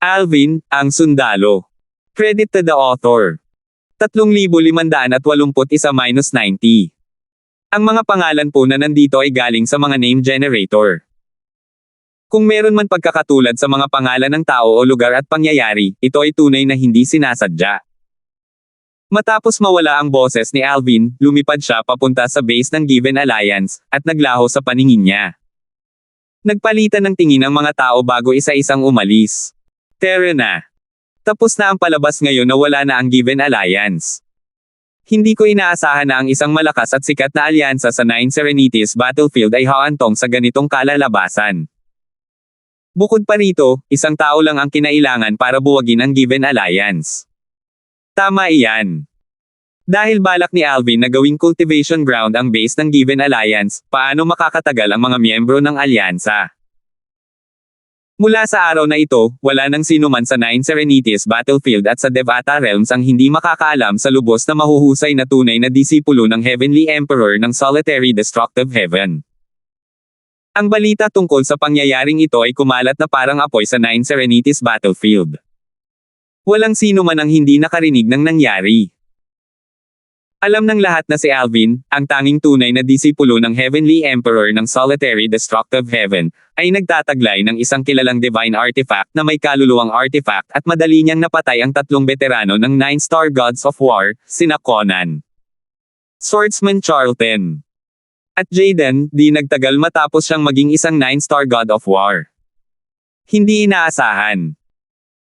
Alvin, ang sundalo. Credit to the author. 3,581-90. Ang mga pangalan po na nandito ay galing sa mga name generator. Kung meron man pagkakatulad sa mga pangalan ng tao o lugar at pangyayari, ito ay tunay na hindi sinasadya. Matapos mawala ang boses ni Alvin, lumipad siya papunta sa base ng Given Alliance, at naglaho sa paningin niya. Nagpalitan ng tingin ang mga tao bago isa-isang umalis. Tara na. Tapos na ang palabas ngayon na wala na ang Given Alliance. Hindi ko inaasahan na ang isang malakas at sikat na alyansa sa Nine Serenities Battlefield ay haantong sa ganitong kalalabasan. Bukod pa rito, isang tao lang ang kinailangan para buwagin ang Given Alliance. Tama iyan. Dahil balak ni Alvin na gawing cultivation ground ang base ng Given Alliance, paano makakatagal ang mga miyembro ng alyansa? Mula sa araw na ito, wala nang sino man sa Nine Serenities Battlefield at sa Devata Realms ang hindi makakaalam sa lubos na mahuhusay na tunay na disipulo ng Heavenly Emperor ng Solitary Destructive Heaven. Ang balita tungkol sa pangyayaring ito ay kumalat na parang apoy sa Nine Serenities Battlefield. Walang sino man ang hindi nakarinig ng nangyari. Alam ng lahat na si Alvin, ang tanging tunay na disipulo ng Heavenly Emperor ng Solitary Destructive Heaven, ay nagtataglay ng isang kilalang divine artifact na may kaluluwang artifact at madali niyang napatay ang tatlong veterano ng 9-star Gods of War, sina Conan, Swordsman Charlton, at Jaden, di nagtagal matapos siyang maging isang 9-star God of War. Hindi inaasahan.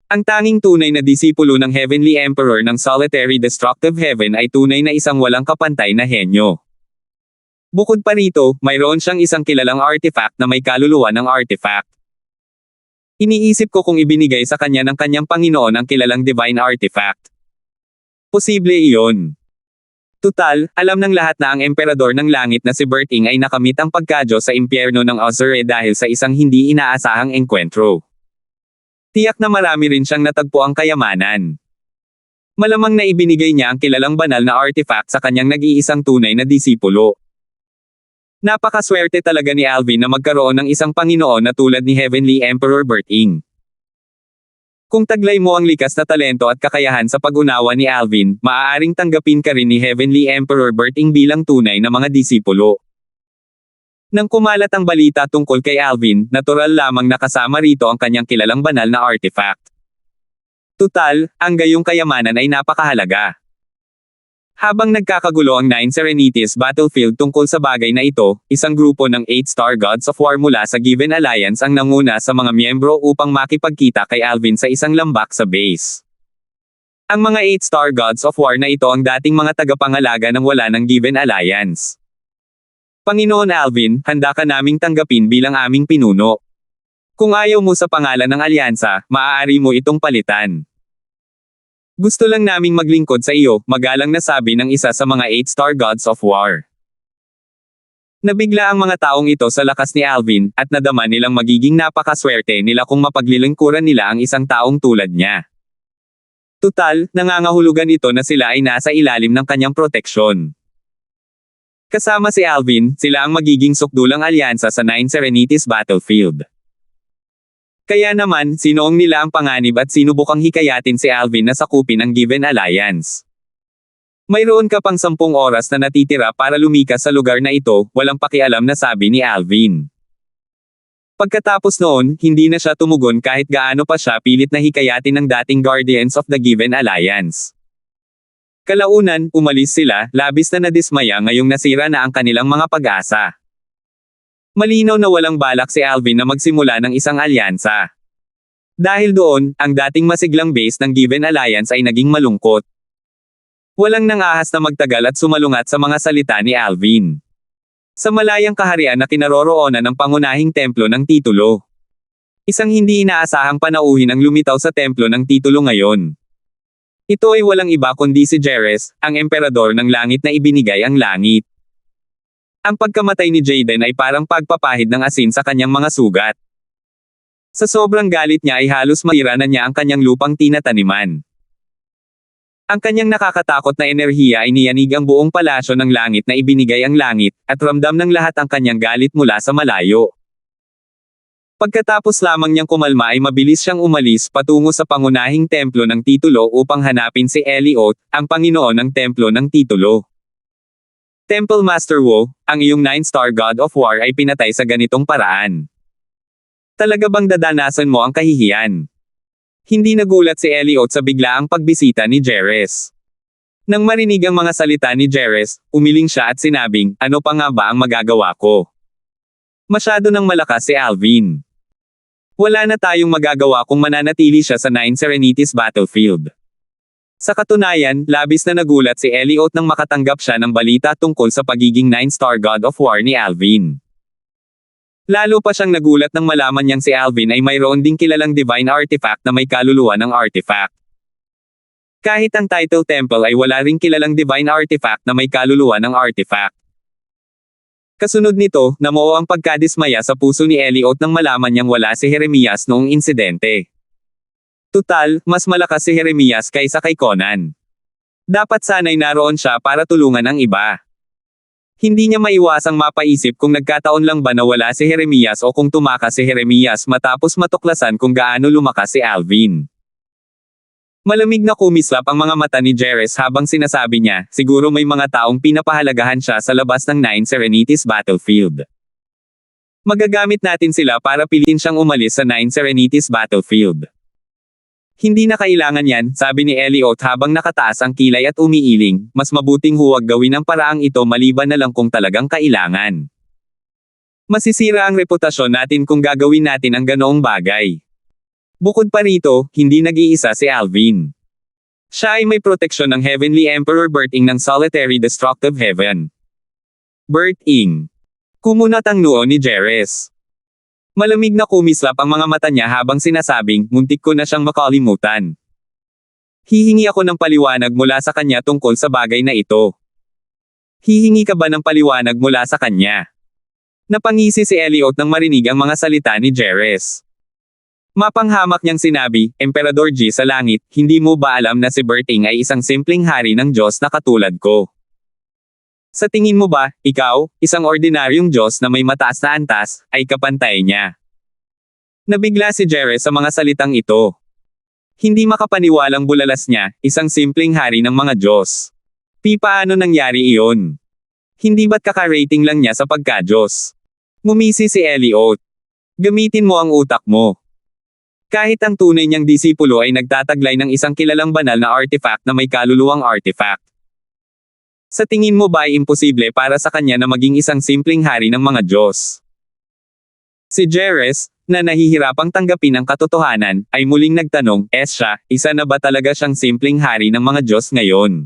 Ang tanging tunay na disipulo ng Heavenly Emperor ng Solitary Destructive Heaven ay tunay na isang walang kapantay na henyo. Bukod pa rito, mayroon siyang isang kilalang artifact na may kaluluwa ng artifact. Iniisip ko kung ibinigay sa kanya ng kanyang Panginoon ang kilalang divine artifact. Posible iyon. Tutal, alam ng lahat na ang emperador ng langit na si Berting ay nakamit ang pagkadyo sa impyerno ng Azure dahil sa isang hindi inaasahang engkwentro. Tiyak na marami rin siyang natagpo ang kayamanan. Malamang na ibinigay niya ang kilalang banal na artifact sa kanyang nag-iisang tunay na disipulo. Napakaswerte talaga ni Alvin na magkaroon ng isang Panginoon na tulad ni Heavenly Emperor Berting. Kung taglay mo ang likas na talento at kakayahan sa pag-unawa ni Alvin, maaaring tanggapin ka rin ni Heavenly Emperor Berting bilang tunay na mga disipulo. Nang kumalat ang balita tungkol kay Alvin, natural lamang nakasama rito ang kanyang kilalang banal na artifact. Tutal, ang gayong kayamanan ay napakahalaga. Habang nagkakagulo ang Nine Serenities Battlefield tungkol sa bagay na ito, isang grupo ng 8-star Gods of War mula sa Given Alliance ang nanguna sa mga miyembro upang makipagkita kay Alvin sa isang lambak sa base. Ang mga 8-star Gods of War na ito ang dating mga tagapangalaga ng wala ng Given Alliance. Panginoon Alvin, handa ka naming tanggapin bilang aming pinuno. Kung ayaw mo sa pangalan ng alyansa, maaari mo itong palitan. Gusto lang naming maglingkod sa iyo, magalang na sabi ng isa sa mga 8-star Gods of War. Nabigla ang mga taong ito sa lakas ni Alvin, at nadama nilang magiging napakaswerte nila kung mapaglilingkuran nila ang isang taong tulad niya. Tutal, nangangahulugan ito na sila ay nasa ilalim ng kanyang proteksyon. Kasama si Alvin, sila ang magiging sukdulang alyansa sa Nine Serenities Battlefield. Kaya naman, sinoong nila ang panganib at sinubukang hikayatin si Alvin na sakupin ang Given Alliance. Mayroon ka pang 10 oras na natitira para lumikas sa lugar na ito, walang pakialam na sabi ni Alvin. Pagkatapos noon, hindi na siya tumugon kahit gaano pa siya pilit na hikayatin ng dating Guardians of the Given Alliance. Kalaunan, umalis sila, labis na nadismaya ngayong nasira na ang kanilang mga pag-asa. Malinaw na walang balak si Alvin na magsimula ng isang alyansa. Dahil doon, ang dating masiglang base ng Given Alliance ay naging malungkot. Walang nangahas na magtagal at sumalungat sa mga salita ni Alvin. Sa malayang kaharian na kinaroroonan ng pangunahing templo ng titulo. Isang hindi inaasahang panauhin ang lumitaw sa templo ng titulo ngayon. Ito ay walang iba kundi si Jerez, ang emperador ng langit na ibinigay ang langit. Ang pagkamatay ni Jaden ay parang pagpapahid ng asin sa kanyang mga sugat. Sa sobrang galit niya ay halos maira na niya ang kanyang lupang tinataniman. Ang kanyang nakakatakot na enerhiya ay niyanig ang buong palasyo ng langit na ibinigay ang langit, at ramdam ng lahat ang kanyang galit mula sa malayo. Pagkatapos lamang niyang kumalma ay mabilis siyang umalis patungo sa pangunahing templo ng titulo upang hanapin si Eliot, ang Panginoon ng templo ng titulo. Temple Master Wu, ang iyong 9-star God of War ay pinatay sa ganitong paraan. Talaga bang dadanasan mo ang kahihiyan? Hindi nagulat si Eliot sa biglaang pagbisita ni Jerez. Nang marinig ang mga salita ni Jerez, umiling siya at sinabing, ano pa nga ba ang magagawa ko? Masyado nang malakas si Alvin. Wala na tayong magagawa kung mananatili siya sa 9 Serenities battlefield. Sa katunayan, labis na nagulat si Eliot nang makatanggap siya ng balita tungkol sa pagiging 9-star God of War ni Alvin. Lalo pa siyang nagulat nang malaman niyang si Alvin ay mayroon ding kilalang divine artifact na may kaluluwa ng artifact. Kahit ang title temple ay wala ring kilalang divine artifact na may kaluluwa ng artifact. Kasunod nito, namuo ang pagkadismaya sa puso ni Eliot nang malaman niyang wala si Jeremias noong insidente. Tutal, mas malakas si Jeremias kaysa kay Conan. Dapat sana'y naroon siya para tulungan ang iba. Hindi niya maiwasang mapaisip kung nagkataon lang ba na wala si Jeremias o kung tumakas si Jeremias matapos matuklasan kung gaano lumakas si Alvin. Malamig na kumislap ang mga mata ni Jerez habang sinasabi niya, siguro may mga taong pinapahalagahan siya sa labas ng 9 Serenities battlefield. Magagamit natin sila para piliin siyang umalis sa 9 Serenities battlefield. Hindi na kailangan yan, sabi ni Eliot habang nakataas ang kilay at umiiling, mas mabuting huwag gawin ang paraang ito maliban na lang kung talagang kailangan. Masisira ang reputasyon natin kung gagawin natin ang ganoong bagay. Bukod pa rito, hindi nag-iisa si Alvin. Siya ay may proteksyon ng Heavenly Emperor Berting ng Solitary Destructive Heaven. Berting. Kumunat ang noo ni Jerez. Malamig na kumislap ang mga mata niya habang sinasabing, muntik ko na siyang makalimutan. Hihingi ako ng paliwanag mula sa kanya tungkol sa bagay na ito. Hihingi ka ba ng paliwanag mula sa kanya? Napangisi si Eliot nang marinig ang mga salita ni Jerez. Mapanghamak niyang sinabi, Emperador G sa langit, hindi mo ba alam na si Berting ay isang simpleng hari ng Diyos na katulad ko? Sa tingin mo ba, ikaw, isang ordinaryong Diyos na may mataas na antas, ay kapantay niya? Nabigla si Jerez sa mga salitang ito. Hindi makapaniwalang bulalas niya, isang simpleng hari ng mga Diyos. Paano nangyari iyon? Hindi ba't kaka-rating lang niya sa pagka-Diyos? Ngumisi si Eliot. Gamitin mo ang utak mo. Kahit ang tunay niyang disipulo ay nagtataglay ng isang kilalang banal na artifact na may kaluluwang artifact. Sa tingin mo ba ay imposible para sa kanya na maging isang simpleng hari ng mga Diyos? Si Jerez, na nahihirapang tanggapin ang katotohanan, ay muling nagtanong, siya, isa na ba talaga siyang simpleng hari ng mga Diyos ngayon?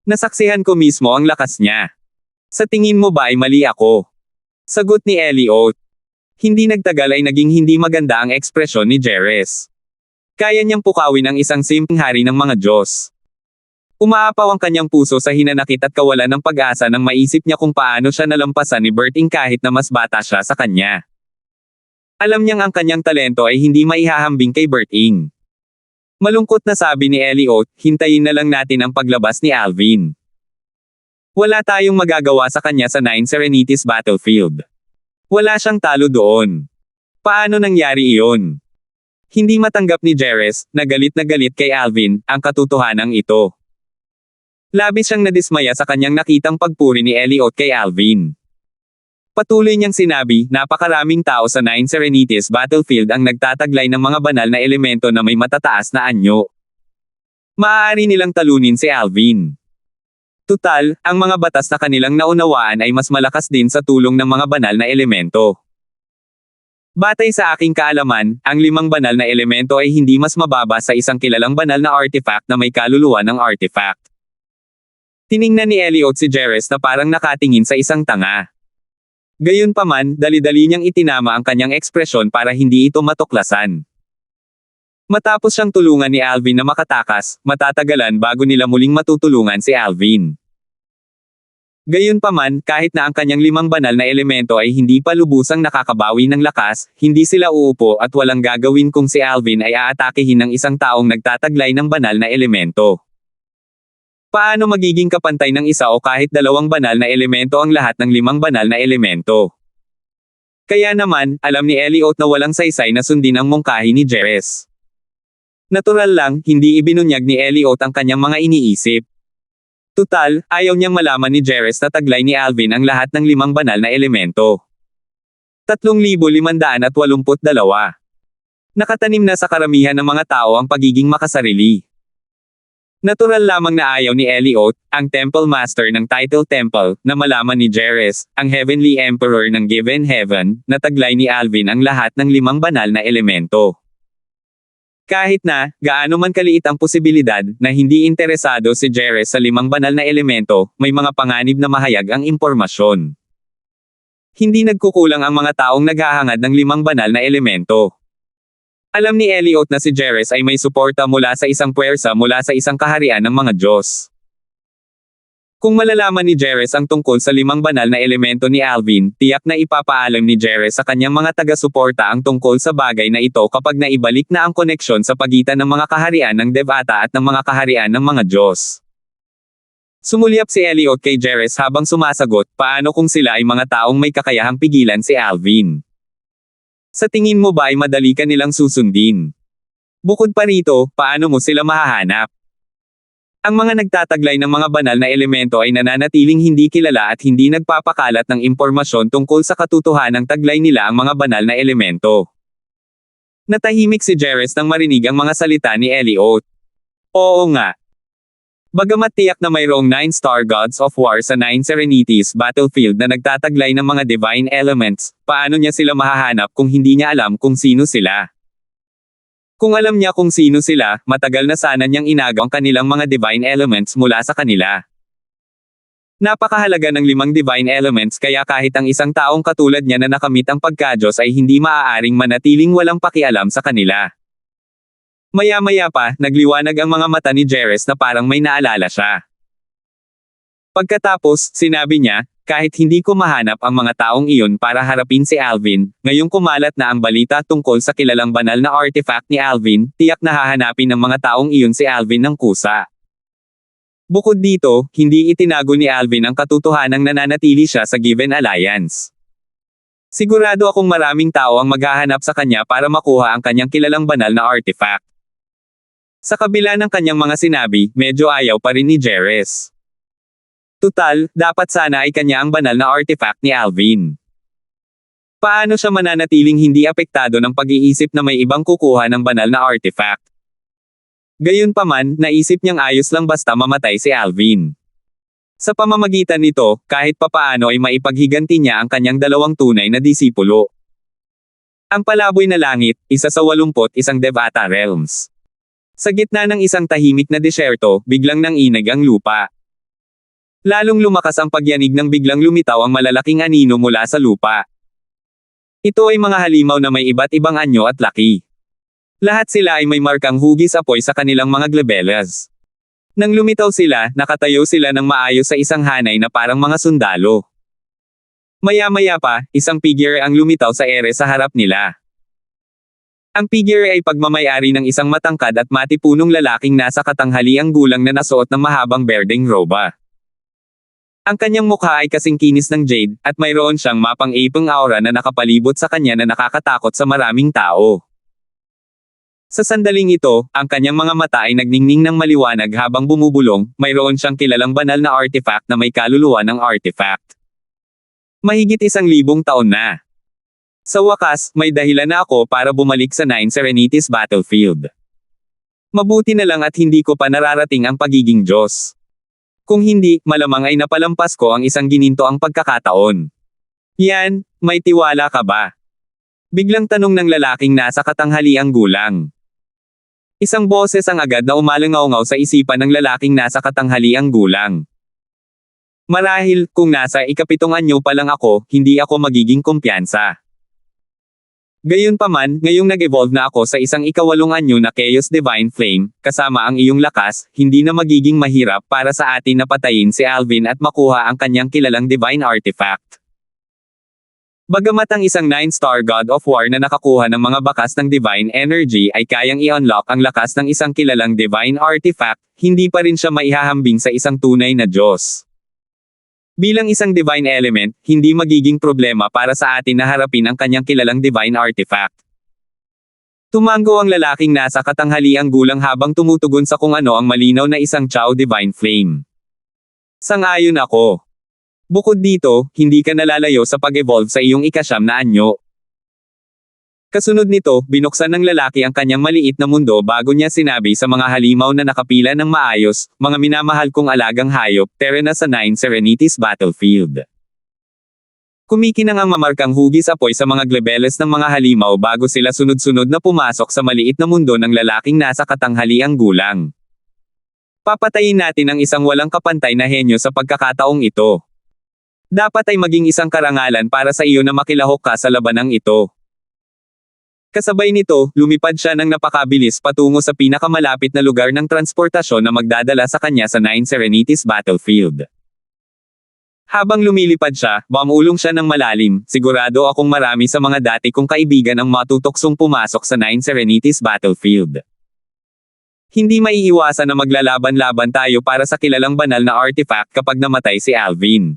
Nasaksihan ko mismo ang lakas niya. Sa tingin mo ba ay mali ako? Sagot ni Eliot. Hindi nagtagal ay naging hindi maganda ang ekspresyon ni Jerez. Kaya niyang pukawin ang isang simpleng hari ng mga Diyos. Umaapaw ang kanyang puso sa hinanakit at kawalan ng pag-asa nang maisip niya kung paano siya nalampasan ni Berting kahit na mas bata siya sa kanya. Alam niyang ang kanyang talento ay hindi maihahambing kay Berting. Malungkot na sabi ni Eliot, hintayin na lang natin ang paglabas ni Alvin. Wala tayong magagawa sa kanya sa 9 Serenities battlefield. Wala siyang talo doon. Paano nangyari iyon? Hindi matanggap ni Jerez, na galit kay Alvin, ang katotohanan ito. Labis siyang nadismaya sa kanyang nakitang pagpuri ni Eliot kay Alvin. Patuloy niyang sinabi, napakaraming tao sa 9 Serenities battlefield ang nagtataglay ng mga banal na elemento na may matataas na anyo. Maaari nilang talunin si Alvin. Tutal, ang mga batas na kanilang naunawaan ay mas malakas din sa tulong ng mga banal na elemento. Batay sa aking kaalaman, ang 5 banal na elemento ay hindi mas mababa sa isang kilalang banal na artifact na may kaluluwa ng artifact. Tiningnan ni Eliot si Jerez na parang nakatingin sa isang tanga. Gayunpaman, dali-dali niyang itinama ang kanyang ekspresyon para hindi ito matuklasan. Matapos siyang tulungan ni Alvin na makatakas, matatagalan bago nila muling matutulungan si Alvin. Gayunpaman, kahit na ang kanyang 5 banal na elemento ay hindi pa lubusang nakakabawi ng lakas, hindi sila uupo at walang gagawin kung si Alvin ay aatakehin ng isang taong nagtataglay ng banal na elemento. Paano magiging kapantay ng isa o kahit 2 banal na elemento ang lahat ng 5 banal na elemento? Kaya naman, alam ni Elliot na walang saysay na sundin ang mungkahi ni Jerez. Natural lang, hindi ibinunyag ni Elliot ang kanyang mga iniisip. Tutal, ayaw niyang malaman ni Jerez na taglay ni Alvin ang lahat ng 5 banal na elemento. 3,582. Nakatanim na sa karamihan ng mga tao ang pagiging makasarili. Natural lamang na ayaw ni Elliot, ang Temple Master ng Title Temple, na malaman ni Jerez, ang Heavenly Emperor ng Given Heaven, na taglay ni Alvin ang lahat ng 5 banal na elemento. Kahit na, gaano man kaliit ang posibilidad, na hindi interesado si Jerez sa 5 banal na elemento, may mga panganib na mahayag ang impormasyon. Hindi nagkukulang ang mga taong naghahangad ng 5 banal na elemento. Alam ni Elliot na si Jerez ay may suporta mula sa isang puwersa mula sa isang kaharian ng mga Diyos. Kung malalaman ni Jerez ang tungkol sa 5 banal na elemento ni Alvin, tiyak na ipapaalam ni Jerez sa kanyang mga taga-suporta ang tungkol sa bagay na ito kapag naibalik na ang koneksyon sa pagitan ng mga kaharian ng Devata at ng mga kaharian ng mga Diyos. Sumulyap si Elliot kay Jerez habang sumasagot, paano kung sila ay mga taong may kakayahang pigilan si Alvin? Sa tingin mo ba ay madali ka nilang susundin? Bukod pa rito, paano mo sila mahahanap? Ang mga nagtataglay ng mga banal na elemento ay nananatiling hindi kilala at hindi nagpapakalat ng impormasyon tungkol sa katotohanang taglay nila ang mga banal na elemento. Natahimik si Jerez nang marinig ang mga salita ni Elliot. Oo nga. Bagamat tiyak na mayroong 9 Star Gods of War sa 9 Serenities battlefield na nagtataglay ng mga divine elements, paano niya sila mahahanap kung hindi niya alam kung sino sila? Kung alam niya kung sino sila, matagal na sana niyang inagaw ang kanilang mga divine elements mula sa kanila. Napakahalaga ng 5 divine elements kaya kahit ang isang taong katulad niya na nakamit ang pagka-Diyos ay hindi maaaring manatiling walang pakialam sa kanila. Maya-maya pa, nagliwanag ang mga mata ni Jerez na parang may naalala siya. Pagkatapos, sinabi niya, kahit hindi ko mahanap ang mga taong iyon para harapin si Alvin, ngayong kumalat na ang balita tungkol sa kilalang banal na artifact ni Alvin, tiyak na hahanapin ng mga taong iyon si Alvin ng kusa. Bukod dito, hindi itinago ni Alvin ang katotohanang nananatili siya sa Given Alliance. Sigurado akong maraming tao ang maghahanap sa kanya para makuha ang kanyang kilalang banal na artifact. Sa kabila ng kanyang mga sinabi, medyo ayaw pa rin ni Jerez. Tutal, dapat sana ay kanya ang banal na artifact ni Alvin. Paano siya mananatiling hindi apektado ng pag-iisip na may ibang kukuha ng banal na artifact? Gayunpaman, naisip niyang ayos lang basta mamatay si Alvin. Sa pamamagitan nito, kahit papaano ay maipaghiganti niya ang kanyang 2 tunay na disipulo. Ang palaboy na langit, isa sa 81 Devata realms. Sa gitna ng isang tahimik na disyerto, biglang nanginag ang lupa. Lalong lumakas ang pagyanig nang biglang lumitaw ang malalaking anino mula sa lupa. Ito ay mga halimaw na may iba't ibang anyo at laki. Lahat sila ay may markang hugis apoy sa kanilang mga glabelas. Nang lumitaw sila, nakatayo sila ng maayos sa isang hanay na parang mga sundalo. Maya-maya pa, isang figure ang lumitaw sa ere sa harap nila. Ang figure ay pagmamayari ng isang matangkad at matipunong lalaking nasa katanghaliang gulang na nasuot ng mahabang berdeng roba. Ang kanyang mukha ay kasing kinis ng jade, at mayroon siyang mapang-ipang aura na nakapalibot sa kanya na nakakatakot sa maraming tao. Sa sandaling ito, ang kanyang mga mata ay nagningning ng maliwanag habang bumubulong, mayroon siyang kilalang banal na artifact na may kaluluwa ng artifact. Mahigit 1,000 taon na. Sa wakas, may dahilan na ako para bumalik sa 9 Serenities battlefield. Mabuti na lang at hindi ko pa nararating ang pagiging Diyos. Kung hindi, malamang ay napalampas ko ang isang ginintoang pagkakataon. Yan, may tiwala ka ba? Biglang tanong ng lalaking nasa katanghaliang gulang. Isang boses ang agad na umalangaw-ngaw sa isipan ng lalaking nasa katanghaliang gulang. Marahil, kung nasa ika-7 anyo pa lang ako, hindi ako magiging kumpiyansa. Gayunpaman, ngayong nag-evolve na ako sa isang ika-8 anyo na Chaos Divine Flame, kasama ang iyong lakas, hindi na magiging mahirap para sa atin na patayin si Alvin at makuha ang kanyang kilalang divine artifact. Bagamat ang isang 9-star God of War na nakakuha ng mga bakas ng divine energy ay kayang i-unlock ang lakas ng isang kilalang divine artifact, hindi pa rin siya maihahambing sa isang tunay na Diyos. Bilang isang divine element, hindi magiging problema para sa atin na harapin ang kanyang kilalang divine artifact. Tumango ang lalaking nasa katanghaliang gulang habang tumutugon sa kung ano ang malinaw na isang Chao Divine Flame. Sang-ayon ako. Bukod dito, hindi ka nalalayo sa pag-evolve sa iyong ikasyam na anyo. Kasunod nito, binuksan ng lalaki ang kanyang maliit na mundo bago niya sinabi sa mga halimaw na nakapila ng maayos, mga minamahal kong alagang hayop, tara na sa Nine Serenities Battlefield. Kumikinang ang mamarkang hugis apoy sa mga glebeles ng mga halimaw bago sila sunod-sunod na pumasok sa maliit na mundo ng lalaking nasa katanghaliang gulang. Papatayin natin ang isang walang kapantay na henyo sa pagkakataong ito. Dapat ay maging isang karangalan para sa iyo na makilahok ka sa labanang ito. Kasabay nito, lumipad siya ng napakabilis patungo sa pinakamalapit na lugar ng transportasyon na magdadala sa kanya sa Nine Serenities Battlefield. Habang lumilipad siya, bumulong siya ng malalim, sigurado akong marami sa mga dati kong kaibigan ang matutuksong pumasok sa Nine Serenities Battlefield. Hindi maiiwasan na maglalaban-laban tayo para sa kilalang banal na artifact kapag namatay si Alvin.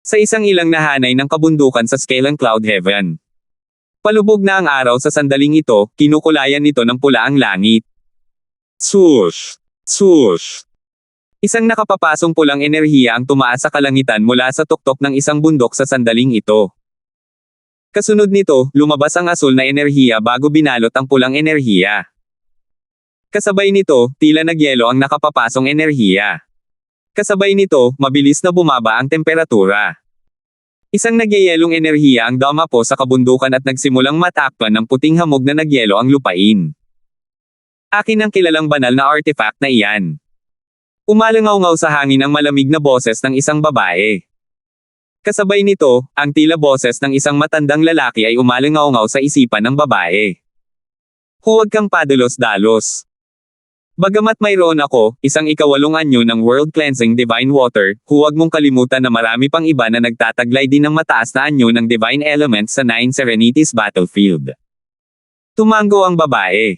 Sa isang ilang nahanay ng kabundukan sa Scalan Cloud Heaven. Palubog na ang araw sa sandaling ito, kinukulayan nito ng pula ang langit. Swoosh! Swoosh! Isang nakapapasong pulang enerhiya ang tumaas sa kalangitan mula sa tuktok ng isang bundok sa sandaling ito. Kasunod nito, lumabas ang asul na enerhiya bago binalot ang pulang enerhiya. Kasabay nito, tila nagyelo ang nakapapasong enerhiya. Kasabay nito, mabilis na bumaba ang temperatura. Isang nagyayelong enerhiya ang dumapo sa kabundukan at nagsimulang matakpan ng puting hamog na nagyelo ang lupain. Akin ang kilalang banal na artifact na iyan. Umalangaw-ngaw sa hangin ang malamig na boses ng isang babae. Kasabay nito, ang tila boses ng isang matandang lalaki ay umalangaw-ngaw sa isipan ng babae. Huwag kang padalos-dalos. Bagamat mayroon ako, isang ikawalong anyo ng World Cleansing Divine Water, huwag mong kalimutan na marami pang iba na nagtataglay din ng mataas na anyo ng Divine Elements sa Nine Serenities Battlefield. Tumango ang babae.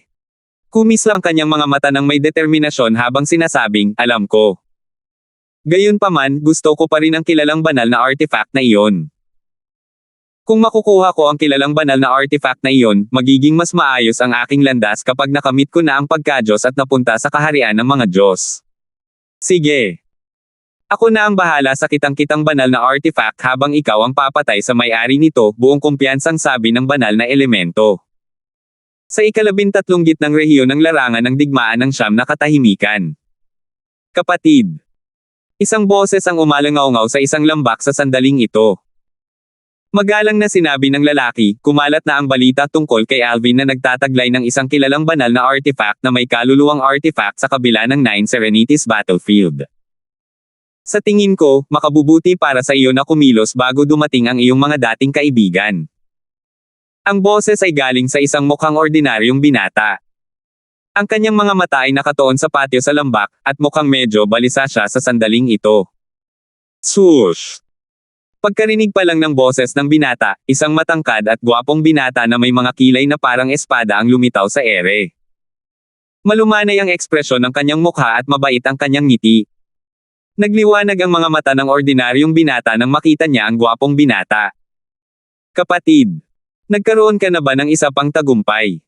Kumisla ang kanyang mga mata ng may determinasyon habang sinasabing, alam ko. Gayunpaman, gusto ko pa rin ang kilalang banal na artifact na iyon. Kung makukuha ko ang kilalang banal na artifact na iyon, magiging mas maayos ang aking landas kapag nakamit ko na ang pagka-Diyos at napunta sa kaharian ng mga Diyos. Sige. Ako na ang bahala sa kitang-kitang banal na artifact habang ikaw ang papatay sa may-ari nito, buong kumpiyansang sabi ng banal na elemento. Sa ika-13 gitnang rehiyon ng larangan ng digmaan ng siyam na katahimikan. Kapatid. Isang boses ang umalangaw-ngaw sa isang lambak sa sandaling ito. Magalang na sinabi ng lalaki, kumalat na ang balita tungkol kay Alvin na nagtataglay ng isang kilalang banal na artifact na may kaluluwang artifact sa kabila ng Nine Serenities Battlefield. Sa tingin ko, makabubuti para sa iyo na kumilos bago dumating ang iyong mga dating kaibigan. Ang boses ay galing sa isang mukhang ordinaryong binata. Ang kanyang mga mata ay nakatuon sa patio sa lambak, at mukhang medyo balisa siya sa sandaling ito. Swoosh! Pagkarinig pa lang ng boses ng binata, isang matangkad at gwapong binata na may mga kilay na parang espada ang lumitaw sa ere. Malumanay ang ekspresyon ng kanyang mukha at mabait ang kanyang ngiti. Nagliwanag ang mga mata ng ordinaryong binata nang makita niya ang gwapong binata. Kapatid! Nagkaroon ka na ba ng isa pang tagumpay?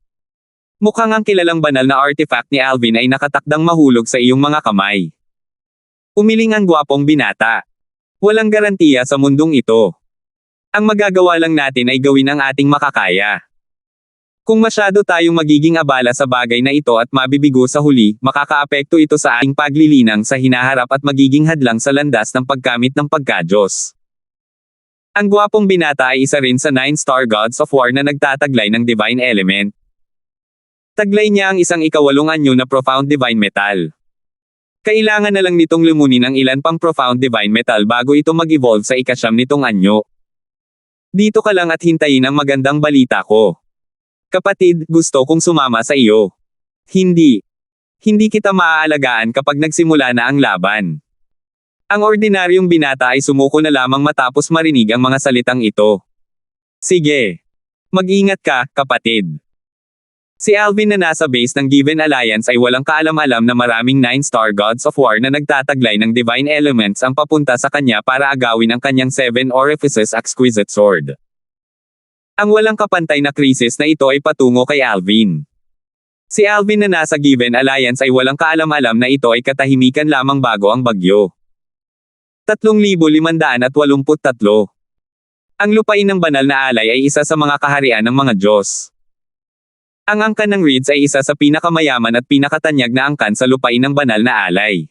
Mukhang ang kilalang banal na artifact ni Alvin ay nakatakdang mahulog sa iyong mga kamay. Umiling ang gwapong binata. Walang garantiya sa mundong ito. Ang magagawa lang natin ay gawin ang ating makakaya. Kung masyado tayong magiging abala sa bagay na ito at mabibigo sa huli, makakaapekto ito sa ating paglilinang sa hinaharap at magiging hadlang sa landas ng pagkamit ng pagka-Diyos. Ang gwapong binata ay isa rin sa 9 Star Gods of War na nagtataglay ng Divine Element. Taglay niya ang isang ikawalong anyo na Profound Divine Metal. Kailangan na lang nitong lumunin ang ilan pang Profound Divine Metal bago ito mag-evolve sa ikasyam nitong anyo. Dito ka lang at hintayin ang magandang balita ko. Kapatid, gusto kong sumama sa iyo. Hindi. Hindi kita maaalagaan kapag nagsimula na ang laban. Ang ordinaryong binata ay sumuko na lamang matapos marinig ang mga salitang ito. Sige. Mag-ingat ka, kapatid. Si Alvin na nasa base ng Given Alliance ay walang kaalam-alam na maraming 9-star Gods of War na nagtataglay ng divine elements ang papunta sa kanya para agawin ang kanyang 7 Orifices Exquisite Sword. Ang walang kapantay na krisis na ito ay patungo kay Alvin. Si Alvin na nasa Given Alliance ay walang kaalam-alam na ito ay katahimikan lamang bago ang bagyo. 3,583. Ang lupain ng banal na alay ay isa sa mga kaharian ng mga Diyos. Ang angkan ng Reeds ay isa sa pinakamayaman at pinakatanyag na angkan sa lupain ng banal na alay.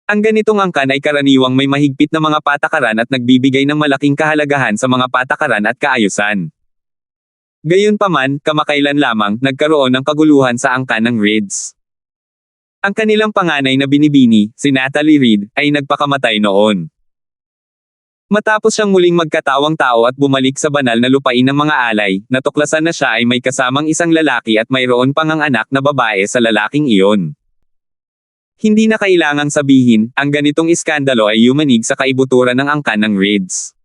Ang ganitong angkan ay karaniwang may mahigpit na mga patakaran at nagbibigay ng malaking kahalagahan sa mga patakaran at kaayusan. Gayunpaman, kamakailan lamang, nagkaroon ng kaguluhan sa angkan ng Reeds. Ang kanilang panganay na binibini, si Natalie Reed, ay nagpakamatay noon. Matapos siyang muling magkatawang tao at bumalik sa banal na lupain ng mga alay, natuklasan na siya ay may kasamang isang lalaki at mayroon pang ang anak na babae sa lalaking iyon. Hindi na kailangang sabihin, ang ganitong iskandalo ay yumanig sa kaibuturan ng angkan ng Reeds.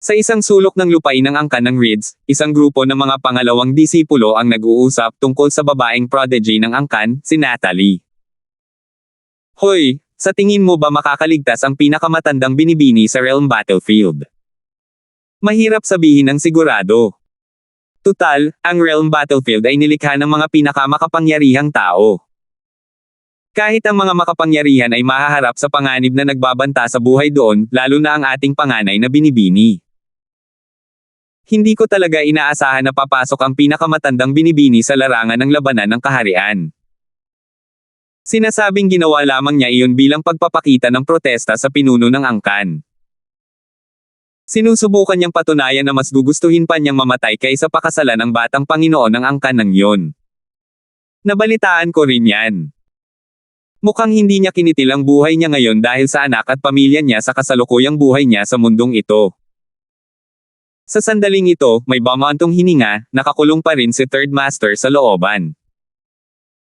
Sa isang sulok ng lupain ng angkan ng Reeds, isang grupo ng mga pangalawang disipulo ang nag-uusap tungkol sa babaeng prodigy ng angkan, si Natalie. Hoy! Sa tingin mo ba makakaligtas ang pinakamatandang binibini sa Realm Battlefield? Mahirap sabihin ng sigurado. Tutal, ang Realm Battlefield ay nilikha ng mga pinakamakapangyarihang tao. Kahit ang mga makapangyarihan ay mahaharap sa panganib na nagbabanta sa buhay doon, lalo na ang ating panganay na binibini. Hindi ko talaga inaasahan na papasok ang pinakamatandang binibini sa larangan ng labanan ng kaharian. Sinasabing ginawa lamang niya iyon bilang pagpapakita ng protesta sa pinuno ng angkan. Sinusubukan niyang patunayan na mas gugustuhin pa niyang mamatay kaysa pakasalan ang batang Panginoon ng angkan ng iyon. Nabalitaan ko rin yan. Mukhang hindi niya kinitil ang buhay niya ngayon dahil sa anak at pamilya niya sa kasalukuyang buhay niya sa mundong ito. Sa sandaling ito, may bamantong hininga, nakakulong pa rin si Third Master sa looban.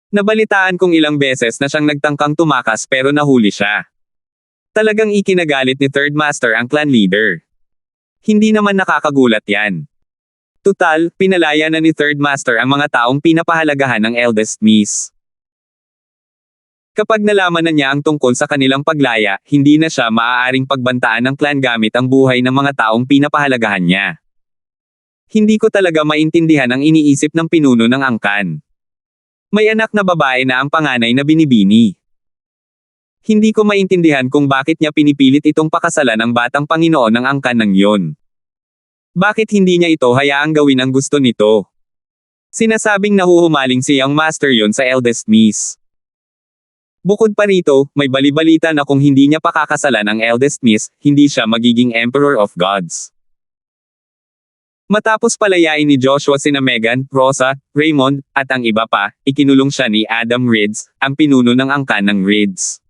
Nabalitaan kong ilang beses na siyang nagtangkang tumakas pero nahuli siya. Talagang ikinagalit ni Third Master ang clan leader. Hindi naman nakakagulat yan. Tutal, pinalaya na ni Third Master ang mga taong pinapahalagahan ng Eldest Miss. Kapag nalaman na niya ang tungkol sa kanilang paglaya, hindi na siya maaaring pagbantaan ng clan gamit ang buhay ng mga taong pinapahalagahan niya. Hindi ko talaga maintindihan ang iniisip ng pinuno ng angkan. May anak na babae na ang panganay na binibini. Hindi ko maintindihan kung bakit niya pinipilit itong pakasalan ang batang Panginoon ng angkan ng iyon. Bakit hindi niya ito hayaang gawin ang gusto nito? Sinasabing nahuhumaling si Young Master yon sa Eldest Miss. Bukod pa rito, may balibalita na kung hindi niya pakakasalan ang Eldest Miss, hindi siya magiging Emperor of Gods. Matapos palayain ni Joshua sina Megan, Rosa, Raymond, at ang iba pa, ikinulong siya ni Adam Reeds, ang pinuno ng angkan ng Reeds.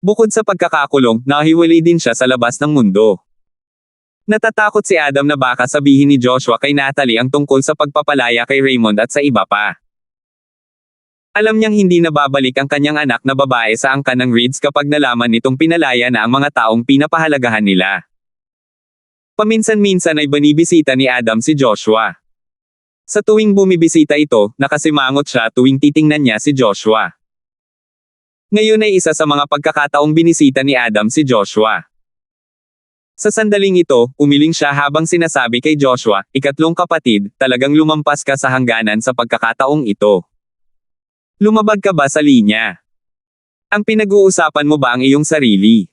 Bukod sa pagkakakulong, nahiwalay din siya sa labas ng mundo. Natatakot si Adam na baka sabihin ni Joshua kay Natalie ang tungkol sa pagpapalaya kay Raymond at sa iba pa. Alam niyang hindi na babalik ang kanyang anak na babae sa angkan ng Reeds kapag nalaman nitong pinalaya na ang mga taong pinapahalagahan nila. Paminsan-minsan ay binibisita ni Adam si Joshua. Sa tuwing bumibisita ito, nakasimangot siya tuwing titingnan niya si Joshua. Ngayon ay isa sa mga pagkakataong binisita ni Adam si Joshua. Sa sandaling ito, umiling siya habang sinasabi kay Joshua, "Ikatlong kapatid, talagang lumampas ka sa hangganan sa pagkakataong ito. Lumabag ka ba sa linya? Ang pinag-uusapan mo ba ang iyong sarili?"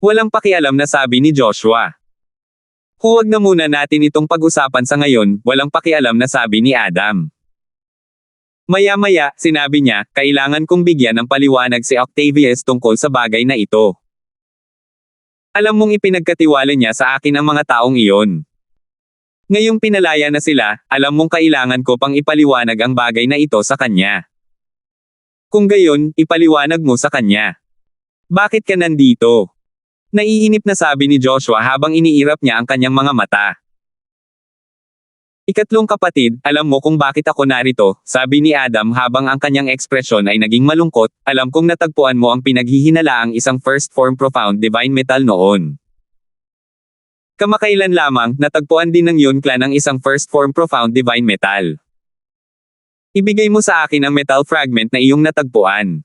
Walang pakialam na sabi ni Joshua. "Huwag na muna natin itong pag-usapan sa ngayon," walang pakialam na sabi ni Adam. Maya-maya, sinabi niya, "Kailangan kong bigyan ng paliwanag si Octavius tungkol sa bagay na ito. Alam mong ipinagkatiwala niya sa akin ang mga taong iyon. Ngayong pinalaya na sila, alam mong kailangan ko pang ipaliwanag ang bagay na ito sa kanya. Kung gayon, ipaliwanag mo sa kanya. Bakit ka nandito?" Naiinip na sabi ni Joshua habang iniirap niya ang kanyang mga mata. "Ikatlong kapatid, alam mo kung bakit ako narito," sabi ni Adam habang ang kanyang ekspresyon ay naging malungkot, "alam kong natagpuan mo ang pinaghihinalaang isang first form profound divine metal noon. Kamakailan lamang, natagpuan din ng Yun Clan ang isang first form profound divine metal. Ibigay mo sa akin ang metal fragment na iyong natagpuan.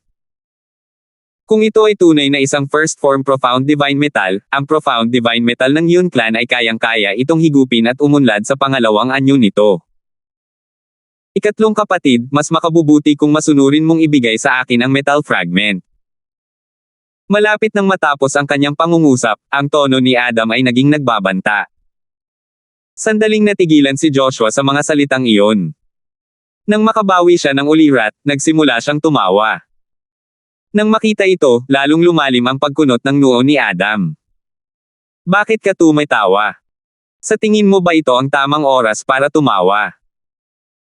Kung ito ay tunay na isang first form profound divine metal, ang profound divine metal ng Yun Clan ay kayang-kaya itong higupin at umunlad sa pangalawang anyo nito. Ikatlong kapatid, mas makabubuti kung masunurin mong ibigay sa akin ang metal fragment. Malapit nang matapos ang kanyang pangungusap, ang tono ni Adam ay naging nagbabanta. Sandaling natigilan si Joshua sa mga salitang iyon. Nang makabawi siya ng ulirat, nagsimula siyang tumawa. Nang makita ito, lalong lumalim ang pagkunot ng noo ni Adam. Bakit ka tumatawa? Sa tingin mo ba ito ang tamang oras para tumawa?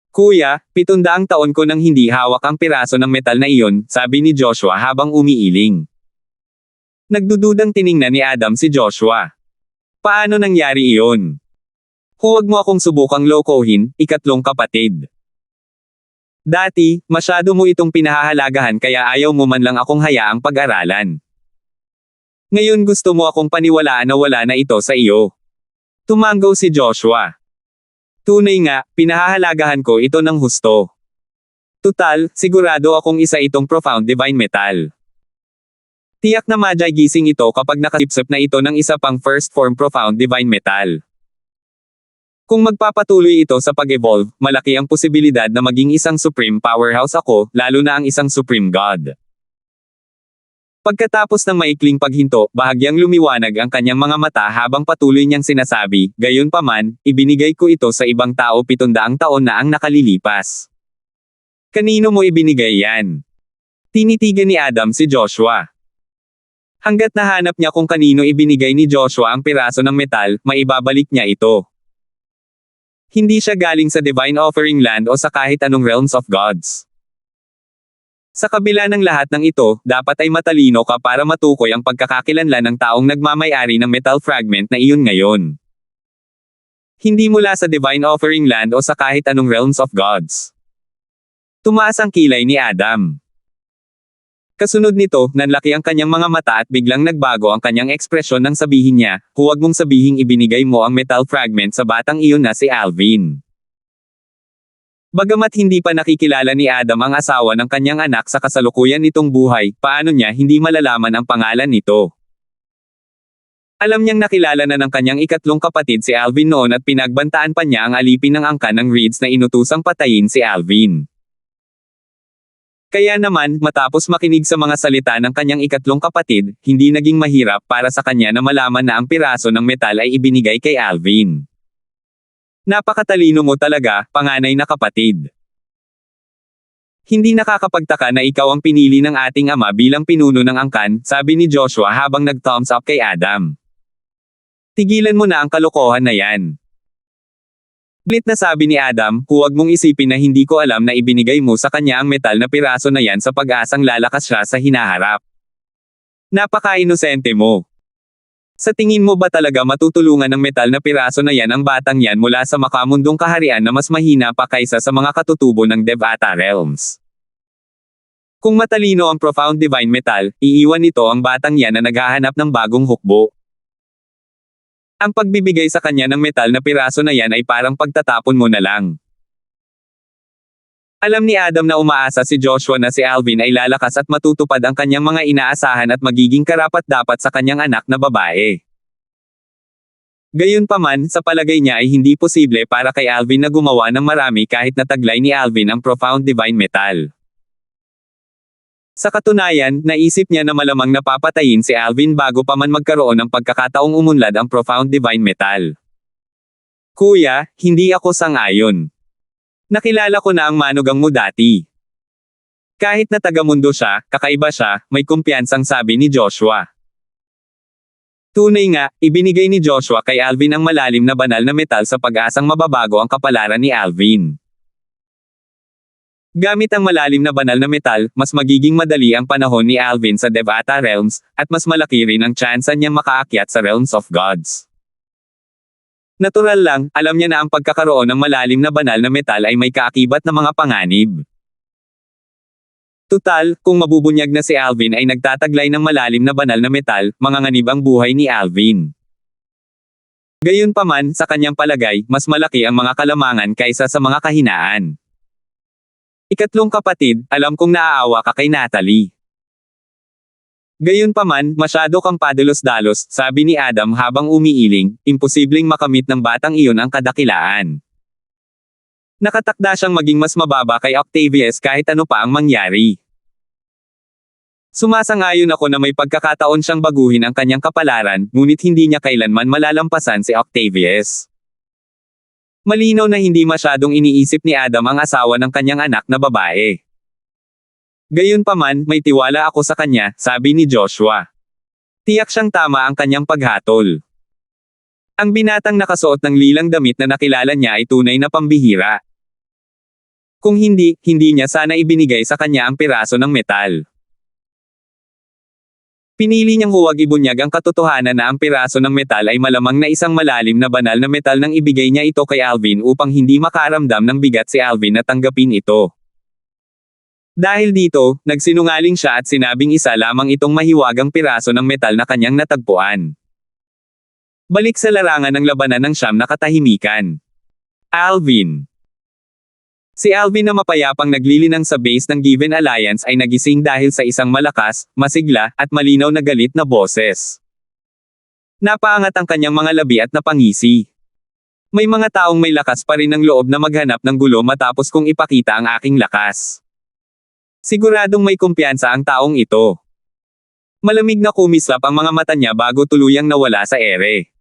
Kuya, 700 taon ko nang hindi hawak ang piraso ng metal na iyon, sabi ni Joshua habang umiiling. Nagdududang tiningnan ni Adam si Joshua. Paano nangyari iyon? Huwag mo akong subukang lokohin, ikatlong kapatid. Dati, masyado mo itong pinahahalagahan kaya ayaw mo man lang akong hayaang pag-aralan. Ngayon gusto mo akong paniwalaan na wala na ito sa iyo. Tumanggaw si Joshua. Tunay nga, pinahahalagahan ko ito ng husto. Tutal, sigurado akong isa itong profound divine metal. Tiyak na Magi gising ito kapag nakasipsip na ito ng isa pang first form profound divine metal. Kung magpapatuloy ito sa pag-evolve, malaki ang posibilidad na maging isang supreme powerhouse ako, lalo na ang isang supreme god. Pagkatapos ng maikling paghinto, bahagyang lumiwanag ang kanyang mga mata habang patuloy niyang sinasabi, gayunpaman, ibinigay ko ito sa ibang tao 700 taon na ang nakalilipas. Kanino mo ibinigay yan? Tinitigan ni Adam si Joshua. Hanggat nahanap niya kung kanino ibinigay ni Joshua ang piraso ng metal, maibabalik niya ito. Hindi siya galing sa Divine Offering Land o sa kahit anong realms of gods. Sa kabila ng lahat ng ito, dapat ay matalino ka para matukoy ang pagkakakilanlan ng taong nagmamay-ari ng metal fragment na iyon ngayon. Hindi mula sa Divine Offering Land o sa kahit anong realms of gods. Tumaas ang kilay ni Adam. Kasunod nito, nanlaki ang kanyang mga mata at biglang nagbago ang kanyang ekspresyon nang sabihin niya, huwag mong sabihing ibinigay mo ang metal fragment sa batang iyon na si Alvin. Bagamat hindi pa nakikilala ni Adam ang asawa ng kanyang anak sa kasalukuyan nitong buhay, paano niya hindi malalaman ang pangalan nito? Alam niyang nakilala na ng kanyang ikatlong kapatid si Alvin noon at pinagbantaan pa niya ang alipin ng angkan ng Reeds na inutusang patayin si Alvin. Kaya naman, matapos makinig sa mga salita ng kanyang ikatlong kapatid, hindi naging mahirap para sa kanya na malaman na ang piraso ng metal ay ibinigay kay Alvin. Napakatalino mo talaga, panganay na kapatid. Hindi nakakapagtaka na ikaw ang pinili ng ating ama bilang pinuno ng angkan, sabi ni Joshua habang nag-thumbs up kay Adam. Tigilan mo na ang kalokohan na yan. Blit na sabi ni Adam, huwag mong isipin na hindi ko alam na ibinigay mo sa kanya ang metal na piraso na yan sa pag-asang lalakas siya sa hinaharap. Napaka-inosente mo. Sa tingin mo ba talaga matutulungan ng metal na piraso na yan ang batang yan mula sa makamundong kaharian na mas mahina pa kaysa sa mga katutubo ng Devata Realms? Kung matalino ang profound divine metal, iiwan nito ang batang yan na naghahanap ng bagong hukbo. Ang pagbibigay sa kanya ng metal na piraso na yan ay parang pagtatapon mo na lang. Alam ni Adam na umaasa si Joshua na si Alvin ay lalakas at matutupad ang kanyang mga inaasahan at magiging karapat-dapat sa kanyang anak na babae. Gayunpaman, sa palagay niya ay hindi posible para kay Alvin na gumawa ng marami kahit nataglay ni Alvin ang profound divine metal. Sa katunayan, naisip niya na malamang napapatayin si Alvin bago pa man magkaroon ng pagkakataong umunlad ang profound divine metal. Kuya, hindi ako sang-ayon. Nakilala ko na ang manugang mo dati. Kahit na taga-mundo siya, kakaiba siya, may kumpiyansang sabi ni Joshua. Tunay nga, ibinigay ni Joshua kay Alvin ang malalim na banal na metal sa pag-asang mababago ang kapalaran ni Alvin. Gamit ang malalim na banal na metal, mas magiging madali ang panahon ni Alvin sa Devata Realms, at mas malaki rin ang tsansa niyang makaakyat sa Realms of Gods. Natural lang, alam niya na ang pagkakaroon ng malalim na banal na metal ay may kaakibat na mga panganib. Tutal, kung mabubunyag na si Alvin ay nagtataglay ng malalim na banal na metal, manganganib ang buhay ni Alvin. Gayunpaman, sa kanyang palagay, mas malaki ang mga kalamangan kaysa sa mga kahinaan. Ikatlong kapatid, alam kong naaawa ka kay Natalie. Gayunpaman, masyado kang padalos-dalos, sabi ni Adam habang umiiling, imposibleng makamit ng batang iyon ang kadakilaan. Nakatakda siyang maging mas mababa kay Octavius kahit ano pa ang mangyari. Sumasang-ayon ako na may pagkakataon siyang baguhin ang kanyang kapalaran, ngunit hindi niya kailanman malalampasan si Octavius. Malinaw na hindi masyadong iniisip ni Adam ang asawa ng kanyang anak na babae. Gayunpaman, may tiwala ako sa kanya, sabi ni Joshua. Tiyak siyang tama ang kanyang paghatol. Ang binatang nakasuot ng lilang damit na nakilala niya ay tunay na pambihira. Kung hindi, hindi niya sana ibinigay sa kanya ang piraso ng metal. Pinili niyang huwag ibunyag ang katotohanan na ang piraso ng metal ay malamang na isang malalim na banal na metal nang ibigay niya ito kay Alvin upang hindi makaramdam ng bigat si Alvin na tanggapin ito. Dahil dito, nagsinungaling siya at sinabing isa lamang itong mahiwagang piraso ng metal na kanyang natagpuan. Balik sa larangan ng labanan ng siyam na katahimikan. Alvin. Si Alvin na mapayapang naglilinang sa base ng Given Alliance ay nagising dahil sa isang malakas, masigla, at malinaw na galit na boses. Napaangat ang kanyang mga labi at napangisi. May mga taong may lakas pa rin ng loob na maghanap ng gulo matapos kong ipakita ang aking lakas. Siguradong may kumpiyansa ang taong ito. Malamig na kumislap ang mga mata niya bago tuluyang nawala sa ere.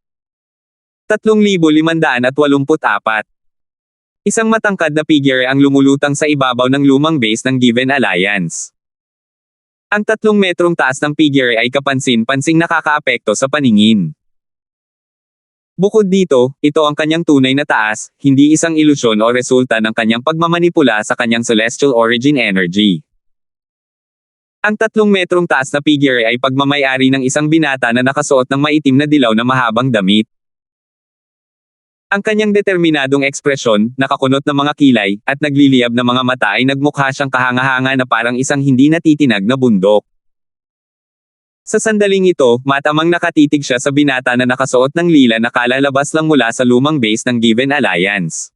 3,584. Isang matangkad na figure ang lumulutang sa ibabaw ng lumang base ng Given Alliance. Ang 3 metrong taas ng figure ay kapansin-pansing nakakaapekto sa paningin. Bukod dito, ito ang kanyang tunay na taas, hindi isang ilusyon o resulta ng kanyang pagmamanipula sa kanyang celestial origin energy. Ang 3 metrong taas na figure ay pagmamayari ng isang binata na nakasuot ng maitim na dilaw na mahabang damit. Ang kanyang determinadong ekspresyon, nakakunot na mga kilay, at nagliliyab na mga mata ay nagmukha siyang kahanga-hanga na parang isang hindi natitinag na bundok. Sa sandaling ito, matamang nakatitig siya sa binata na nakasuot ng lila na kalalabas lang mula sa lumang base ng Given Alliance.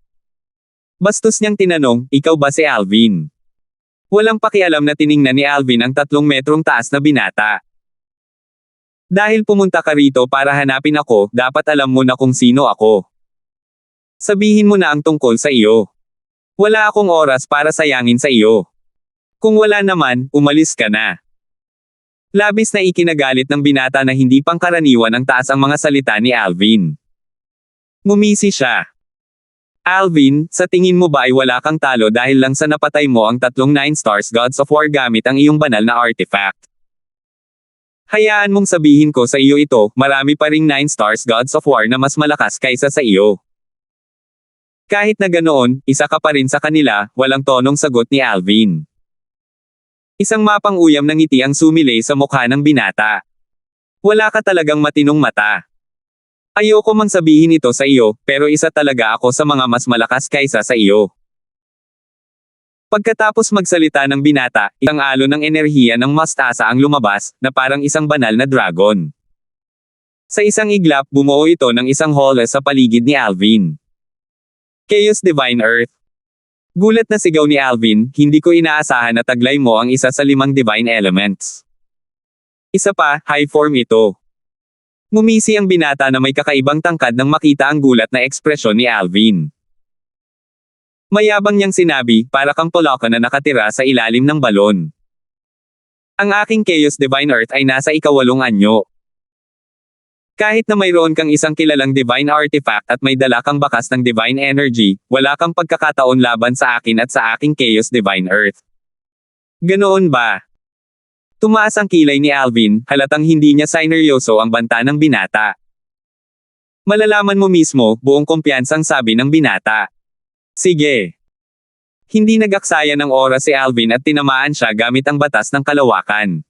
Bastos niyang tinanong, ikaw ba si Alvin? Walang pakialam na tiningnan ni Alvin ang 3 metrong taas na binata. Dahil pumunta ka rito para hanapin ako, dapat alam mo na kung sino ako. Sabihin mo na ang tungkol sa iyo. Wala akong oras para sayangin sa iyo. Kung wala naman, umalis ka na. Labis na ikinagalit ng binata na hindi pangkaraniwan ang taas ang mga salita ni Alvin. Ngumisi siya. Alvin, sa tingin mo ba ay wala kang talo dahil lang sa napatay mo ang 3 9 stars gods of war gamit ang iyong banal na artifact? Hayaan mong sabihin ko sa iyo ito, marami pa ring 9 stars gods of war na mas malakas kaysa sa iyo. Kahit na ganoon, isa ka pa rin sa kanila, walang tonong sagot ni Alvin. Isang mapang-uyam na ngiti ang sumilay sa mukha ng binata. Wala ka talagang matinong mata. Ayoko mang sabihin ito sa iyo, pero isa talaga ako sa mga mas malakas kaysa sa iyo. Pagkatapos magsalita ng binata, isang alon ng enerhiya ng mastasa ang lumabas, na parang isang banal na dragon. Sa isang iglap, bumuo ito ng isang hole sa paligid ni Alvin. Chaos Divine Earth. Gulat na sigaw ni Alvin, hindi ko inaasahan na taglay mo ang isa sa 5 divine elements. Isa pa, high form ito. Ngumisi ang binata na may kakaibang tangkad nang makita ang gulat na ekspresyon ni Alvin. Mayabang niyang sinabi, para kang poloka na nakatira sa ilalim ng balon. Ang aking Chaos Divine Earth ay nasa ika-8 anyo. Kahit na mayroon kang isang kilalang divine artifact at may dala kang bakas ng divine energy, wala kang pagkakataon laban sa akin at sa aking Chaos Divine Earth. Ganoon ba? Tumaas ang kilay ni Alvin, halatang hindi niya sineryoso ang banta ng binata. Malalaman mo mismo, buong kumpiyansang sabi ng binata. Sige. Hindi nag-aksaya ng oras si Alvin at tinamaan siya gamit ang batas ng kalawakan.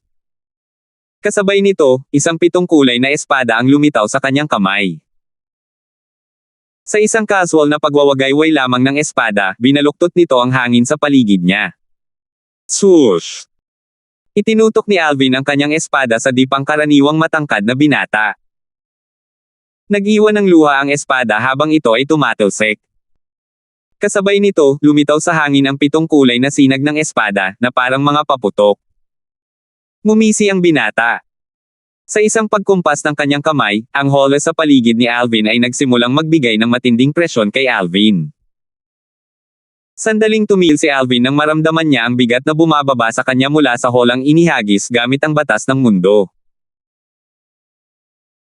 Kasabay nito, isang 7 kulay na espada ang lumitaw sa kanyang kamay. Sa isang casual na pagwawagayway lamang ng espada, binaluktot nito ang hangin sa paligid niya. Swoosh! Itinutok ni Alvin ang kanyang espada sa di pangkaraniwang matangkad na binata. Nag-iwan ng luha ang espada habang ito ay tumatalsik. Kasabay nito, lumitaw sa hangin ang 7 kulay na sinag ng espada, na parang mga paputok. Ngumisi ang binata. Sa isang pagkumpas ng kanyang kamay, ang hola sa paligid ni Alvin ay nagsimulang magbigay ng matinding presyon kay Alvin. Sandaling tumigil si Alvin nang maramdaman niya ang bigat na bumababa sa kanya mula sa holang inihagis gamit ang batas ng mundo.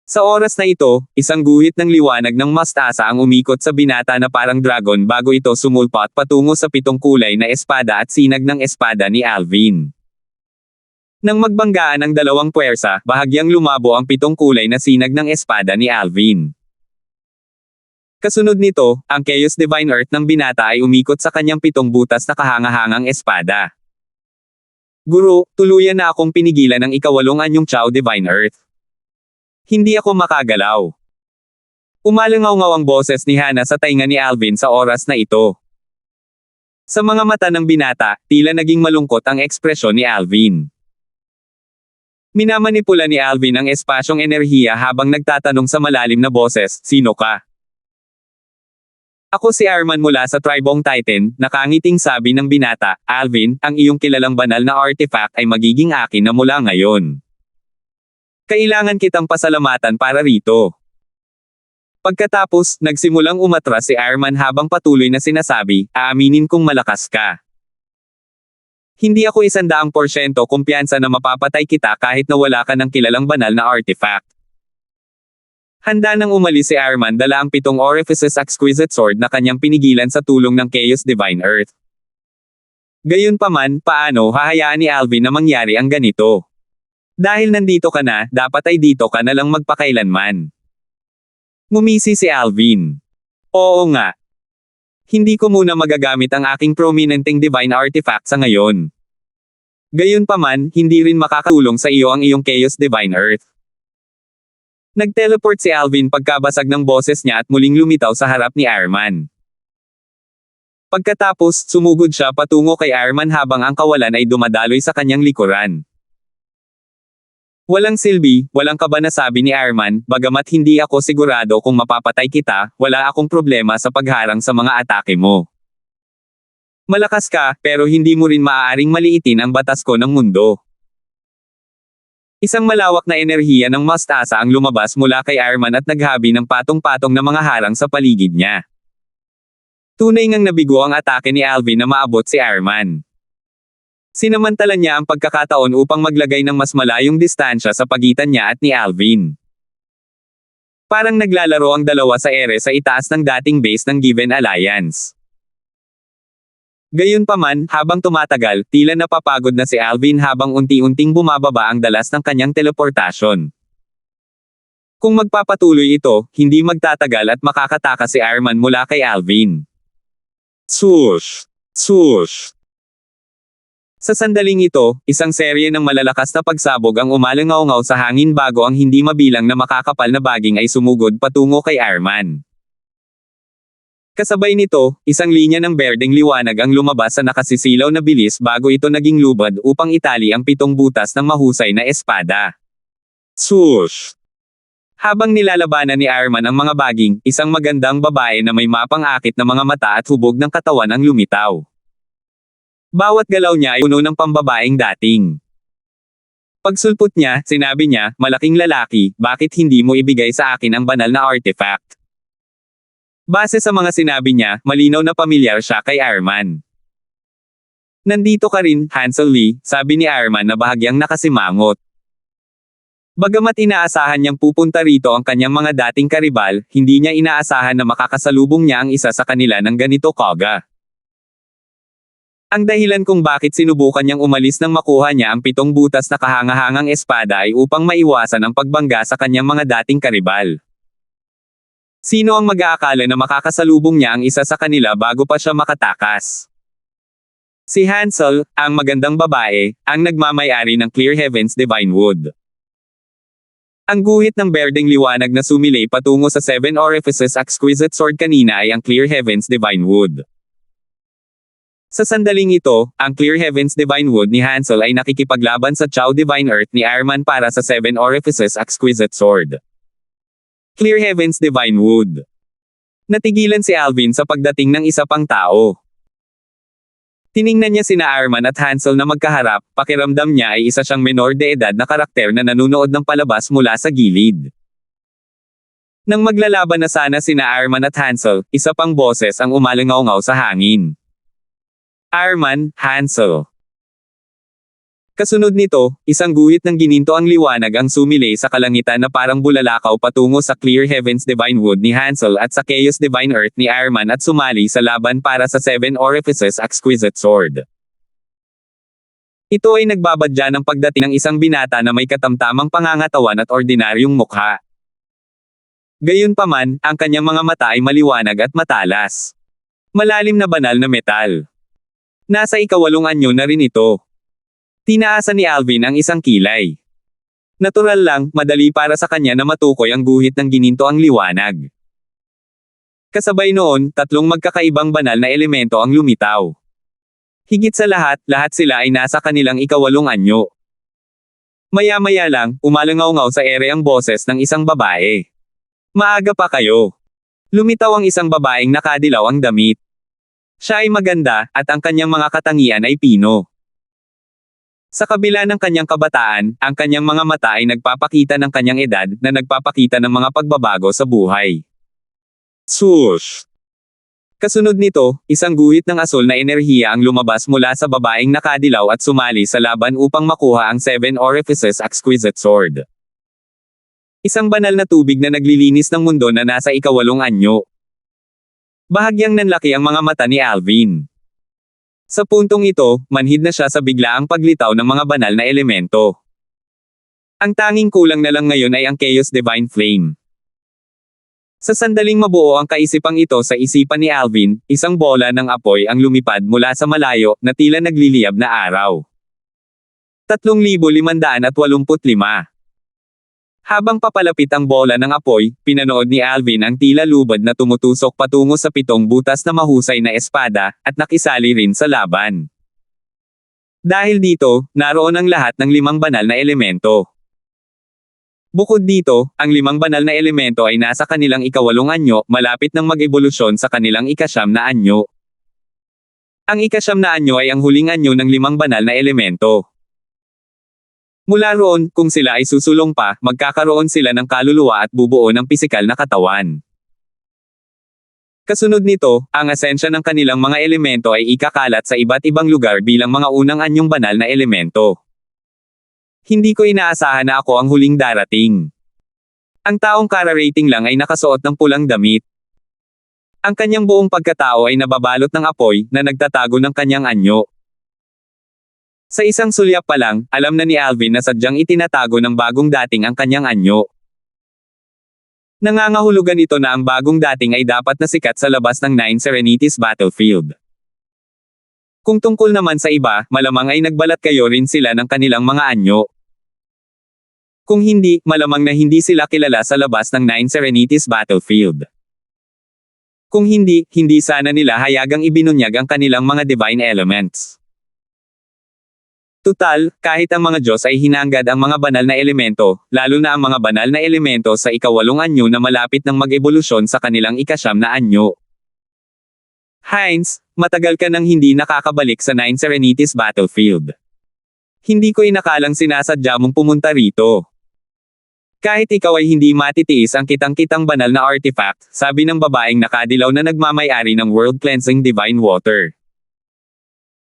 Sa oras na ito, isang guhit ng liwanag ng mastasa ang umikot sa binata na parang dragon bago ito sumulpot patungo sa 7 kulay na espada at sinag ng espada ni Alvin. Nang magbanggaan ang dalawang puwersa, bahagyang lumabo ang 7 kulay na sinag ng espada ni Alvin. Kasunod nito, ang Chaos Divine Earth ng binata ay umikot sa kanyang 7 butas na kahangahangang espada. Guro, tuluyan na akong pinigilan ng ika-8 anyong Chao Divine Earth. Hindi ako makagalaw. Umalangaw-ngaw ang boses ni Hana sa tainga ni Alvin sa oras na ito. Sa mga mata ng binata, tila naging malungkot ang ekspresyon ni Alvin. Minamanipula ni Alvin ang espasyong enerhiya habang nagtatanong sa malalim na boses, "Sino ka?" "Ako si Arman mula sa Tribong Titan," nakangiting sabi ng binata. "Alvin, ang iyong kilalang banal na artifact ay magiging akin na mula ngayon. Kailangan kitang pasalamatan para rito." Pagkatapos, nagsimulang umatras si Arman habang patuloy na sinasabi, "Aaminin kong malakas ka. Hindi ako 100% kumpiyansa na mapapatay kita kahit na wala ka ng kilalang banal na artifact." Handa nang umalis si Arman dala ang 7 Orifices Exquisite Sword na kanyang pinigilan sa tulong ng Chaos Divine Earth. Gayunpaman, paano hahayaan ni Alvin na mangyari ang ganito? Dahil nandito ka na, dapat ay dito ka na lang magpakailanman. Ngumisi si Alvin. Oo nga. Hindi ko muna magagamit ang aking prominenteng divine artifact sa ngayon. Gayunpaman, hindi rin makakatulong sa iyo ang iyong Chaos Divine Earth. Nag-teleport si Alvin pagkabasag ng boses niya at muling lumitaw sa harap ni Arman. Pagkatapos, sumugod siya patungo kay Arman habang ang kawalan ay dumadaloy sa kanyang likuran. "Walang silbi, walang kaba na sabi ni Arman, bagamat hindi ako sigurado kung mapapatay kita, wala akong problema sa pagharang sa mga atake mo. Malakas ka, pero hindi mo rin maaaring maliitin ang batas ko ng mundo." Isang malawak na enerhiya ng mastasa ang lumabas mula kay Arman at naghabi ng patong-patong na mga harang sa paligid niya. Tunay ngang nabigo ang atake ni Alvin na maabot si Arman. Sinamantala niya ang pagkakataon upang maglagay ng mas malayong distansya sa pagitan niya at ni Alvin. Parang naglalaro ang dalawa sa ere sa itaas ng dating base ng Given Alliance. Gayunpaman, habang tumatagal, tila napapagod na si Alvin habang unti-unting bumababa ang dalas ng kanyang teleportasyon. Kung magpapatuloy ito, hindi magtatagal at makakatakas si Arman mula kay Alvin. Swoosh! Swoosh! Sa sandaling ito, isang serye ng malalakas na pagsabog ang umalangaw-ngaw sa hangin bago ang hindi mabilang na makakapal na baging ay sumugod patungo kay Arman. Kasabay nito, isang linya ng berdeng liwanag ang lumabas sa nakasisilaw na bilis bago ito naging lubad upang itali ang 7 butas ng mahusay na espada. Swoosh! Habang nilalabanan ni Arman ang mga baging, isang magandang babae na may mapang-akit na mga mata at hubog ng katawan ang lumitaw. Bawat galaw niya ay puno ng pambabaeng dating. Pagsulpot niya, sinabi niya, "Malaking lalaki, bakit hindi mo ibigay sa akin ang banal na artifact?" Base sa mga sinabi niya, malinaw na pamilyar siya kay Arman. "Nandito ka rin, Hansel Lee," sabi ni Arman na bahagyang nakasimangot. Bagamat inaasahan niyang pupunta rito ang kanyang mga dating karibal, hindi niya inaasahan na makakasalubong niya ang isa sa kanila ng ganito kaga. Ang dahilan kung bakit sinubukan niyang umalis nang makuha niya ang 7 butas na kahangahangang espada ay upang maiwasan ang pagbangga sa kanyang mga dating karibal. Sino ang mag-aakala na makakasalubong niya ang isa sa kanila bago pa siya makatakas? Si Hansel, ang magandang babae, ang nagmamay-ari ng Clear Heavens Divine Wood. Ang guhit ng berdeng liwanag na sumilay patungo sa 7 Orifices Exquisite Sword kanina ay ang Clear Heavens Divine Wood. Sa sandaling ito, ang Clear Heavens Divine Wood ni Hansel ay nakikipaglaban sa Chao Divine Earth ni Arman para sa 7 Orifices Exquisite Sword. Clear Heaven's Divine Wood. Natigilan si Alvin sa pagdating ng isa pang tao. Tiningnan niya sina Arman at Hansel na magkaharap, pakiramdam niya ay isa siyang menor de edad na karakter na nanunood ng palabas mula sa gilid. Nang maglalaban na sana sina Arman at Hansel, isa pang boses ang umalingaw-ngaw sa hangin. Arman, Hansel. Kasunod nito, isang guhit ng gininto ang liwanag ang sumilay sa kalangitan na parang bulalakaw patungo sa Clear Heaven's Divine Wood ni Hansel at sa Chaos Divine Earth ni Arman at sumali sa laban para sa Seven Orifices Exquisite Sword. Ito ay nagbabadya ng pagdating ng isang binata na may katamtamang pangangatawan at ordinaryong mukha. Gayunpaman, ang kanyang mga mata ay maliwanag at matalas. Malalim na banal na metal. Nasa ikawalong anyo na rin ito. Tinaasan ni Alvin ang isang kilay. Natural lang, madali para sa kanya na matukoy ang guhit ng gininto ang liwanag. Kasabay noon, tatlong magkakaibang banal na elemento ang lumitaw. Higit sa lahat, lahat sila ay nasa kanilang ikawalong anyo. Maya-maya lang, umalangaw-ngaw sa ere ang boses ng isang babae. Maaga pa kayo. Lumitaw ang isang babaeng nakadilaw ang damit. Siya ay maganda, at ang kanyang mga katangian ay pino. Sa kabila ng kanyang kabataan, ang kanyang mga mata ay nagpapakita ng kanyang edad na nagpapakita ng mga pagbabago sa buhay. Swoosh! Kasunod nito, isang guhit ng asul na enerhiya ang lumabas mula sa babaeng nakadilaw at sumali sa laban upang makuha ang Seven Orifices Exquisite Sword. Isang banal na tubig na naglilinis ng mundo na nasa ikawalong anyo. Bahagyang nanlaki ang mga mata ni Alvin. Sa puntong ito, manhid na siya sa biglaang paglitaw ng mga banal na elemento. Ang tanging kulang na lang ngayon ay ang Chaos Divine Flame. Sa sandaling mabuo ang kaisipang ito sa isipan ni Alvin, isang bola ng apoy ang lumipad mula sa malayo na tila nagliliyab na araw. 3,585. Habang papalapit ang bola ng apoy, pinanood ni Alvin ang tila lubad na tumutusok patungo sa 7 butas na mahusay na espada, at nakisali rin sa laban. Dahil dito, naroon ang lahat ng 5 banal na elemento. Bukod dito, ang 5 banal na elemento ay nasa kanilang ikawalong anyo, malapit ng mag-ebolusyon sa kanilang ikasyam na anyo. Ang ikasyam na anyo ay ang huling anyo ng 5 banal na elemento. Mula roon, kung sila ay susulong pa, magkakaroon sila ng kaluluwa at bubuo ng pisikal na katawan. Kasunod nito, ang asensya ng kanilang mga elemento ay ikakalat sa iba't ibang lugar bilang mga unang anyong banal na elemento. Hindi ko inaasahan na ako ang huling darating. Ang taong kararating lang ay nakasuot ng pulang damit. Ang kanyang buong pagkatao ay nababalot ng apoy na nagtatago ng kanyang anyo. Sa isang sulyap pa lang, alam na ni Alvin na sadyang itinatago ng bagong dating ang kanyang anyo. Nangangahulugan ito na ang bagong dating ay dapat na sikat sa labas ng Nine Serenities battlefield. Kung tungkol naman sa iba, malamang ay nagbalat kayo rin sila ng kanilang mga anyo. Kung hindi, malamang na hindi sila kilala sa labas ng Nine Serenities battlefield. Kung hindi, hindi sana nila hayagang ibinunyag ang kanilang mga divine elements. Tutal, kahit ang mga Diyos ay hinanggad ang mga banal na elemento, lalo na ang mga banal na elemento sa ikawalong anyo na malapit ng mag-ebolusyon sa kanilang ikasyam na anyo. Heinz, matagal ka nang hindi nakakabalik sa Nine Serenities battlefield. Hindi ko inakalang sinasadya mong pumunta rito. Kahit ikaw ay hindi matitiis ang kitang-kitang banal na artifact, sabi ng babaeng nakadilaw na nagmamay-ari ng World Cleansing Divine Water.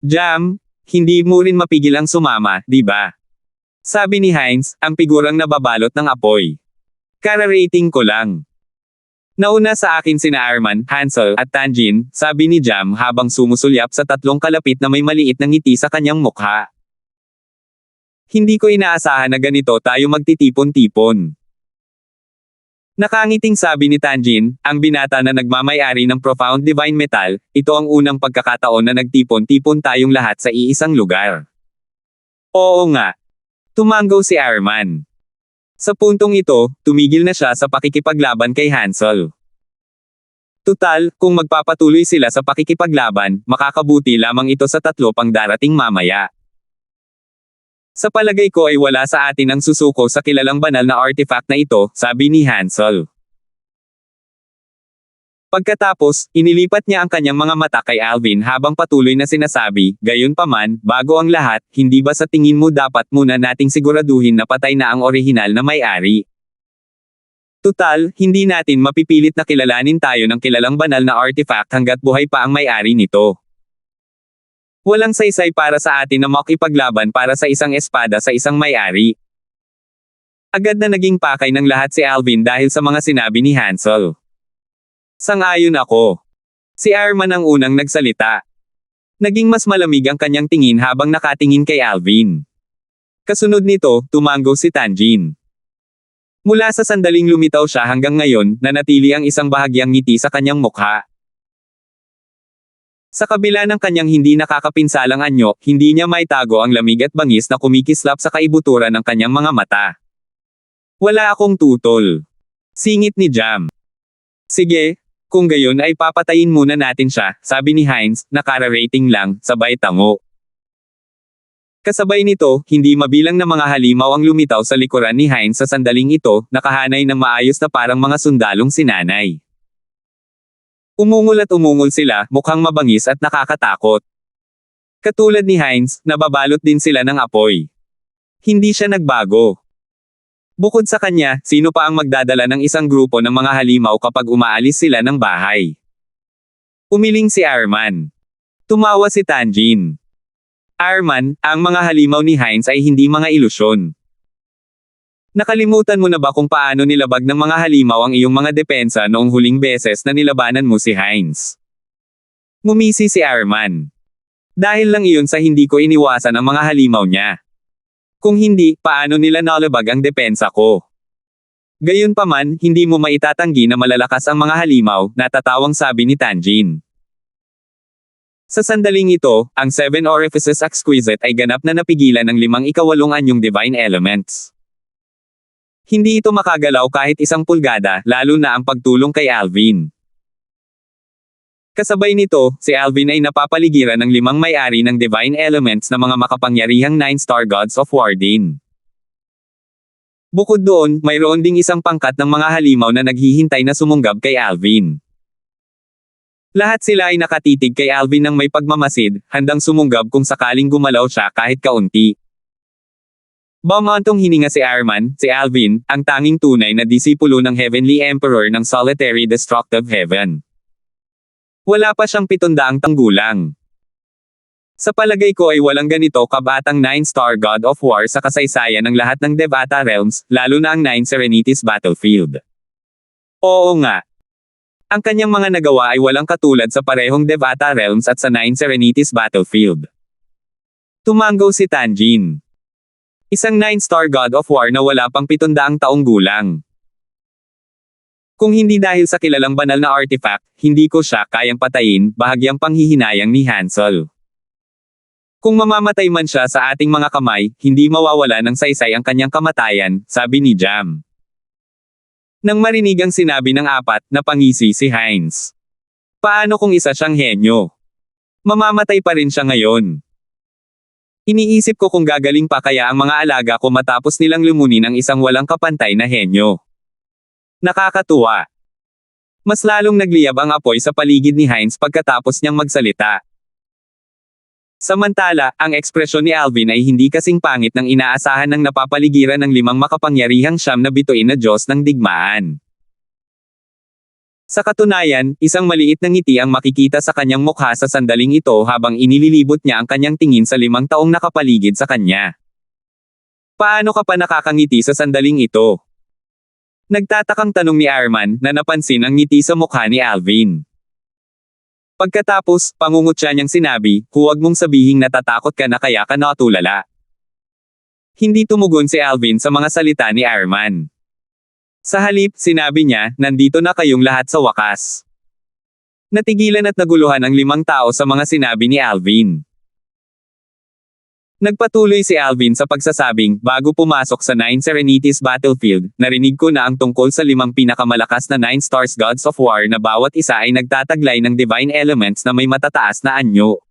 Jam, hindi mo rin mapigil ang sumama, di ba? Sabi ni Heinz, ang figurang nababalot ng apoy. Kararating ko lang. Nauna sa akin sina Arman, Hansel, at Tanjin, sabi ni Jam habang sumusulyap sa 3 kalapit na may maliit na ngiti sa kanyang mukha. Hindi ko inaasahan na ganito tayo magtitipon-tipon. Nakangiting sabi ni Tanjin, ang binata na nagmamay-ari ng Profound Divine Metal, ito ang unang pagkakataon na nagtipon-tipon tayong lahat sa iisang lugar. Oo nga. Tumanggaw si Arman. Sa puntong ito, tumigil na siya sa pakikipaglaban kay Hansel. Tutal, kung magpapatuloy sila sa pakikipaglaban, makakabuti lamang ito sa 3 pang darating mamaya. Sa palagay ko ay wala sa atin ang susuko sa kilalang banal na artifact na ito, sabi ni Hansel. Pagkatapos, inilipat niya ang kanyang mga mata kay Alvin habang patuloy na sinasabi, "Gayunpaman, bago ang lahat, hindi ba sa tingin mo dapat muna nating siguraduhin na patay na ang orihinal na may-ari? Tutal, hindi natin mapipilit na kilalanin tayo ng kilalang banal na artifact hanggat buhay pa ang may-ari nito. Walang saysay para sa atin na makipaglaban para sa isang espada sa isang may-ari." Agad na naging pakay ng lahat si Alvin dahil sa mga sinabi ni Hansel. Sang-ayon ako. Si Arman ang unang nagsalita. Naging mas malamig ang kanyang tingin habang nakatingin kay Alvin. Kasunod nito, tumango si Tanjin. Mula sa sandaling lumitaw siya hanggang ngayon, nanatili ang isang bahagyang ngiti sa kanyang mukha. Sa kabila ng kanyang hindi nakakapinsalang anyo, hindi niya maitago ang lamig at bangis na kumikislap sa kaibuturan ng kanyang mga mata. Wala akong tutol. Singit ni Jam. Sige, kung gayon ay papatayin muna natin siya, sabi ni Heinz, nakara-rating lang, sabay tango. Kasabay nito, hindi mabilang na mga halimaw ang lumitaw sa likuran ni Heinz sa sandaling ito, nakahanay ng maayos na parang mga sundalong sinanay. Umungol at umungol sila, mukhang mabangis at nakakatakot. Katulad ni Heinz, nababalot din sila ng apoy. Hindi siya nagbago. Bukod sa kanya, sino pa ang magdadala ng isang grupo ng mga halimaw kapag umaalis sila ng bahay? Umiling si Arman. Tumawa si Tanjin. Arman, ang mga halimaw ni Heinz ay hindi mga ilusyon. Nakalimutan mo na ba kung paano nilabag ng mga halimaw ang iyong mga depensa noong huling beses na nilabanan mo si Heinz? Ngumisi si Arman. Dahil lang iyon sa hindi ko iniwasan ang mga halimaw niya. Kung hindi, paano nila nalabag ang depensa ko? Gayunpaman, hindi mo maitatanggi na malalakas ang mga halimaw, natatawang sabi ni Tanjin. Sa sandaling ito, ang Seven Orifices Exquisite ay ganap na napigilan ng 5/8 anyong divine elements. Hindi ito makagalaw kahit 1 pulgada, lalo na ang pagtulong kay Alvin. Kasabay nito, si Alvin ay napapaligiran ng 5 may-ari ng divine elements na mga makapangyarihang 9-star gods of war din. Bukod doon, mayroon ding isang pangkat ng mga halimaw na naghihintay na sumunggab kay Alvin. Lahat sila ay nakatitig kay Alvin ng may pagmamasid, handang sumunggab kung sakaling gumalaw siya kahit kaunti. Bumantong hininga si Arman, si Alvin, ang tanging tunay na disipulo ng Heavenly Emperor ng Solitary Destructive Heaven. Wala pa siyang 700 tanggulang. Sa palagay ko ay walang ganito kabatang 9-star God of War sa kasaysayan ng lahat ng Devata Realms, lalo na ang 9 Serenities Battlefield. Oo nga. Ang kanyang mga nagawa ay walang katulad sa parehong Devata Realms at sa 9 Serenities Battlefield. Tumango si Tanjin. Isang 9-star God of War na wala pang 700 taong gulang. Kung hindi dahil sa kilalang banal na artifact, hindi ko siya kayang patayin, bahagyang panghihinayang ni Hansel. Kung mamamatay man siya sa ating mga kamay, hindi mawawala ng saysay ang kanyang kamatayan, sabi ni Jam. Nang marinig ang sinabi ng 4, napangisi si Heinz. Paano kung isa siyang henyo? Mamamatay pa rin siya ngayon. Iniisip ko kung gagaling pa kaya ang mga alaga ko matapos nilang lumunin ang isang walang kapantay na henyo. Nakakatuwa. Mas lalong nagliyab ang apoy sa paligid ni Heinz pagkatapos niyang magsalita. Samantala, ang ekspresyon ni Alvin ay hindi kasing pangit ng inaasahan ng napapaligiran ng 5 makapangyarihang siyam na bituin na Diyos ng digmaan. Sa katunayan, isang maliit na ngiti ang makikita sa kanyang mukha sa sandaling ito habang inililibot niya ang kanyang tingin sa 5 taong nakapaligid sa kanya. Paano ka pa nakakangiti sa sandaling ito? Nagtatakang tanong ni Arman na napansin ang ngiti sa mukha ni Alvin. Pagkatapos, pangungutya niyang sinabi, huwag mong sabihing natatakot ka na kaya ka natulala. Hindi tumugon si Alvin sa mga salita ni Arman. Sa halip, sinabi niya, nandito na kayong lahat sa wakas. Natigilan at naguluhan ang 5 tao sa mga sinabi ni Alvin. Nagpatuloy si Alvin sa pagsasabing, bago pumasok sa 9 Serenities Battlefield, narinig ko na ang tungkol sa 5 pinakamalakas na 9 stars gods of war na bawat isa ay nagtataglay ng divine elements na may matataas na anyo.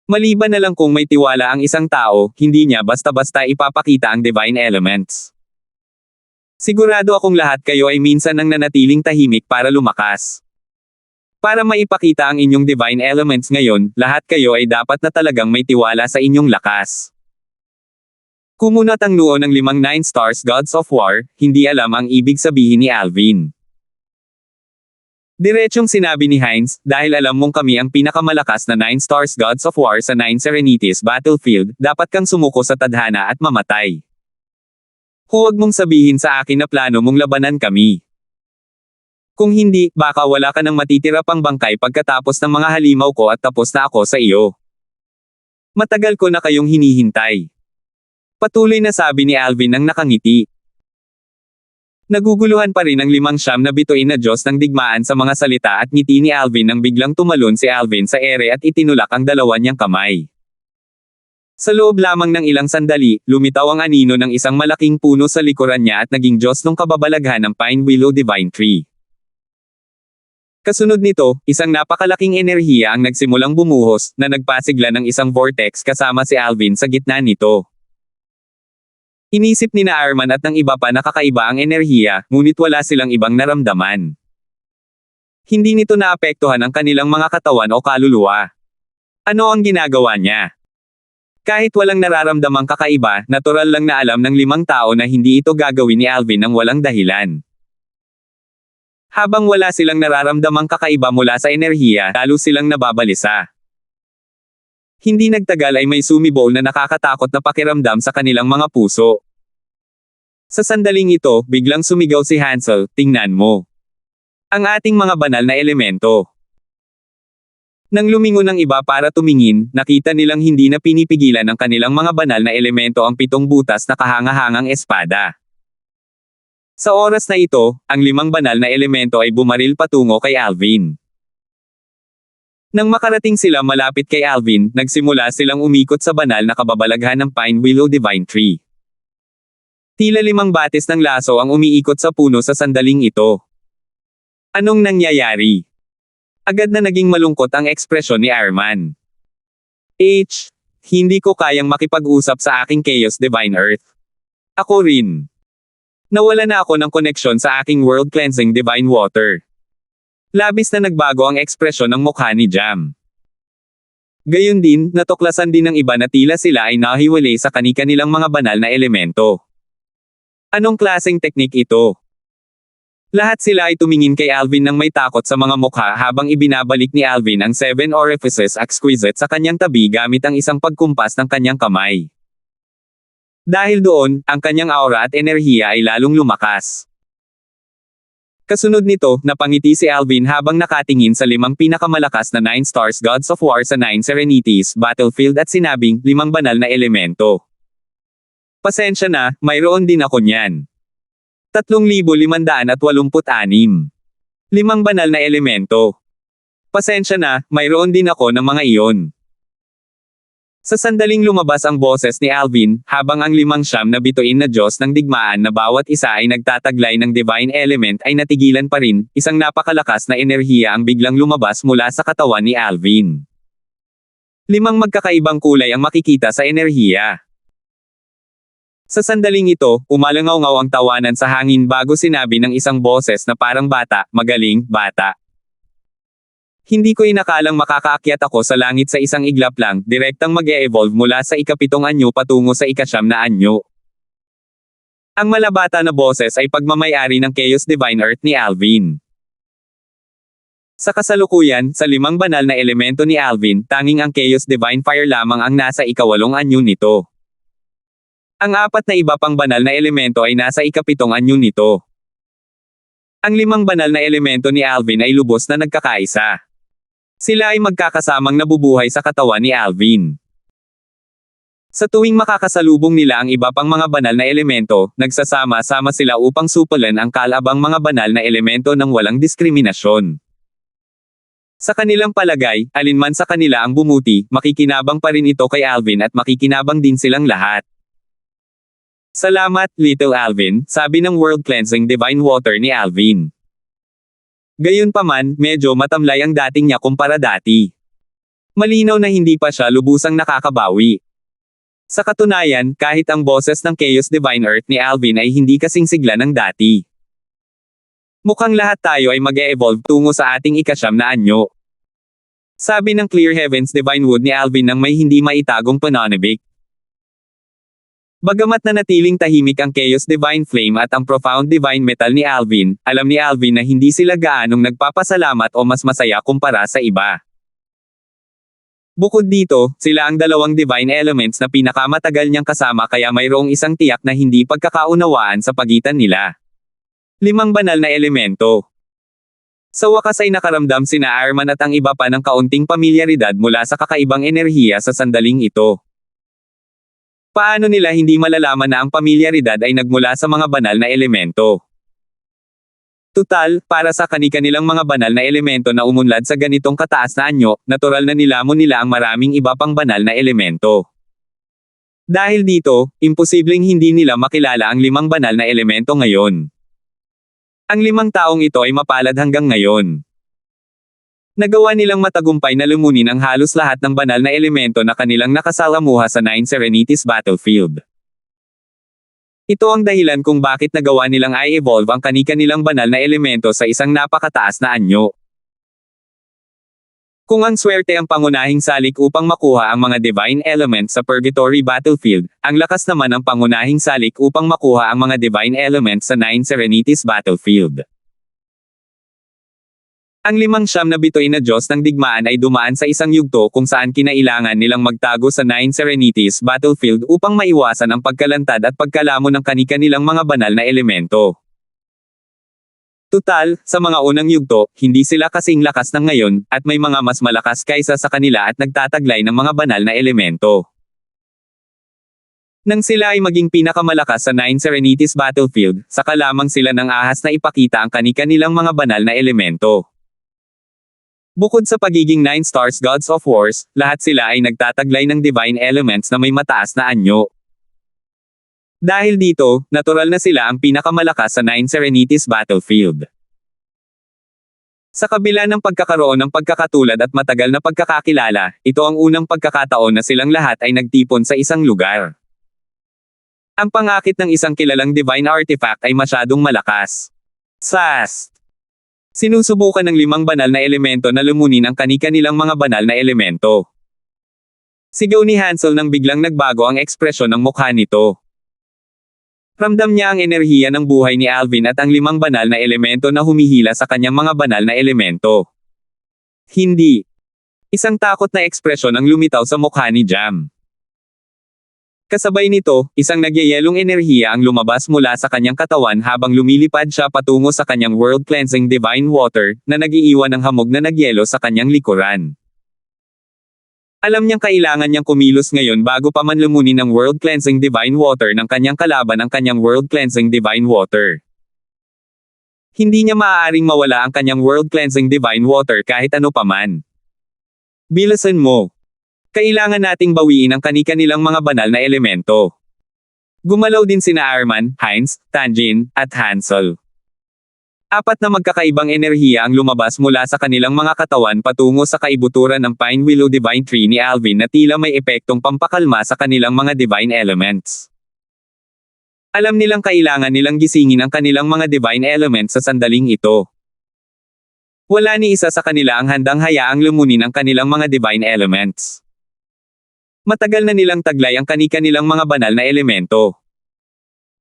Maliban na lang kung may tiwala ang isang tao, hindi niya basta-basta ipapakita ang divine elements. Sigurado akong lahat kayo ay minsan nang nanatiling tahimik para lumakas. Para maipakita ang inyong divine elements ngayon, lahat kayo ay dapat na talagang may tiwala sa inyong lakas. Kumunat ang noo ng 5 9 stars gods of war, hindi alam ang ibig sabihin ni Alvin. Diretsyong sinabi ni Hines, dahil alam mong kami ang pinakamalakas na 9 stars gods of war sa 9 Serenities battlefield, dapat kang sumuko sa tadhana at mamatay. Huwag mong sabihin sa akin na plano mong labanan kami. Kung hindi, baka wala ka nang matitira pang bangkay pagkatapos ng mga halimaw ko at tapos na ako sa iyo. Matagal ko na kayong hinihintay. Patuloy na sabi ni Alvin nang nakangiti. Naguguluhan pa rin ang 5 na bituin na Diyos ng digmaan sa mga salita at ngiti ni Alvin nang biglang tumalon si Alvin sa ere at itinulak ang dalawa niyang kamay. Sa loob lamang ng ilang sandali, lumitaw ang anino ng isang malaking puno sa likuran niya at naging Diyos ng kababalaghan ng Pine Willow Divine Tree. Kasunod nito, isang napakalaking enerhiya ang nagsimulang bumuhos, na nagpasigla ng isang vortex kasama si Alvin sa gitna nito. Inisip ni na Arman at ng iba pa na kakaiba ang enerhiya, ngunit wala silang ibang naramdaman. Hindi nito naapektuhan ang kanilang mga katawan o kaluluwa. Ano ang ginagawa niya? Kahit walang nararamdamang kakaiba, natural lang na alam ng 5 tao na hindi ito gagawin ni Alvin ng walang dahilan. Habang wala silang nararamdamang kakaiba mula sa enerhiya, lalo silang nababalisa. Hindi nagtagal ay may sumibol na nakakatakot na pakiramdam sa kanilang mga puso. Sa sandaling ito, biglang sumigaw si Hansel, "Tingnan mo! Ang ating mga banal na elemento." Nang lumingon ang iba para tumingin, nakita nilang hindi na pinipigilan ng kanilang mga banal na elemento ang 7 butas na kahangahangang espada. Sa oras na ito, ang 5 banal na elemento ay bumaril patungo kay Alvin. Nang makarating sila malapit kay Alvin, nagsimula silang umikot sa banal na kababalaghan ng Pine Willow Divine Tree. Tila 5 batis ng laso ang umiikot sa puno sa sandaling ito. Anong nangyayari? Agad na naging malungkot ang ekspresyon ni Arman. Hindi ko kayang makipag-usap sa aking Chaos Divine Earth. Ako rin. Nawala na ako ng koneksyon sa aking World Cleansing Divine Water. Labis na nagbago ang ekspresyon ng mukha ni Jam. Gayon din, natuklasan din ng iba na tila sila ay nahiwalay sa kani-kanilang mga banal na elemento. Anong klaseng teknik ito? Lahat sila ay tumingin kay Alvin nang may takot sa mga mukha habang ibinabalik ni Alvin ang 7 orifices exquisite sa kanyang tabi gamit ang isang pagkumpas ng kanyang kamay. Dahil doon, ang kanyang aura at enerhiya ay lalong lumakas. Kasunod nito, napangiti si Alvin habang nakatingin sa 5 pinakamalakas na 9 stars gods of war sa 9 Serenities battlefield at sinabing, 5 banal na elemento. Pasensya na, mayroon din ako niyan. 3,586. 5 banal na elemento. Pasensya na, mayroon din ako ng mga iyon. Sa sandaling lumabas ang boses ni Alvin, habang ang 5 na bituin na Diyos ng digmaan na bawat isa ay nagtataglay ng divine element ay natigilan pa rin, isang napakalakas na enerhiya ang biglang lumabas mula sa katawan ni Alvin. 5 magkakaibang kulay ang makikita sa enerhiya. Sa sandaling ito, umalangaw-ngaw ang tawanan sa hangin bago sinabi ng isang boses na parang bata, "Magaling, bata. Hindi ko inakalang makakaakyat ako sa langit sa isang iglap lang, direktang mag-e-evolve mula sa ika-7 anyo patungo sa ika-9 na anyo." Ang malabata na boses ay pagmamayari ng Chaos Divine Earth ni Alvin. Sa kasalukuyan, sa 5 banal na elemento ni Alvin, tanging ang Chaos Divine Fire lamang ang nasa ika-8 anyo nito. Ang 4 na iba pang banal na elemento ay nasa ika-7 anyo nito. Ang 5 banal na elemento ni Alvin ay lubos na nagkakaisa. Sila ay magkakasamang nabubuhay sa katawan ni Alvin. Sa tuwing makakasalubong nila ang iba pang mga banal na elemento, nagsasama-sama sila upang supulan ang kalabang mga banal na elemento ng walang diskriminasyon. Sa kanilang palagay, alinman sa kanila ang bumuti, makikinabang pa rin ito kay Alvin at makikinabang din silang lahat. "Salamat, Little Alvin," sabi ng World Cleansing Divine Water ni Alvin. Gayunpaman, medyo matamlay ang dating niya kumpara dati. Malinaw na hindi pa siya lubusang nakakabawi. Sa katunayan, kahit ang boses ng Chaos Divine Earth ni Alvin ay hindi kasing sigla ng dati. Mukhang lahat tayo ay mag-e-evolve tungo sa ating ikasyam na anyo. Sabi ng Clear Heavens Divine Wood ni Alvin nang may hindi maitagong pananabik. Bagamat nanatiling tahimik ang Chaos Divine Flame at ang Profound Divine Metal ni Alvin, alam ni Alvin na hindi sila gaanong nagpapasalamat o mas masaya kumpara sa iba. Bukod dito, sila ang dalawang divine elements na pinakamatagal niyang kasama kaya mayroong isang tiyak na hindi pagkakaunawaan sa pagitan nila. 5 banal na elemento. Sa wakas ay nakaramdam sina Arman at ang iba pa ng kaunting pamilyaridad mula sa kakaibang enerhiya sa sandaling ito. Paano nila hindi malalaman na ang pamilyaridad ay nagmula sa mga banal na elemento? Tutal, para sa kani-kanilang mga banal na elemento na umunlad sa ganitong kataas na anyo, natural na nilamon nila ang maraming iba pang banal na elemento. Dahil dito, imposibleng hindi nila makilala ang 5 banal na elemento ngayon. Ang 5 taong ito ay mapalad hanggang ngayon. Nagawa nilang matagumpay na lumunin ang halos lahat ng banal na elemento na kanilang nakasalamuha sa 9 Serenities Battlefield. Ito ang dahilan kung bakit nagawa nilang i-evolve ang kani-kanilang banal na elemento sa isang napakataas na anyo. Kung ang swerte ang pangunahing salik upang makuha ang mga divine elements sa Purgatory Battlefield, ang lakas naman ang pangunahing salik upang makuha ang mga divine elements sa 9 Serenities Battlefield. Ang 5 na bituin na Diyos ng digmaan ay dumaan sa isang yugto kung saan kinailangan nilang magtago sa 9 Serenities Battlefield upang maiwasan ang pagkalantad at pagkalamo ng kani-kanilang mga banal na elemento. Tutal, sa mga unang yugto, hindi sila kasing lakas ng ngayon, at may mga mas malakas kaysa sa kanila at nagtataglay ng mga banal na elemento. Nang sila ay maging pinakamalakas sa 9 Serenities Battlefield, saka lamang sila nang ahas na ipakita ang kani-kanilang mga banal na elemento. Bukod sa pagiging 9 Stars Gods of Wars, lahat sila ay nagtataglay ng divine elements na may mataas na anyo. Dahil dito, natural na sila ang pinakamalakas sa 9 Serenities Battlefield. Sa kabila ng pagkakaroon ng pagkakatulad at matagal na pagkakakilala, ito ang unang pagkakataon na silang lahat ay nagtipon sa isang lugar. Ang pangakit ng isang kilalang divine artifact ay masyadong malakas. SAS. Sinusubukan ng 5 banal na elemento na lumunin ang kani-kanilang mga banal na elemento. Sigaw ni Hansel nang biglang nagbago ang ekspresyon ng mukha nito. Ramdam niya ang enerhiya ng buhay ni Alvin at ang 5 banal na elemento na humihila sa kanyang mga banal na elemento. Hindi. Isang takot na ekspresyon ang lumitaw sa mukha ni Jam. Kasabay nito, isang nagyayelong enerhiya ang lumabas mula sa kanyang katawan habang lumilipad siya patungo sa kanyang world-cleansing divine water, na nag-iiwan ng hamog na nagyelo sa kanyang likuran. Alam niyang kailangan niyang kumilos ngayon bago pa man lumunin ng world-cleansing divine water ng kanyang kalaban ang kanyang world-cleansing divine water. Hindi niya maaaring mawala ang kanyang world-cleansing divine water kahit ano paman. Bilisan mo. Kailangan nating bawiin ang kani-kanilang mga banal na elemento. Gumalaw din sina Arman, Heinz, Tanjin, at Hansel. 4 na magkakaibang enerhiya ang lumabas mula sa kanilang mga katawan patungo sa kaibuturan ng Pine Willow Divine Tree ni Alvin na tila may epektong pampakalma sa kanilang mga divine elements. Alam nilang kailangan nilang gisingin ang kanilang mga divine elements sa sandaling ito. Wala ni isa sa kanila ang handang hayaang lumunin ang kanilang mga divine elements. Matagal na nilang taglay ang kani-kanilang mga banal na elemento.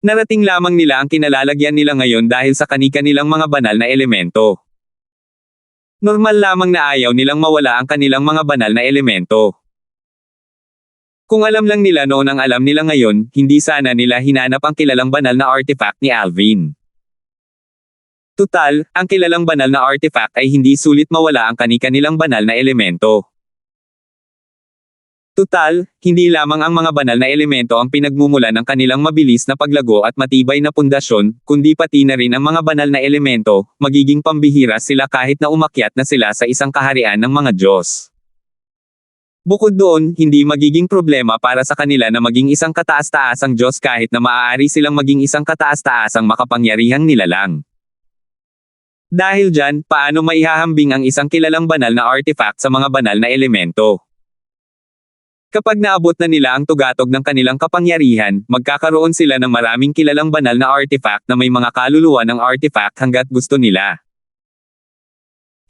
Narating lamang nila ang kinalalagyan nila ngayon dahil sa kani-kanilang mga banal na elemento. Normal lamang na ayaw nilang mawala ang kanilang mga banal na elemento. Kung alam lang nila noon ang alam nila ngayon, hindi sana nila hinanap ang kilalang banal na artifact ni Alvin. Tutal, ang kilalang banal na artifact ay hindi sulit mawala ang kani-kanilang banal na elemento. Tutal, hindi lamang ang mga banal na elemento ang pinagmumulan ng kanilang mabilis na paglago at matibay na pundasyon, kundi pati na rin ang mga banal na elemento, magiging pambihira sila kahit na umakyat na sila sa isang kaharian ng mga Diyos. Bukod doon, hindi magiging problema para sa kanila na maging isang kataas-taasang Diyos kahit na maaari silang maging isang kataas-taasang makapangyarihang nilalang. Dahil dyan, paano maihahambing ang isang kilalang banal na artifact sa mga banal na elemento? Kapag naabot na nila ang tugatog ng kanilang kapangyarihan, magkakaroon sila ng maraming kilalang banal na artifact na may mga kaluluwa ng artifact hanggat gusto nila.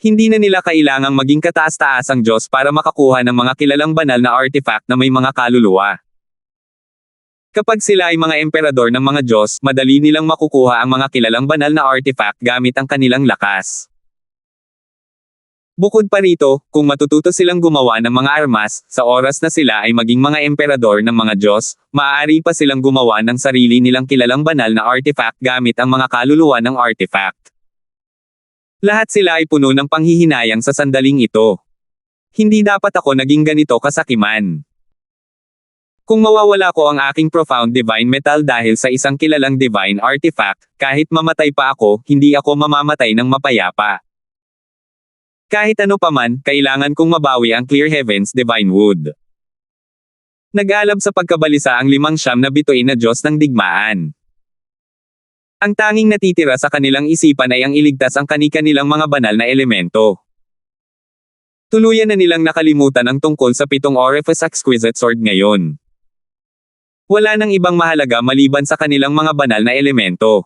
Hindi na nila kailangang maging kataas-taasang Diyos para makakuha ng mga kilalang banal na artifact na may mga kaluluwa. Kapag sila ay mga emperador ng mga Diyos, madali nilang makukuha ang mga kilalang banal na artifact gamit ang kanilang lakas. Bukod pa rito, kung matututo silang gumawa ng mga armas, sa oras na sila ay maging mga emperador ng mga Diyos, maaari pa silang gumawa ng sarili nilang kilalang banal na artifact gamit ang mga kaluluwa ng artifact. Lahat sila ay puno ng panghihinayang sa sandaling ito. Hindi dapat ako naging ganito kasakiman. Kung mawawala ko ang aking profound divine metal dahil sa isang kilalang divine artifact, kahit mamatay pa ako, hindi ako mamamatay ng mapayapa. Kahit ano paman, kailangan kong mabawi ang Clear Heavens Divine Wood. Nag-alab sa pagkabalisa ang 5 na bituin na Diyos ng digmaan. Ang tanging natitira sa kanilang isipan ay ang iligtas ang kani-kanilang mga banal na elemento. Tuluyan na nilang nakalimutan ang tungkol sa 7 Orifice Exquisite Sword ngayon. Wala nang ibang mahalaga maliban sa kanilang mga banal na elemento.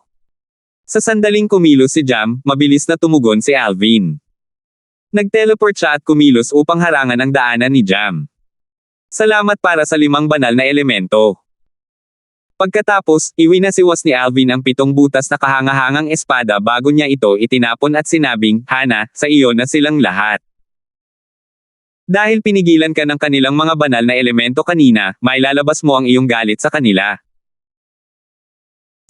Sa sandaling kumilos si Jam, mabilis na tumugon si Alvin. Nag-teleport siya at kumilos upang harangan ang daanan ni Jam. Salamat para sa 5 banal na elemento. Pagkatapos, iwinasiwas ni Alvin ang 7 butas na kahangahangang espada bago niya ito itinapon at sinabing, Hana, sa iyo na silang lahat. Dahil pinigilan ka ng kanilang mga banal na elemento kanina, mailalabas mo ang iyong galit sa kanila.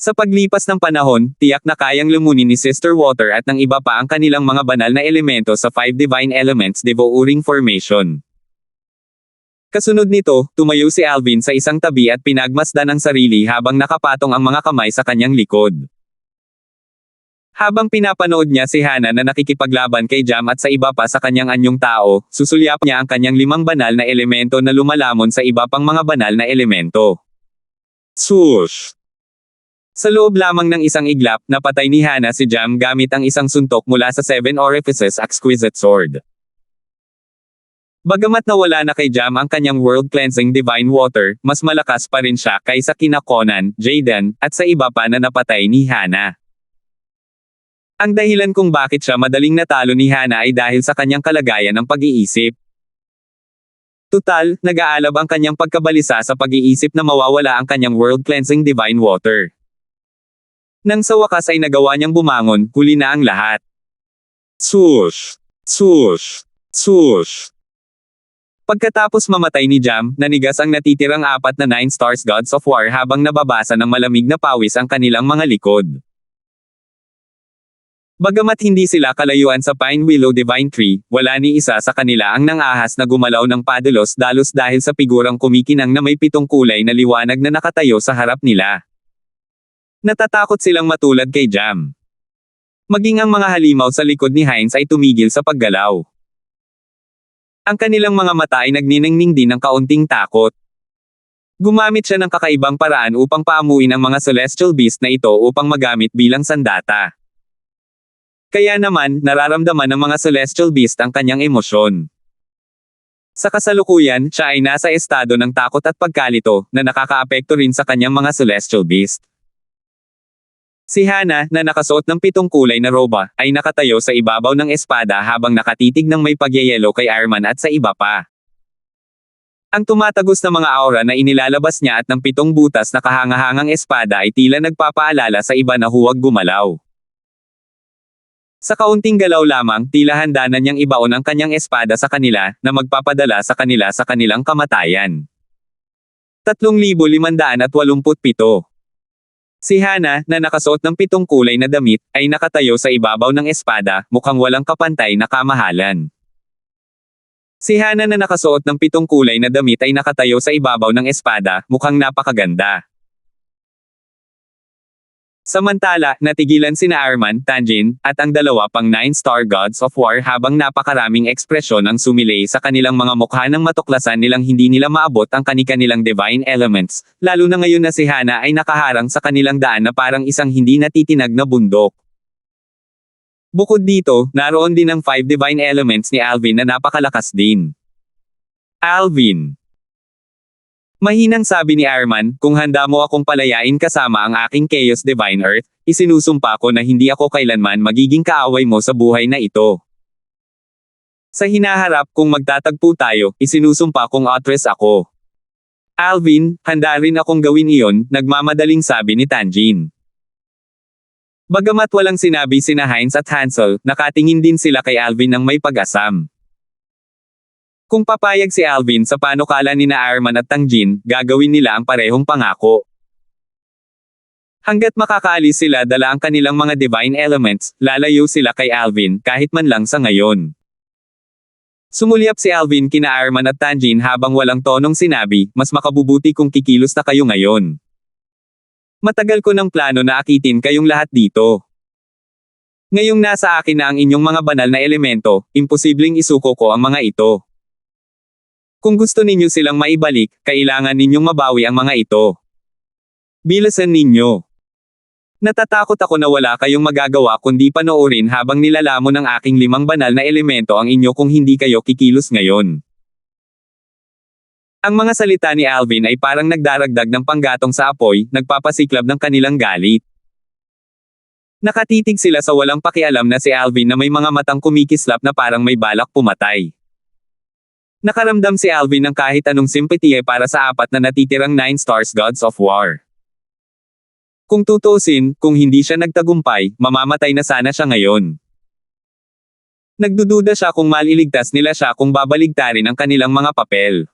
Sa paglipas ng panahon, tiyak na kayang lumunin ni Sister Water at ng iba pa ang kanilang mga banal na elemento sa 5 Divine Elements Devouring Formation. Kasunod nito, tumayo si Alvin sa isang tabi at pinagmasdan ang sarili habang nakapatong ang mga kamay sa kanyang likod. Habang pinapanood niya si Hana na nakikipaglaban kay Jam at sa iba pa sa kanyang anyong tao, susulyap niya ang kanyang 5 banal na elemento na lumalamon sa iba pang mga banal na elemento. Swoosh! Sa loob lamang ng isang iglap, napatay ni Hana si Jam gamit ang isang suntok mula sa 7 Orifices Exquisite Sword. Bagamat nawala na kay Jam ang kanyang world-cleansing divine water, mas malakas pa rin siya kaysa kina Conan, Jaden, at sa iba pa na napatay ni Hana. Ang dahilan kung bakit siya madaling natalo ni Hana ay dahil sa kanyang kalagayan ng pag-iisip. Tutal, nag-aalab ang kanyang pagkabalisa sa pag-iisip na mawawala ang kanyang world-cleansing divine water. Nang sa wakas ay nagawa niyang bumangon, huli na ang lahat. Swoosh! Swoosh! Swoosh! Pagkatapos mamatay ni Jam, nanigas ang natitirang 4 na 9 Stars Gods of War habang nababasa ng malamig na pawis ang kanilang mga likod. Bagamat hindi sila kalayuan sa Pine Willow Divine Tree, wala ni isa sa kanila ang nangahas na gumalaw ng padalos-dalos dahil sa figurang kumikinang na may 7 kulay na liwanag na nakatayo sa harap nila. Natatakot silang matulad kay Jam. Maging ang mga halimaw sa likod ni Hines ay tumigil sa paggalaw. Ang kanilang mga mata ay nagniningning din ng kaunting takot. Gumamit siya ng kakaibang paraan upang paamuin ang mga celestial beast na ito upang magamit bilang sandata. Kaya naman, nararamdaman ng mga celestial beast ang kanyang emosyon. Sa kasalukuyan, siya ay nasa estado ng takot at pagkalito, na nakakaapekto rin sa kanyang mga celestial beast. Si Hana, na nakasuot ng 7 kulay na roba, ay nakatayo sa ibabaw ng espada habang nakatitig ng may pagyayelo kay Arman at sa iba pa. Ang tumatagos na mga aura na inilalabas niya at ng 7 butas na kahangahangang espada ay tila nagpapaalala sa iba na huwag gumalaw. Sa kaunting galaw lamang, tila handa na niyang ibaon ang kanyang espada sa kanila, na magpapadala sa kanila sa kanilang kamatayan. 3,587. Si Hana, na nakasuot ng 7 kulay na damit, ay nakatayo sa ibabaw ng espada, mukhang walang kapantay na kamahalan. Si Hana na nakasuot ng 7 kulay na damit ay nakatayo sa ibabaw ng espada, mukhang napakaganda. Samantala, natigilan sina Arman, Tanjin, at ang 2 pang 9 Star Gods of War habang napakaraming ekspresyon ang sumilay sa kanilang mga mukha nang matuklasan nilang hindi nila maabot ang kani-kanilang divine elements, lalo na ngayon na si Hana ay nakaharang sa kanilang daan na parang isang hindi natitinag na bundok. Bukod dito, naroon din ang 5 divine elements ni Alvin na napakalakas din. Alvin. Mahinang sabi ni Arman, kung handa mo akong palayain kasama ang aking Chaos Divine Earth, isinusumpa ko na hindi ako kailanman magiging kaaway mo sa buhay na ito. Sa hinaharap kung magtatagpo tayo, isinusumpa kong Atreus ako. Alvin, handa rin akong gawin iyon, nagmamadaling sabi ni Tanjin. Bagamat walang sinabi sina Heinz at Hansel, nakatingin din sila kay Alvin ng may pag-asam. Kung papayag si Alvin sa panukala nina Arman at Tanjin, gagawin nila ang parehong pangako. Hanggat makakaalis sila dala ang kanilang mga divine elements, lalayo sila kay Alvin kahit man lang sa ngayon. Sumulyap si Alvin kina Arman at Tanjin habang walang tonong sinabi, mas makabubuti kung kikilos na kayo ngayon. Matagal ko ng plano na akitin kayong lahat dito. Ngayong nasa akin na ang inyong mga banal na elemento, imposibleng isuko ko ang mga ito. Kung gusto ninyo silang maibalik, kailangan ninyong mabawi ang mga ito. Bilasan ninyo. Natatakot ako na wala kayong magagawa kundi panoorin habang nilalamon ng aking 5 banal na elemento ang inyo kung hindi kayo kikilos ngayon. Ang mga salita ni Alvin ay parang nagdaragdag ng panggatong sa apoy, nagpapasiklab ng kanilang galit. Nakatitig sila sa walang pakialam na si Alvin na may mga matang kumikislap na parang may balak pumatay. Nakaramdam si Alvin ng kahit anong simpatiye para sa 4 na natitirang 9 stars gods of war. Kung tutuusin, kung hindi siya nagtagumpay, mamamatay na sana siya ngayon. Nagdududa siya kung maliligtas nila siya kung babaligtarin ang kanilang mga papel.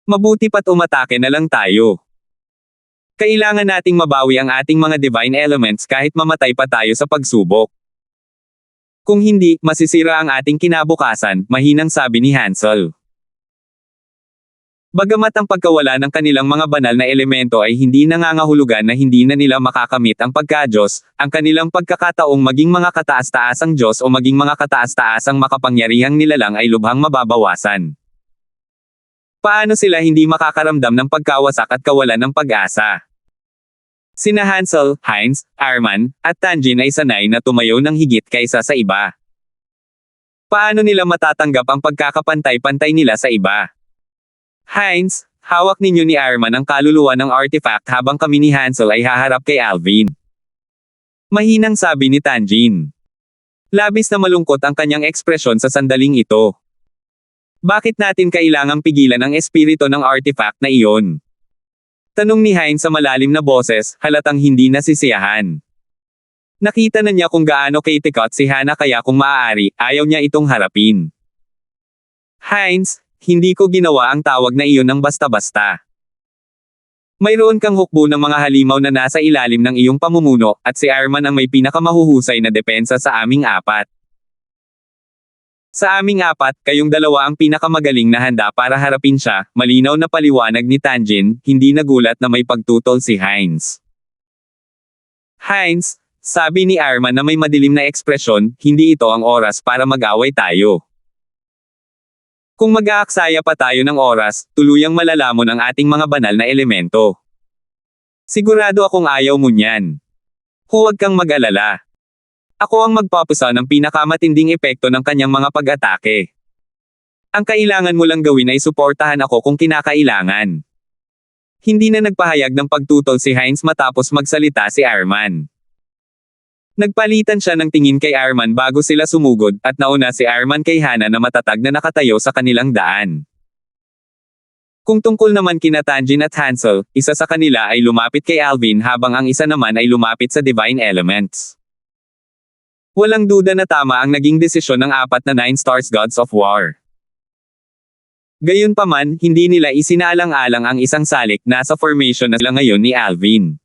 Mabuti pa't umatake na lang tayo. Kailangan nating mabawi ang ating mga divine elements kahit mamatay pa tayo sa pagsubok. Kung hindi, masisira ang ating kinabukasan, mahinang sabi ni Hansel. Bagamat ang pagkawala ng kanilang mga banal na elemento ay hindi nangangahulugan na hindi na nila makakamit ang pagka-Diyos, ang kanilang pagkakataong maging mga kataas-taasang Diyos o maging mga kataas-taasang makapangyarihang nilalang ay lubhang mababawasan. Paano sila hindi makakaramdam ng pagkawasak at kawalan ng pag-asa? Sina Hansel, Heinz, Arman, at Tanjin ay sanay na tumayo ng higit kaysa sa iba. Paano nila matatanggap ang pagkakapantay-pantay nila sa iba? Heinz, hawak ninyo ni Arman ang kaluluwa ng artifact habang kami ni Hansel ay haharap kay Alvin. Mahinang sabi ni Tanjin. Labis na malungkot ang kanyang ekspresyon sa sandaling ito. Bakit natin kailangang pigilan ang espiritu ng artifact na iyon? Tanong ni Heinz sa malalim na boses, halatang hindi nasisiyahan. Nakita na niya kung gaano kitikot si Hana kaya kung maaari, ayaw niya itong harapin. Heinz, hindi ko ginawa ang tawag na iyon ng basta-basta. Mayroon kang hukbo ng mga halimaw na nasa ilalim ng iyong pamumuno, at si Arman ang may pinakamahuhusay na depensa sa aming 4. Sa aming 4, kayong dalawa ang pinakamagaling na handa para harapin siya, malinaw na paliwanag ni Tanjin, hindi nagulat na may pagtutol si Heinz. Heinz, sabi ni Arman na may madilim na ekspresyon, hindi ito ang oras para mag-away tayo. Kung mag-aaksaya pa tayo ng oras, tuluyang malalamon ang ating mga banal na elemento. Sigurado akong ayaw mo niyan. Huwag kang mag-alala. Ako ang magpapusa ng pinakamatinding epekto ng kanyang mga pag-atake. Ang kailangan mo lang gawin ay suportahan ako kung kinakailangan. Hindi na nagpahayag ng pagtutol si Heinz matapos magsalita si Arman. Nagpalitan siya ng tingin kay Arman bago sila sumugod, at nauna si Arman kay Hana na matatag na nakatayo sa kanilang daan. Kung tungkol naman kina Tanjin at Hansel, isa sa kanila ay lumapit kay Alvin habang ang isa naman ay lumapit sa divine elements. Walang duda na tama ang naging desisyon ng 4 na 9 stars gods of war. Gayunpaman, hindi nila isinaalang-alang ang isang salik na sa formation na sila ngayon ni Alvin.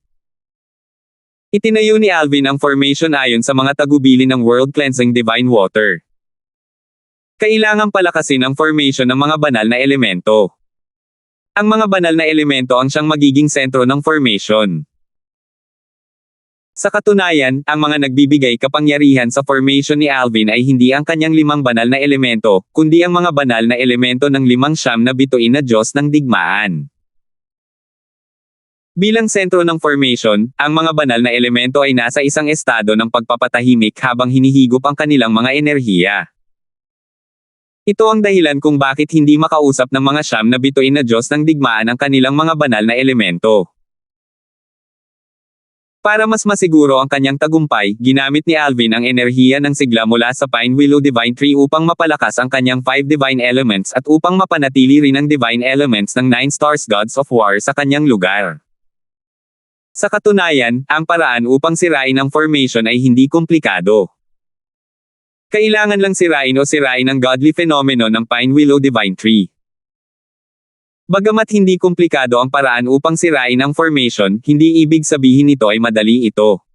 Itinayo ni Alvin ang formation ayon sa mga tagubilin ng World Cleansing Divine Water. Kailangang palakasin ang formation ng mga banal na elemento. Ang mga banal na elemento ang siyang magiging sentro ng formation. Sa katunayan, ang mga nagbibigay kapangyarihan sa formation ni Alvin ay hindi ang kanyang 5 banal na elemento, kundi ang mga banal na elemento ng 5 na bituin na Diyos ng digmaan. Bilang sentro ng formation, ang mga banal na elemento ay nasa isang estado ng pagpapatahimik habang hinihigop ang kanilang mga enerhiya. Ito ang dahilan kung bakit hindi makausap ng mga siyam na bituin na Diyos ng digmaan ang kanilang mga banal na elemento. Para mas masiguro ang kanyang tagumpay, ginamit ni Alvin ang enerhiya ng sigla mula sa Pine Willow Divine Tree upang mapalakas ang kanyang 5 divine elements at upang mapanatili rin ang divine elements ng 9 stars gods of war sa kanyang lugar. Sa katunayan, ang paraan upang sirain ang formation ay hindi komplikado. Kailangan lang sirain ang godly phenomenon ng Pine Willow Divine Tree. Bagamat hindi komplikado ang paraan upang sirain ang formation, hindi ibig sabihin nito ay madali ito.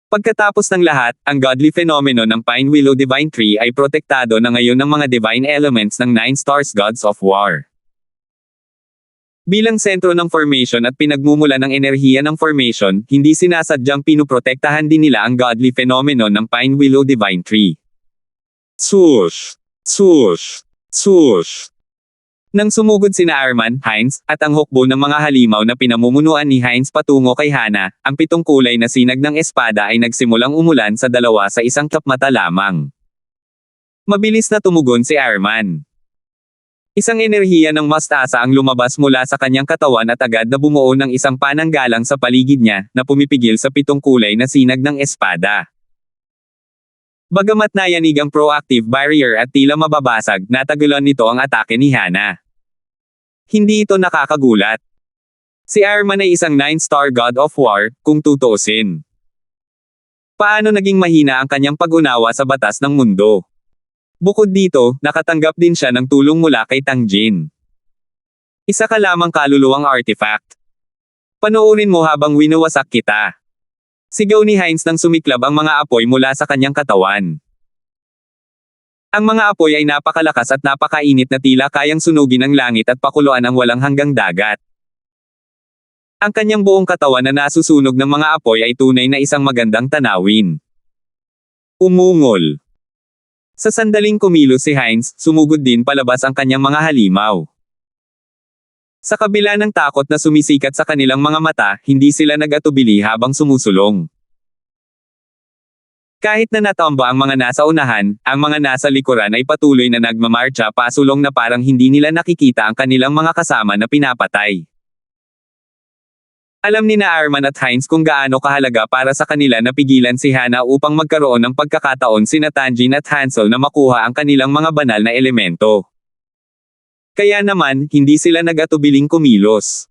Pagkatapos ng lahat, ang godly phenomenon ng Pine Willow Divine Tree ay protektado na ngayon ng mga divine elements ng 9 stars gods of war. Bilang sentro ng formation at pinagmumula ng enerhiya ng formation, hindi sinasadyang pinuprotektahan din nila ang godly phenomenon ng Pine Willow Divine Tree. Swoosh! Swoosh! Swoosh! Nang sumugod sina Arman, Heinz, at ang hukbo ng mga halimaw na pinamumunuan ni Heinz patungo kay Hana, ang 7 kulay na sinag ng espada ay nagsimulang umulan sa dalawa sa isang kapmata lamang. Mabilis na tumugon si Arman. Isang enerhiya ng mas taasa ang lumabas mula sa kanyang katawan at agad na bumuo ng isang pananggalang sa paligid niya, na pumipigil sa 7 kulay na sinag ng espada. Bagamat nayanig ang proactive barrier at tila mababasag, natagulan nito ang atake ni Hana. Hindi ito nakakagulat. Si Arman ay isang 9-star god of war, kung tutuusin. Paano naging mahina ang kanyang pag-unawa sa batas ng mundo? Bukod dito, nakatanggap din siya ng tulong mula kay Tang Jin. Isa ka lamang kaluluwang artifact. Panoorin mo habang winawasak kita. Sigaw ni Heinz nang sumiklab ang mga apoy mula sa kanyang katawan. Ang mga apoy ay napakalakas at napakainit na tila kayang sunugin ang langit at pakuluan ang walang hanggang dagat. Ang kanyang buong katawan na nasusunog ng mga apoy ay tunay na isang magandang tanawin. Umungol. Sa sandaling kumilos si Heinz, sumugod din palabas ang kanyang mga halimaw. Sa kabila ng takot na sumisikat sa kanilang mga mata, hindi sila nag-atubili habang sumusulong. Kahit na natamba ang mga nasa unahan, ang mga nasa likuran ay patuloy na nagmamarcha pasulong na parang hindi nila nakikita ang kanilang mga kasama na pinapatay. Alam ni na Arman at Heinz kung gaano kahalaga para sa kanila na pigilan si Hana upang magkaroon ng pagkakataon sina Tanjin at Hansel na makuha ang kanilang mga banal na elemento. Kaya naman, hindi sila nag-atubiling kumilos.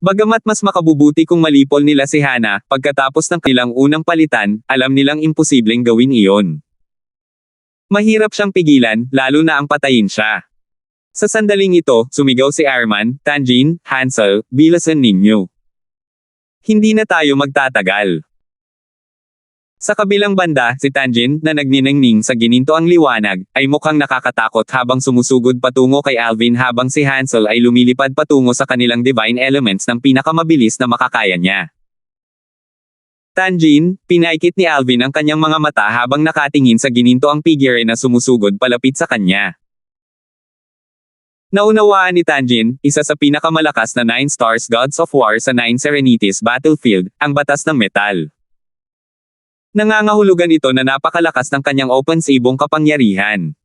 Bagamat mas makabubuti kung malipol nila si Hana, pagkatapos ng kanilang unang palitan, alam nilang imposibleng gawin iyon. Mahirap siyang pigilan, lalo na ang patayin siya. Sa sandaling ito, sumigaw si Arman, Tanjin, Hansel, bilisan ninyo. Hindi na tayo magtatagal. Sa kabilang banda, si Tanjin, na nagniningning sa gininto ang liwanag, ay mukhang nakakatakot habang sumusugod patungo kay Alvin habang si Hansel ay lumilipad patungo sa kanilang divine elements ng pinakamabilis na makakaya niya. Tanjin, pinaikit ni Alvin ang kanyang mga mata habang nakatingin sa gininto ang figure na sumusugod palapit sa kanya. Naunawaan ni Tanjin, isa sa pinakamalakas na 9 stars gods of war sa 9 Serenities battlefield, ang batas ng metal. Nangangahulugan ito na napakalakas ng kanyang opensibong kapangyarihan.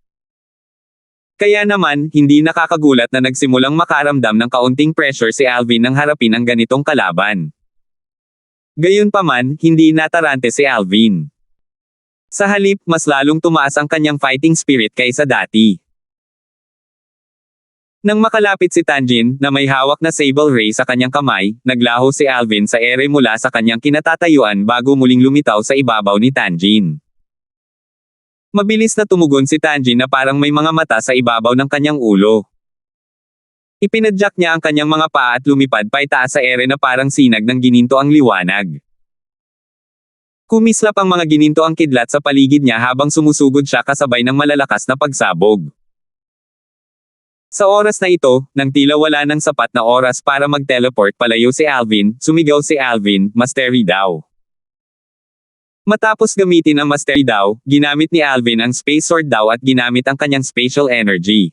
Kaya naman, hindi nakakagulat na nagsimulang makaramdam ng kaunting pressure si Alvin nang harapin ang ganitong kalaban. Gayunpaman, hindi natarante si Alvin. Sa halip, mas lalong tumaas ang kanyang fighting spirit kaysa dati. Nang makalapit si Tanjin, na may hawak na sable ray sa kanyang kamay, naglaho si Alvin sa ere mula sa kanyang kinatatayuan bago muling lumitaw sa ibabaw ni Tanjin. Mabilis na tumugon si Tanjin na parang may mga mata sa ibabaw ng kanyang ulo. Ipinadyak niya ang kanyang mga paa at lumipad paitaas sa ere na parang sinag ng gininto ang liwanag. Kumislap ang mga gininto ang kidlat sa paligid niya habang sumusugod siya kasabay ng malalakas na pagsabog. Sa oras na ito, nang tila wala ng sapat na oras para mag-teleport palayo si Alvin, sumigaw si Alvin, Mastery daw. Matapos gamitin ang Mastery daw, ginamit ni Alvin ang Space Sword daw at ginamit ang kanyang spatial energy.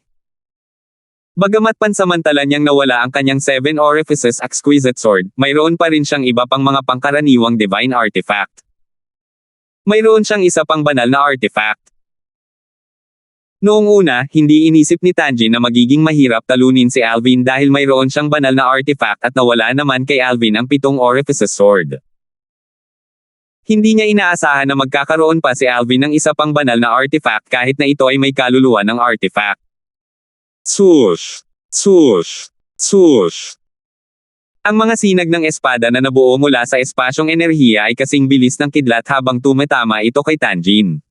Bagamat pansamantala niyang nawala ang kanyang 7 Orifices Exquisite Sword, mayroon pa rin siyang iba pang mga pangkaraniwang divine artifact. Mayroon siyang isa pang banal na artifact. Noong una, hindi inisip ni Tanjin na magiging mahirap talunin si Alvin dahil mayroon siyang banal na artifact at nawala naman kay Alvin ang 7 Orifices Sword. Hindi niya inaasahan na magkakaroon pa si Alvin ng isa pang banal na artifact kahit na ito ay may kaluluwa ng artifact. Swoosh! Swoosh! Swoosh! Ang mga sinag ng espada na nabuo mula sa espasyong enerhiya ay kasing bilis ng kidlat habang tumatama ito kay Tanjin.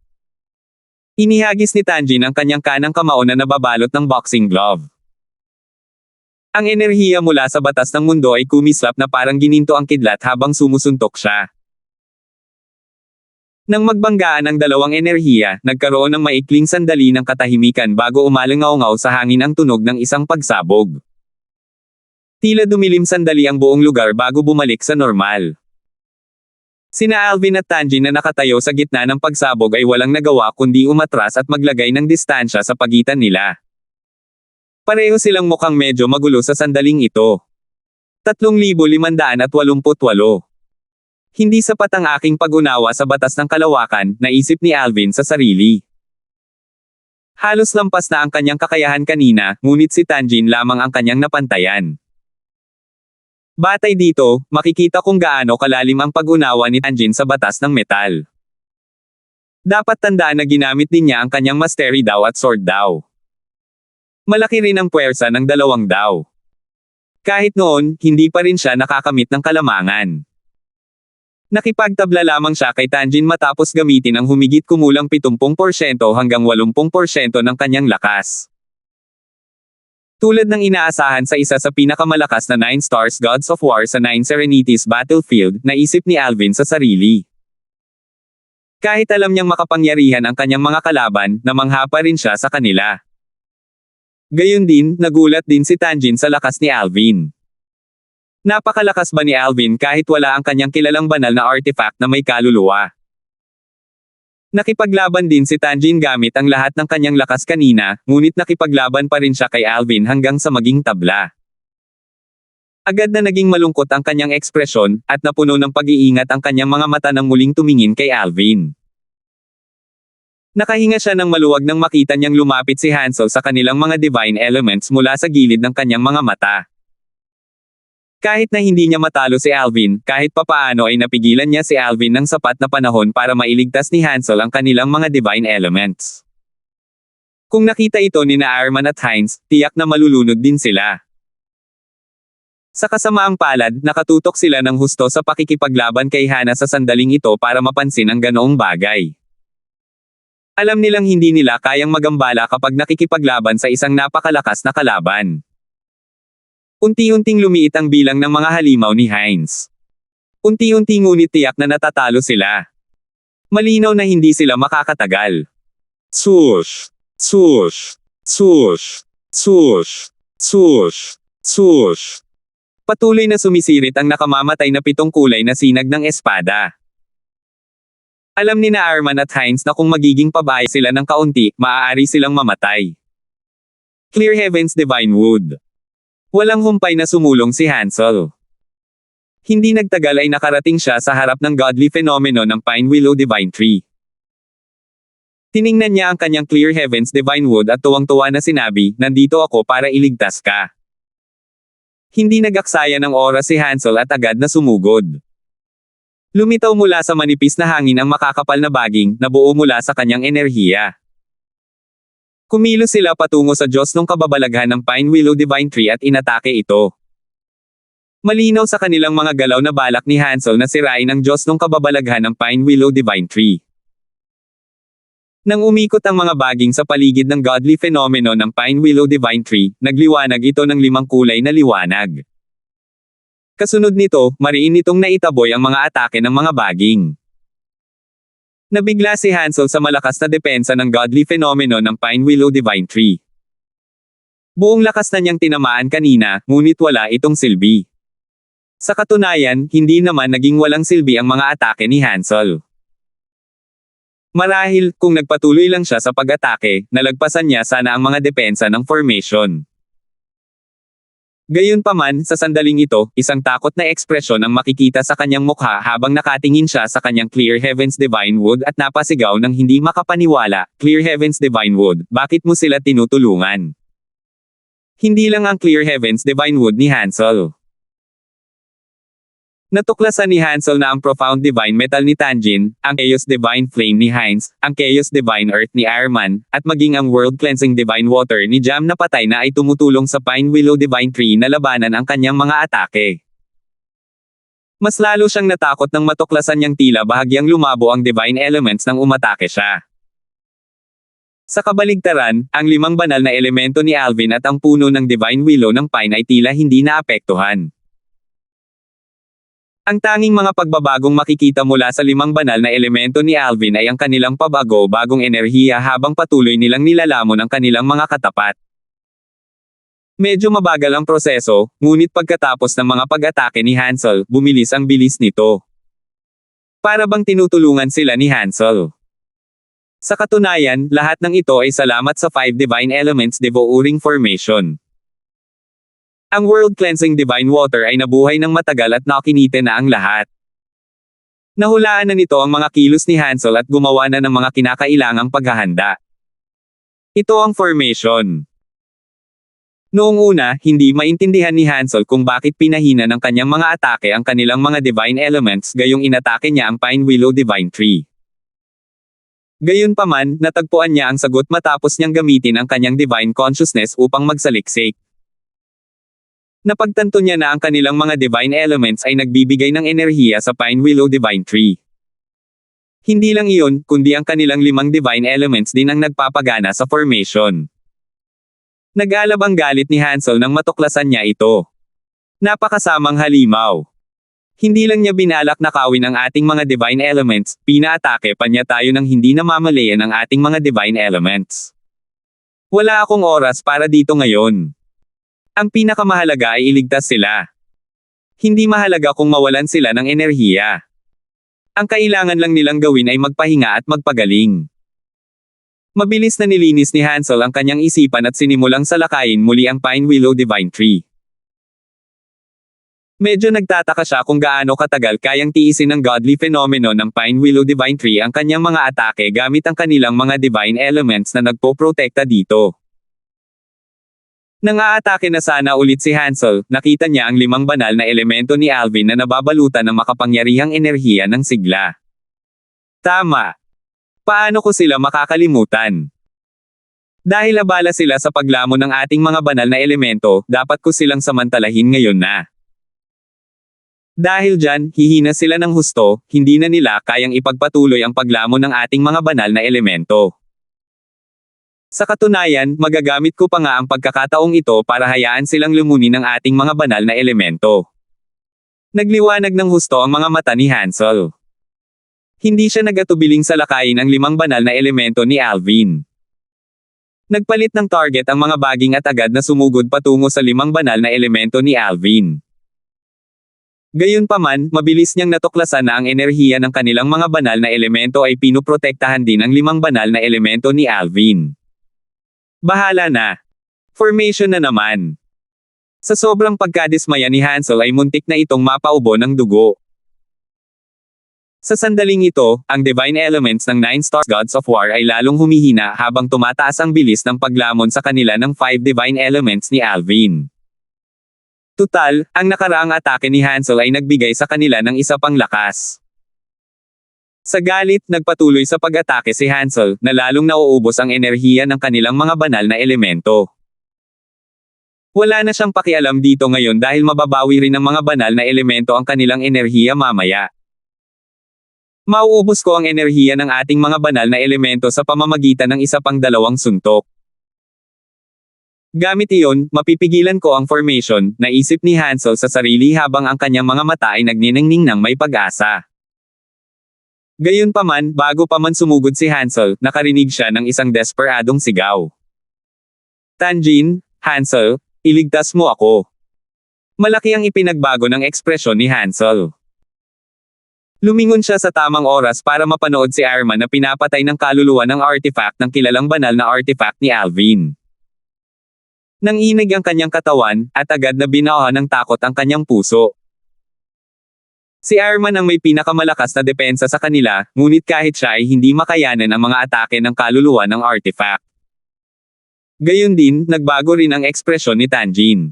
Inihagis ni Tanjin ang kanyang kanang kamao na nababalot ng boxing glove. Ang enerhiya mula sa batas ng mundo ay kumislap na parang gininto ang kidlat habang sumusuntok siya. Nang magbanggaan ang dalawang enerhiya, nagkaroon ng maikling sandali ng katahimikan bago umalangaw-ngaw sa hangin ang tunog ng isang pagsabog. Tila dumilim sandali ang buong lugar bago bumalik sa normal. Sina Alvin at Tanjin na nakatayo sa gitna ng pagsabog ay walang nagawa kundi umatras at maglagay ng distansya sa pagitan nila. Pareho silang mukhang medyo magulo sa sandaling ito. 3,588. Hindi sapat ang aking pag-unawa sa batas ng kalawakan, naisip ni Alvin sa sarili. Halos lampas na ang kanyang kakayahan kanina, ngunit si Tanjin lamang ang kanyang napantayan. Batay dito, makikita kung gaano kalalim ang pag-unawa ni Tanjin sa batas ng metal. Dapat tandaan na ginamit din niya ang kanyang mastery Dao at sword Dao. Malaki rin ang puwersa ng dalawang Dao. Kahit noon, hindi pa rin siya nakakamit ng kalamangan. Nakipagtabla lamang siya kay Tanjin matapos gamitin ang humigit kumulang 70% hanggang 80% ng kanyang lakas. Tulad ng inaasahan sa isa sa pinakamalakas na 9 Stars Gods of War sa 9 Serenities Battlefield, naisip ni Alvin sa sarili. Kahit alam niyang makapangyarihan ang kanyang mga kalaban, namangha pa rin siya sa kanila. Gayun din, nagulat din si Tanjin sa lakas ni Alvin. Napakalakas ba ni Alvin kahit wala ang kanyang kilalang banal na artifact na may kaluluwa? Nakipaglaban din si Tanjin gamit ang lahat ng kanyang lakas kanina, ngunit nakipaglaban pa rin siya kay Alvin hanggang sa maging tabla. Agad na naging malungkot ang kanyang ekspresyon, at napuno ng pag-iingat ang kanyang mga mata nang muling tumingin kay Alvin. Nakahinga siya ng maluwag nang makita niyang lumapit si Hansel sa kanilang mga divine elements mula sa gilid ng kanyang mga mata. Kahit na hindi niya matalo si Alvin, kahit papaano ay napigilan niya si Alvin ng sapat na panahon para mailigtas ni Hansel ang kanilang mga divine elements. Kung nakita ito ni na Arman at Heinz, tiyak na malulunod din sila. Sa kasamaang palad, nakatutok sila ng husto sa pakikipaglaban kay Hana sa sandaling ito para mapansin ang ganoong bagay. Alam nilang hindi nila kayang magambala kapag nakikipaglaban sa isang napakalakas na kalaban. Unti-unting lumiit ang bilang ng mga halimaw ni Heinz. Unti-unti ngunit tiyak na natatalo sila. Malinaw na hindi sila makakatagal. Swoosh! Swoosh! Swoosh! Swoosh! Swoosh! Swoosh! Patuloy na sumisirit ang nakamamatay na 7 kulay na sinag ng espada. Alam ni na Arman at Heinz na kung magiging pabaya sila ng kaunti, maaari silang mamatay. Clear Heaven's Divine Wood. Walang humpay na sumulong si Hansel. Hindi nagtagal ay nakarating siya sa harap ng godly phenomenon ng Pine Willow Divine Tree. Tiningnan niya ang kanyang Clear Heaven's Divine Wood at tuwang-tuwa na sinabi, "Nandito ako para iligtas ka." Hindi nag-aksaya ng oras si Hansel at agad na sumugod. Lumitaw mula sa manipis na hangin ang makakapal na baging, na buo mula sa kanyang enerhiya. Kumilos sila patungo sa Diyos ng kababalaghan ng Pine Willow Divine Tree at inatake ito. Malinaw sa kanilang mga galaw na balak ni Hansel na sirain ang Diyos ng kababalaghan ng Pine Willow Divine Tree. Nang umikot ang mga baging sa paligid ng godly phenomenon ng Pine Willow Divine Tree, nagliwanag ito ng 5 kulay na liwanag. Kasunod nito, mariin nitong naitaboy ang mga atake ng mga baging. Nabigla si Hansel sa malakas na depensa ng godly phenomenon ng Pine Willow Divine Tree. Buong lakas na niyang tinamaan kanina, ngunit wala itong silbi. Sa katunayan, hindi naman naging walang silbi ang mga atake ni Hansel. Marahil, kung nagpatuloy lang siya sa pag-atake, nalagpasan niya sana ang mga depensa ng formation. Gayunpaman, sa sandaling ito, isang takot na ekspresyon ang makikita sa kanyang mukha habang nakatingin siya sa kanyang Clear Heavens Divine Wood at napasigaw ng hindi makapaniwala, "Clear Heavens Divine Wood, bakit mo sila tinutulungan?" Hindi lang ang Clear Heavens Divine Wood ni Hansel. Natuklasan ni Hansel na ang Profound Divine Metal ni Tanjin, ang Chaos Divine Flame ni Heinz, ang Chaos Divine Earth ni Ironman, at maging ang World Cleansing Divine Water ni Jam na patay na ay tumutulong sa Pine Willow Divine Tree na labanan ang kanyang mga atake. Mas lalo siyang natakot nang matuklasan niyang tila bahagyang lumabo ang Divine Elements nang umatake siya. Sa kabaligtaran, ang 5 banal na elemento ni Alvin at ang puno ng Divine Willow ng Pine ay tila hindi naapektuhan. Ang tanging mga pagbabagong makikita mula sa 5 banal na elemento ni Alvin ay ang kanilang pabago-bagong enerhiya habang patuloy nilang nilalamon ang kanilang mga katapat. Medyo mabagal ang proseso, ngunit pagkatapos ng mga pag-atake ni Hansel, bumilis ang bilis nito. Para bang tinutulungan sila ni Hansel. Sa katunayan, lahat ng ito ay salamat sa 5 Divine Elements Devouring Formation. Ang World Cleansing Divine Water ay nabuhay ng matagal at nakinite na ang lahat. Nahulaan na nito ang mga kilos ni Hansel at gumawa na ng mga kinakailangang paghahanda. Ito ang formation. Noong una, hindi maintindihan ni Hansel kung bakit pinahina ng kanyang mga atake ang kanilang mga Divine Elements gayong inatake niya ang Pine Willow Divine Tree. Gayunpaman, natagpuan niya ang sagot matapos niyang gamitin ang kanyang Divine Consciousness upang magsaliksik. Napagtanto niya na ang kanilang mga Divine Elements ay nagbibigay ng enerhiya sa Pine Willow Divine Tree. Hindi lang iyon, kundi ang kanilang 5 Divine Elements din ang nagpapagana sa formation. Nag-alab ang galit ni Hansel nang matuklasan niya ito. Napakasamang halimaw. Hindi lang niya binalak nakawin ang ating mga Divine Elements, pinaatake pa niya tayo nang hindi namamalayan ang ating mga Divine Elements. Wala akong oras para dito ngayon. Ang pinakamahalaga ay iligtas sila. Hindi mahalaga kung mawalan sila ng enerhiya. Ang kailangan lang nilang gawin ay magpahinga at magpagaling. Mabilis na nilinis ni Hansel ang kanyang isipan at sinimulang salakayin muli ang Pine Willow Divine Tree. Medyo nagtataka siya kung gaano katagal kayang tiisin ng godly phenomenon ng Pine Willow Divine Tree ang kanyang mga atake gamit ang kanilang mga Divine Elements na nagpoprotekta dito. Nang aatake na sana ulit si Hansel, nakita niya ang 5 banal na elemento ni Alvin na nababalutan ng makapangyarihang enerhiya ng sigla. Tama. Paano ko sila makakalimutan? Dahil abala sila sa paglamon ng ating mga banal na elemento, dapat ko silang samantalahin ngayon na. Dahil dyan, hihina sila ng husto, hindi na nila kayang ipagpatuloy ang paglamon ng ating mga banal na elemento. Sa katunayan, magagamit ko pa nga ang pagkakataong ito para hayaan silang lumunin ng ating mga banal na elemento. Nagliwanag ng husto ang mga mata ni Hansel. Hindi siya nagatubiling salakayin ang 5 banal na elemento ni Alvin. Nagpalit ng target ang mga baging at agad na sumugod patungo sa 5 banal na elemento ni Alvin. Gayunpaman, mabilis niyang natuklasan na ang enerhiya ng kanilang mga banal na elemento ay pinuprotektahan din ng 5 banal na elemento ni Alvin. Bahala na. Formation na naman. Sa sobrang pagkadismaya ni Hansel ay muntik na itong mapaubo ng dugo. Sa sandaling ito, ang Divine Elements ng 9 Star Gods of War ay lalong humihina habang tumataas ang bilis ng paglamon sa kanila ng 5 Divine Elements ni Alvin. Tutal, ang nakaraang atake ni Hansel ay nagbigay sa kanila ng isa pang lakas. Sa galit, nagpatuloy sa pag-atake si Hansel, na lalong nauubos ang enerhiya ng kanilang mga banal na elemento. Wala na siyang pakialam dito ngayon dahil mababawi rin ng mga banal na elemento ang kanilang enerhiya mamaya. Mauubos ko ang enerhiya ng ating mga banal na elemento sa pamamagitan ng isa pang 2 suntok. Gamit iyon, mapipigilan ko ang formation, naisip ni Hansel sa sarili habang ang kanyang mga mata ay nagniningning ng may pag-asa. Gayunpaman, bago pa man sumugod si Hansel, nakarinig siya ng isang desperadong sigaw. Tanjin, Hansel, iligtas mo ako. Malaki ang ipinagbago ng ekspresyon ni Hansel. Lumingon siya sa tamang oras para mapanood si Ironman na pinapatay ng kaluluwa ng artifact ng kilalang banal na artifact ni Alvin. Nanginig ang kanyang katawan, at agad na binawahan ng takot ang kanyang puso. Si Iron Man ang may pinakamalakas na depensa sa kanila, ngunit kahit siya ay hindi makayanan ang mga atake ng kaluluwa ng artifact. Gayon din, nagbago rin ang ekspresyon ni Tanjin.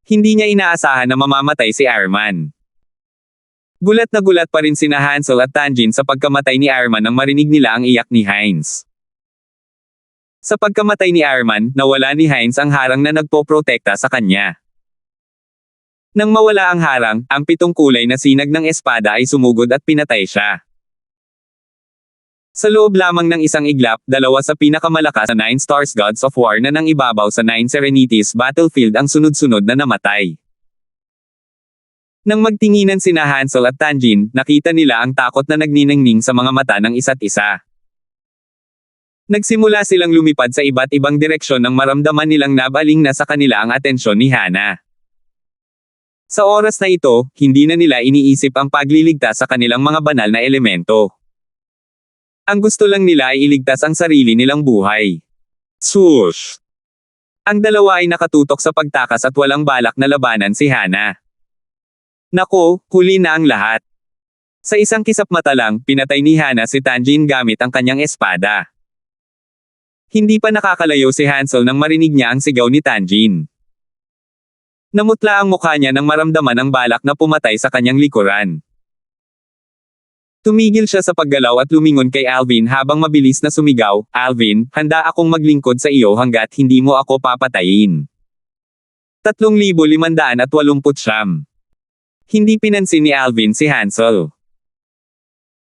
Hindi niya inaasahan na mamamatay si Iron Man. Gulat na gulat pa rin sina Hansel at Tanjin sa pagkamatay ni Iron Man nang marinig nila ang iyak ni Heinz. Sa pagkamatay ni Iron Man, nawala ni Heinz ang harang na nagpoprotekta sa kanya. Nang mawala ang harang, ang 7 kulay na sinag ng espada ay sumugod at pinatay siya. Sa loob lamang ng isang iglap, 2 sa pinakamalakas na 9 Stars Gods of War na nang ibabaw sa 9 Serenities battlefield ang sunod-sunod na namatay. Nang magtinginan sina Hansel at Tanjin, nakita nila ang takot na nagniningning sa mga mata ng isa't isa. Nagsimula silang lumipad sa iba't ibang direksyon nang maramdaman nilang nabaling na sa kanila ang atensyon ni Hana. Sa oras na ito, hindi na nila iniisip ang pagliligtas sa kanilang mga banal na elemento. Ang gusto lang nila ay iligtas ang sarili nilang buhay. Swoosh! Ang dalawa ay nakatutok sa pagtakas at walang balak na labanan si Hana. Nako, huli na ang lahat. Sa isang kisap mata lang, pinatay ni Hana si Tanjin gamit ang kanyang espada. Hindi pa nakakalayo si Hansel nang marinig niya ang sigaw ni Tanjin. Namutla ang mukha niya nang maramdaman ang balak na pumatay sa kanyang likuran. Tumigil siya sa paggalaw at lumingon kay Alvin habang mabilis na sumigaw, "Alvin, handa akong maglingkod sa iyo hanggat hindi mo ako papatayin." 3589. Hindi pinansin ni Alvin si Hansel.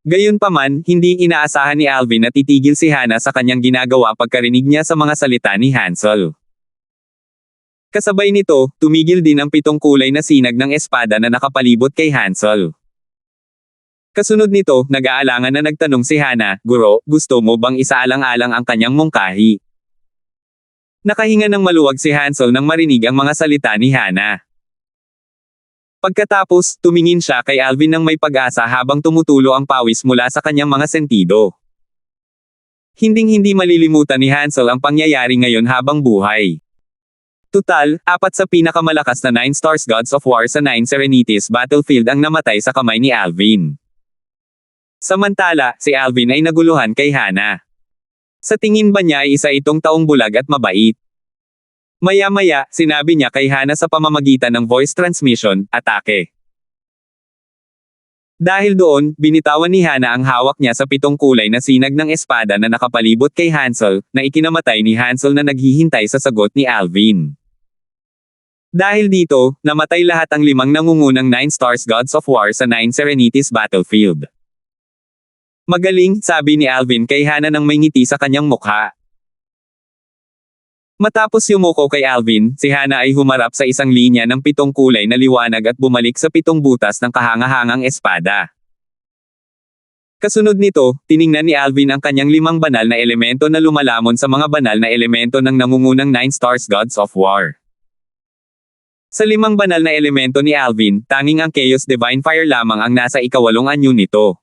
Gayunpaman, hindi inaasahan ni Alvin na titigil si Hana sa kanyang ginagawa pagkarinig niya sa mga salita ni Hansel. Kasabay nito, tumigil din ang 7 kulay na sinag ng espada na nakapalibot kay Hansel. Kasunod nito, nag-aalangan na nagtanong si Hana, "Guro, gusto mo bang isaalang-alang ang kanyang mungkahi?" Nakahinga ng maluwag si Hansel nang marinig ang mga salita ni Hana. Pagkatapos, tumingin siya kay Alvin nang may pag-asa habang tumutulo ang pawis mula sa kanyang mga sentido. Hinding-hindi malilimutan ni Hansel ang pangyayari ngayon habang buhay. Tutal, 4 sa pinakamalakas na 9 Stars Gods of War sa 9 Serenities battlefield ang namatay sa kamay ni Alvin. Samantala, si Alvin ay naguluhan kay Hana. Sa tingin ba niya ay isa itong taong bulag at mabait? Maya-maya, sinabi niya kay Hana sa pamamagitan ng voice transmission, "Atake." Dahil doon, binitawan ni Hana ang hawak niya sa 7 kulay na sinag ng espada na nakapalibot kay Hansel, na ikinamatay ni Hansel na naghihintay sa sagot ni Alvin. Dahil dito, namatay lahat ang 5 nangungunang 9 Stars Gods of War sa 9 Serenities battlefield. "Magaling," sabi ni Alvin kay Hana nang may ngiti sa kanyang mukha. Matapos yumuko kay Alvin, si Hana ay humarap sa isang linya ng 7 kulay na liwanag at bumalik sa 7 butas ng kahangahangang espada. Kasunod nito, tiningnan ni Alvin ang kanyang 5 banal na elemento na lumalamon sa mga banal na elemento ng nangungunang 9 Stars Gods of War. Sa 5 banal na elemento ni Alvin, tanging ang Chaos Divine Fire lamang ang nasa ika-8 anyo nito.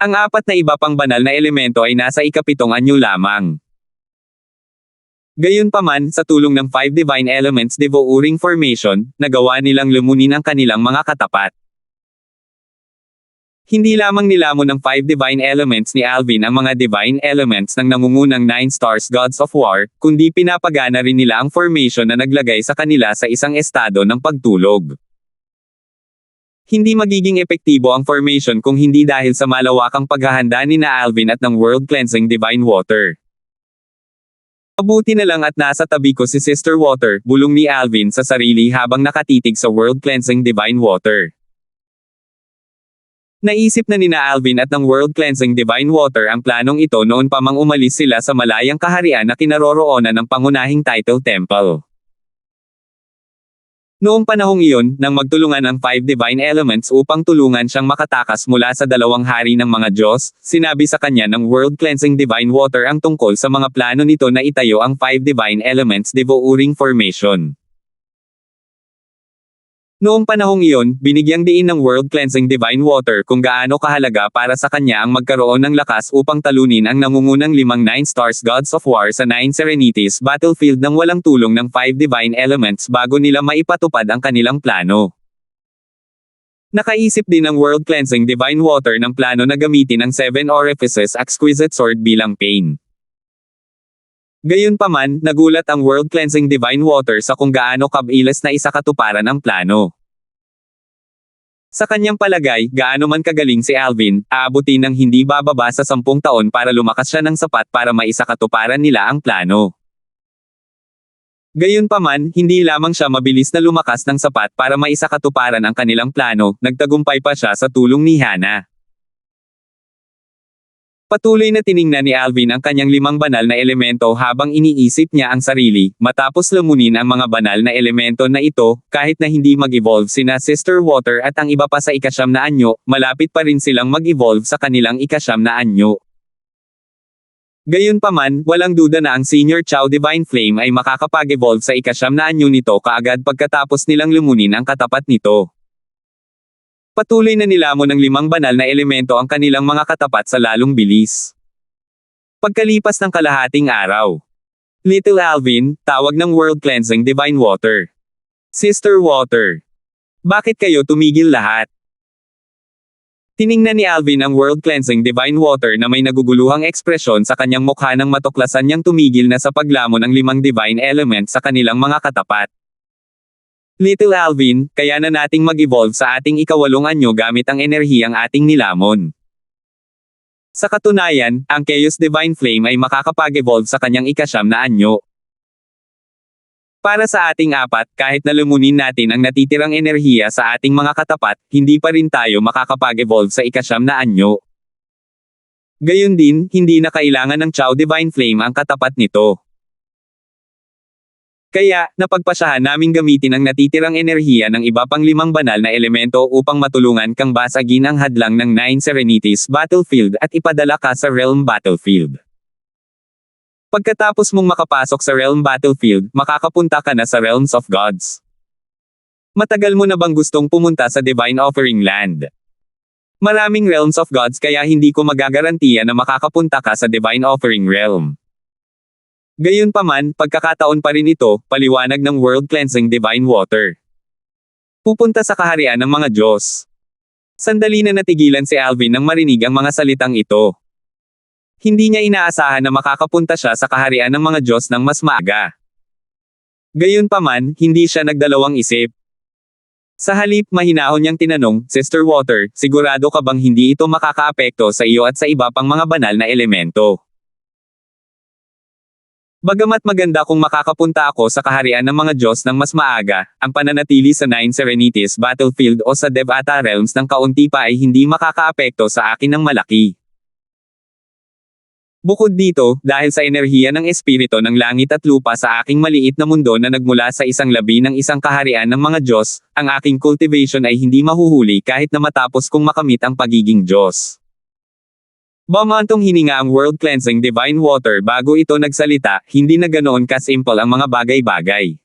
Ang 4 na iba pang banal na elemento ay nasa ika-7 anyo lamang. Gayunpaman, sa tulong ng 5 Divine Elements Devouring Formation, nagawa nilang lumunin ang kanilang mga katapat. Hindi lamang nilamon ng 5 Divine Elements ni Alvin ang mga Divine Elements ng nangungunang 9 Stars Gods of War, kundi pinapagana rin nila ang formation na naglagay sa kanila sa isang estado ng pagtulog. Hindi magiging epektibo ang formation kung hindi dahil sa malawakang paghahanda ni na Alvin at ng World Cleansing Divine Water. "Mabuti na lang at nasa tabi ko si Sister Water," bulong ni Alvin sa sarili habang nakatitig sa World Cleansing Divine Water. Naisip na nina Alvin at ng World Cleansing Divine Water ang planong ito noon pa mang umalis sila sa malayang kaharian na kinaroroonan ng pangunahing Title Temple. Noong panahong iyon, nang magtulungan ang 5 Divine Elements upang tulungan siyang makatakas mula sa 2 hari ng mga Diyos, sinabi sa kanya ng World Cleansing Divine Water ang tungkol sa mga plano nito na itayo ang 5 Divine Elements Devouring Formation. Noong panahong iyon, binigyang diin ng world-cleansing divine water kung gaano kahalaga para sa kanya ang magkaroon ng lakas upang talunin ang nangungunang 9 stars gods of war sa 9 Serenities battlefield nang walang tulong ng 5 divine elements bago nila maipatupad ang kanilang plano. Nakaisip din ang world-cleansing divine water ng plano na gamitin ang 7 orifices exquisite sword bilang pain. Gayunpaman, nagulat ang world-cleansing divine water sa kung gaano kabilis na isakatuparan ang plano. Sa kanyang palagay, gaano man kagaling si Alvin, aabutin ng hindi bababa sa 10 taon para lumakas siya ng sapat para maisakatuparan nila ang plano. Gayunpaman, hindi lamang siya mabilis na lumakas ng sapat para maisakatuparan ang kanilang plano, nagtagumpay pa siya sa tulong ni Hana. Patuloy na tiningnan ni Alvin ang kanyang 5 banal na elemento habang iniisip niya ang sarili, matapos lamunin ang mga banal na elemento na ito, kahit na hindi mag-evolve sina Sister Water at ang iba pa sa ika-9 na anyo, malapit pa rin silang mag-evolve sa kanilang ika-9 na anyo. Gayunpaman, walang duda na ang Senior Chao Divine Flame ay makakapag-evolve sa ika-9 na anyo nito kaagad pagkatapos nilang lumunin ang katapat nito. Patuloy na nilamon ng 5 banal na elemento ang kanilang mga katapat sa lalong bilis. Pagkalipas ng kalahating araw, Little Alvin, tawag ng world-cleansing divine water. Sister Water, bakit kayo tumigil lahat? Tiningnan ni Alvin ang world-cleansing divine water na may naguguluhang ekspresyon sa kanyang mukha nang matuklasan niyang tumigil na sa paglamon ng 5 divine elements sa kanilang mga katapat. Little Alvin, kaya na nating mag-evolve sa ating ika-8 anyo gamit ang enerhiyang ating nilamon. Sa katunayan, ang Chaos Divine Flame ay makakapag-evolve sa kanyang ika-9 na anyo. Para sa ating 4, kahit na lumunin natin ang natitirang enerhiya sa ating mga katapat, hindi pa rin tayo makakapag-evolve sa ika-9 na anyo. Gayon din, hindi na kailangan ng Chao Divine Flame ang katapat nito. Kaya, napagpasyahan naming gamitin ang natitirang enerhiya ng iba pang 5 banal na elemento upang matulungan kang basagin ang hadlang ng 9 Serenities battlefield at ipadala ka sa Realm Battlefield. Pagkatapos mong makapasok sa Realm Battlefield, makakapunta ka na sa Realms of Gods. Matagal mo na bang gustong pumunta sa Divine Offering Land? Maraming Realms of Gods kaya hindi ko magagarantiya na makakapunta ka sa Divine Offering Realm. Gayunpaman, pagkakataon pa rin ito, paliwanag ng world-cleansing divine water. Pupunta sa kaharian ng mga Diyos. Sandali na natigilan si Alvin nang marinig ang mga salitang ito. Hindi niya inaasahan na makakapunta siya sa kaharian ng mga Diyos ng mas maaga. Gayunpaman, hindi siya nagdalawang isip. Sa halip, mahinahon niyang tinanong, Sister Water, sigurado ka bang hindi ito makakaapekto sa iyo at sa iba pang mga banal na elemento? Bagamat maganda kung makakapunta ako sa kaharian ng mga Diyos ng mas maaga, ang pananatili sa 9 Serenities battlefield o sa Devata realms ng kaunti pa ay hindi makakaapekto sa akin ng malaki. Bukod dito, dahil sa enerhiya ng espiritu ng langit at lupa sa aking maliit na mundo na nagmula sa isang labi ng isang kaharian ng mga Diyos, ang aking cultivation ay hindi mahuhuli kahit na matapos kong makamit ang pagiging Diyos. Bumantong hininga ang world-cleansing divine water bago ito nagsalita, hindi na ganoon ka-simple ang mga bagay-bagay.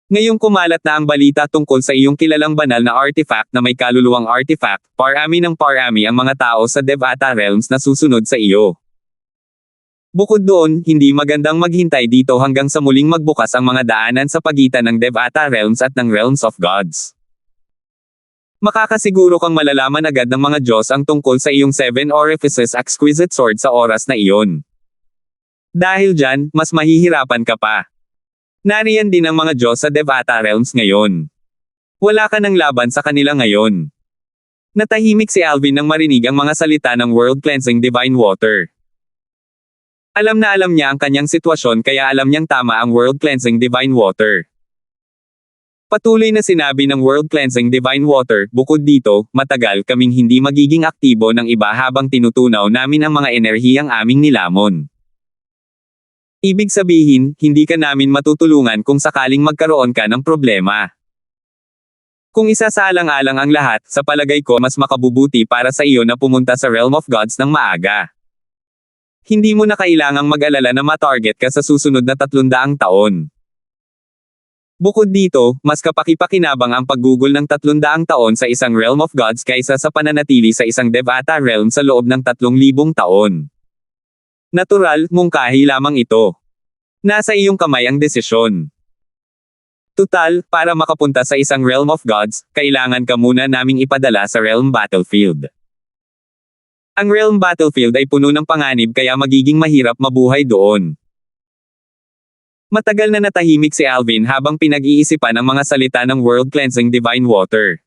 Ngayong kumalat na ang balita tungkol sa iyong kilalang banal na artifact na may kaluluwang artifact, parami ng parami ang mga tao sa Devata realms na susunod sa iyo. Bukod doon, hindi magandang maghintay dito hanggang sa muling magbukas ang mga daanan sa pagitan ng Devata realms at ng Realms of Gods. Makakasiguro kang malalaman agad ng mga Diyos ang tungkol sa iyong 7 orifices exquisite sword sa oras na iyon. Dahil dyan, mas mahihirapan ka pa. Nariyan din ang mga Diyos sa Devata realms ngayon. Wala ka ng laban sa kanila ngayon. Natahimik si Alvin nang marinig ang mga salita ng world-cleansing divine water. Alam na alam niya ang kanyang sitwasyon kaya alam niyang tama ang world-cleansing divine water. Patuloy na sinabi ng world-cleansing divine water, bukod dito, matagal kaming hindi magiging aktibo ng iba habang tinutunaw namin ang mga enerhiyang aming nilamon. Ibig sabihin, hindi ka namin matutulungan kung sakaling magkaroon ka ng problema. Kung isasaalang-alang ang lahat, sa palagay ko mas makabubuti para sa iyo na pumunta sa Realm of Gods ng maaga. Hindi mo na kailangang mag-alala na matarget ka sa susunod na 300 taon. Bukod dito, mas kapaki-pakinabang ang paggugol ng 300 taon sa isang realm of gods kaysa sa pananatili sa isang Devata realm sa loob ng 3,000 taon. Natural, mungkahi lamang ito. Nasa iyong kamay ang desisyon. Tutal, para makapunta sa isang realm of gods, kailangan ka muna naming ipadala sa realm battlefield. Ang realm battlefield ay puno ng panganib kaya magiging mahirap mabuhay doon. Matagal na natahimik si Alvin habang pinag-iisipan ang mga salita ng world-cleansing divine water.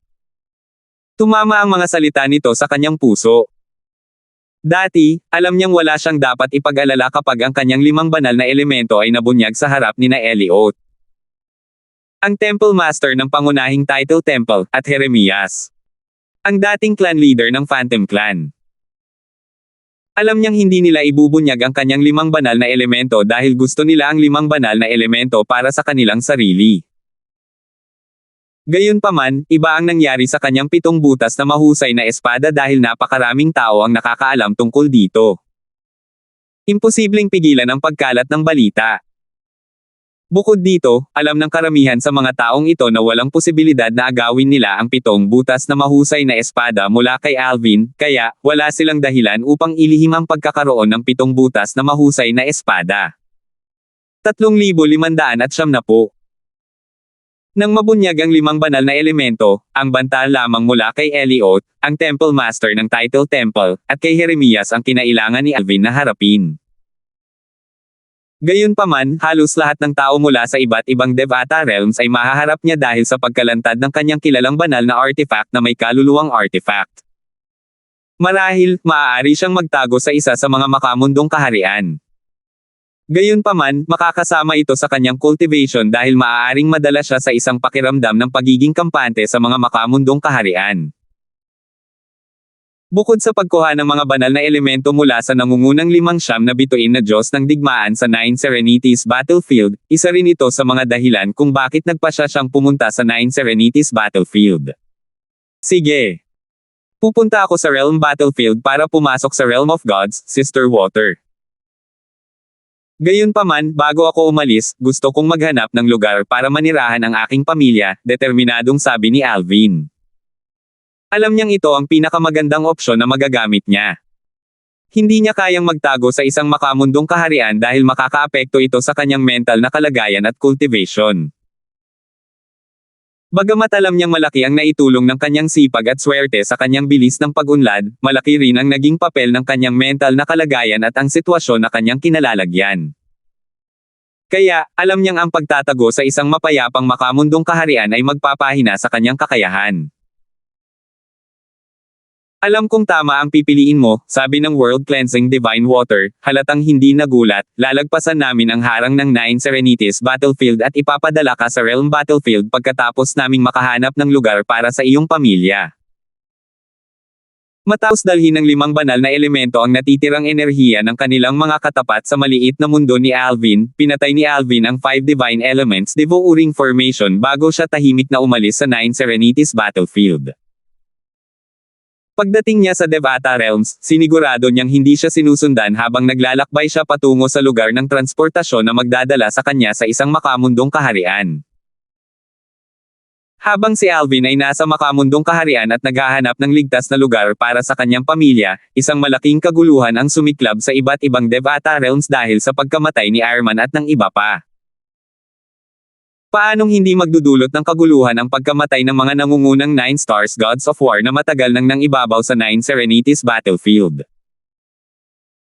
Tumama ang mga salita nito sa kanyang puso. Dati, alam niyang wala siyang dapat ipag-alala kapag ang kanyang 5 banal na elemento ay nabunyag sa harap ni na Eliot, ang Temple Master ng pangunahing Title Temple, at Jeremias, ang dating clan leader ng Phantom Clan. Alam niyang hindi nila ibubunyag ang kanyang 5 banal na elemento dahil gusto nila ang 5 banal na elemento para sa kanilang sarili. Gayunpaman, iba ang nangyari sa kanyang 7 butas na mahusay na espada dahil napakaraming tao ang nakakaalam tungkol dito. Imposibleng pigilan ang pagkalat ng balita. Bukod dito, alam ng karamihan sa mga taong ito na walang posibilidad na agawin nila ang 7 butas na mahusay na espada mula kay Alvin, kaya, wala silang dahilan upang ilihim ang pagkakaroon ng 7 butas na mahusay na espada. 3,590. Nang mabunyag ang 5 banal na elemento, ang banta lamang mula kay Eliot, ang Temple Master ng Title Temple, at kay Jeremias ang kinailangan ni Alvin na harapin. Gayunpaman, halos lahat ng tao mula sa iba't ibang Devata realms ay mahaharap niya dahil sa pagkalantad ng kanyang kilalang banal na artifact na may kaluluwang artifact. Marahil, maaari siyang magtago sa isa sa mga makamundong kaharian. Gayunpaman, makakasama ito sa kanyang cultivation dahil maaaring madala siya sa isang pakiramdam ng pagiging kampante sa mga makamundong kaharian. Bukod sa pagkuha ng mga banal na elemento mula sa nangungunang 5 na bituin na Diyos ng digmaan sa 9 Serenities Battlefield, isa rin ito sa mga dahilan kung bakit nagpasya siyang pumunta sa 9 Serenities Battlefield. Sige. Pupunta ako sa Realm Battlefield para pumasok sa Realm of Gods, Sister Water. Gayunpaman, bago ako umalis, gusto kong maghanap ng lugar para manirahan ang aking pamilya, determinadong sabi ni Alvin. Alam niyang ito ang pinakamagandang opsyon na magagamit niya. Hindi niya kayang magtago sa isang makamundong kaharian dahil makakaapekto ito sa kanyang mental na kalagayan at cultivation. Bagamat alam niyang malaki ang naitulong ng kanyang sipag at swerte sa kanyang bilis ng pag-unlad, malaki rin ang naging papel ng kanyang mental na kalagayan at ang sitwasyon na kanyang kinalalagyan. Kaya, alam niyang ang pagtatago sa isang mapayapang makamundong kaharian ay magpapahina sa kanyang kakayahan. Alam kong tama ang pipiliin mo, sabi ng World Cleansing Divine Water, halatang hindi nagulat, lalagpasan namin ang harang ng 9 Serenities Battlefield at ipapadala ka sa Realm Battlefield pagkatapos naming makahanap ng lugar para sa iyong pamilya. Matapos dalhin ng 5 banal na elemento ang natitirang enerhiya ng kanilang mga katapat sa maliit na mundo ni Alvin, pinatay ni Alvin ang 5 Divine Elements Devouring Formation bago siya tahimik na umalis sa 9 Serenities Battlefield. Pagdating niya sa Devata Realms, sinigurado niyang hindi siya sinusundan habang naglalakbay siya patungo sa lugar ng transportasyon na magdadala sa kanya sa isang makamundong kaharian. Habang si Alvin ay nasa makamundong kaharian at naghahanap ng ligtas na lugar para sa kanyang pamilya, isang malaking kaguluhan ang sumiklab sa iba't ibang Devata Realms dahil sa pagkamatay ni Arman at ng iba pa. Paanong hindi magdudulot ng kaguluhan ang pagkamatay ng mga nangungunang 9 Stars Gods of War na matagal nang nangibabaw sa 9 Serenities Battlefield?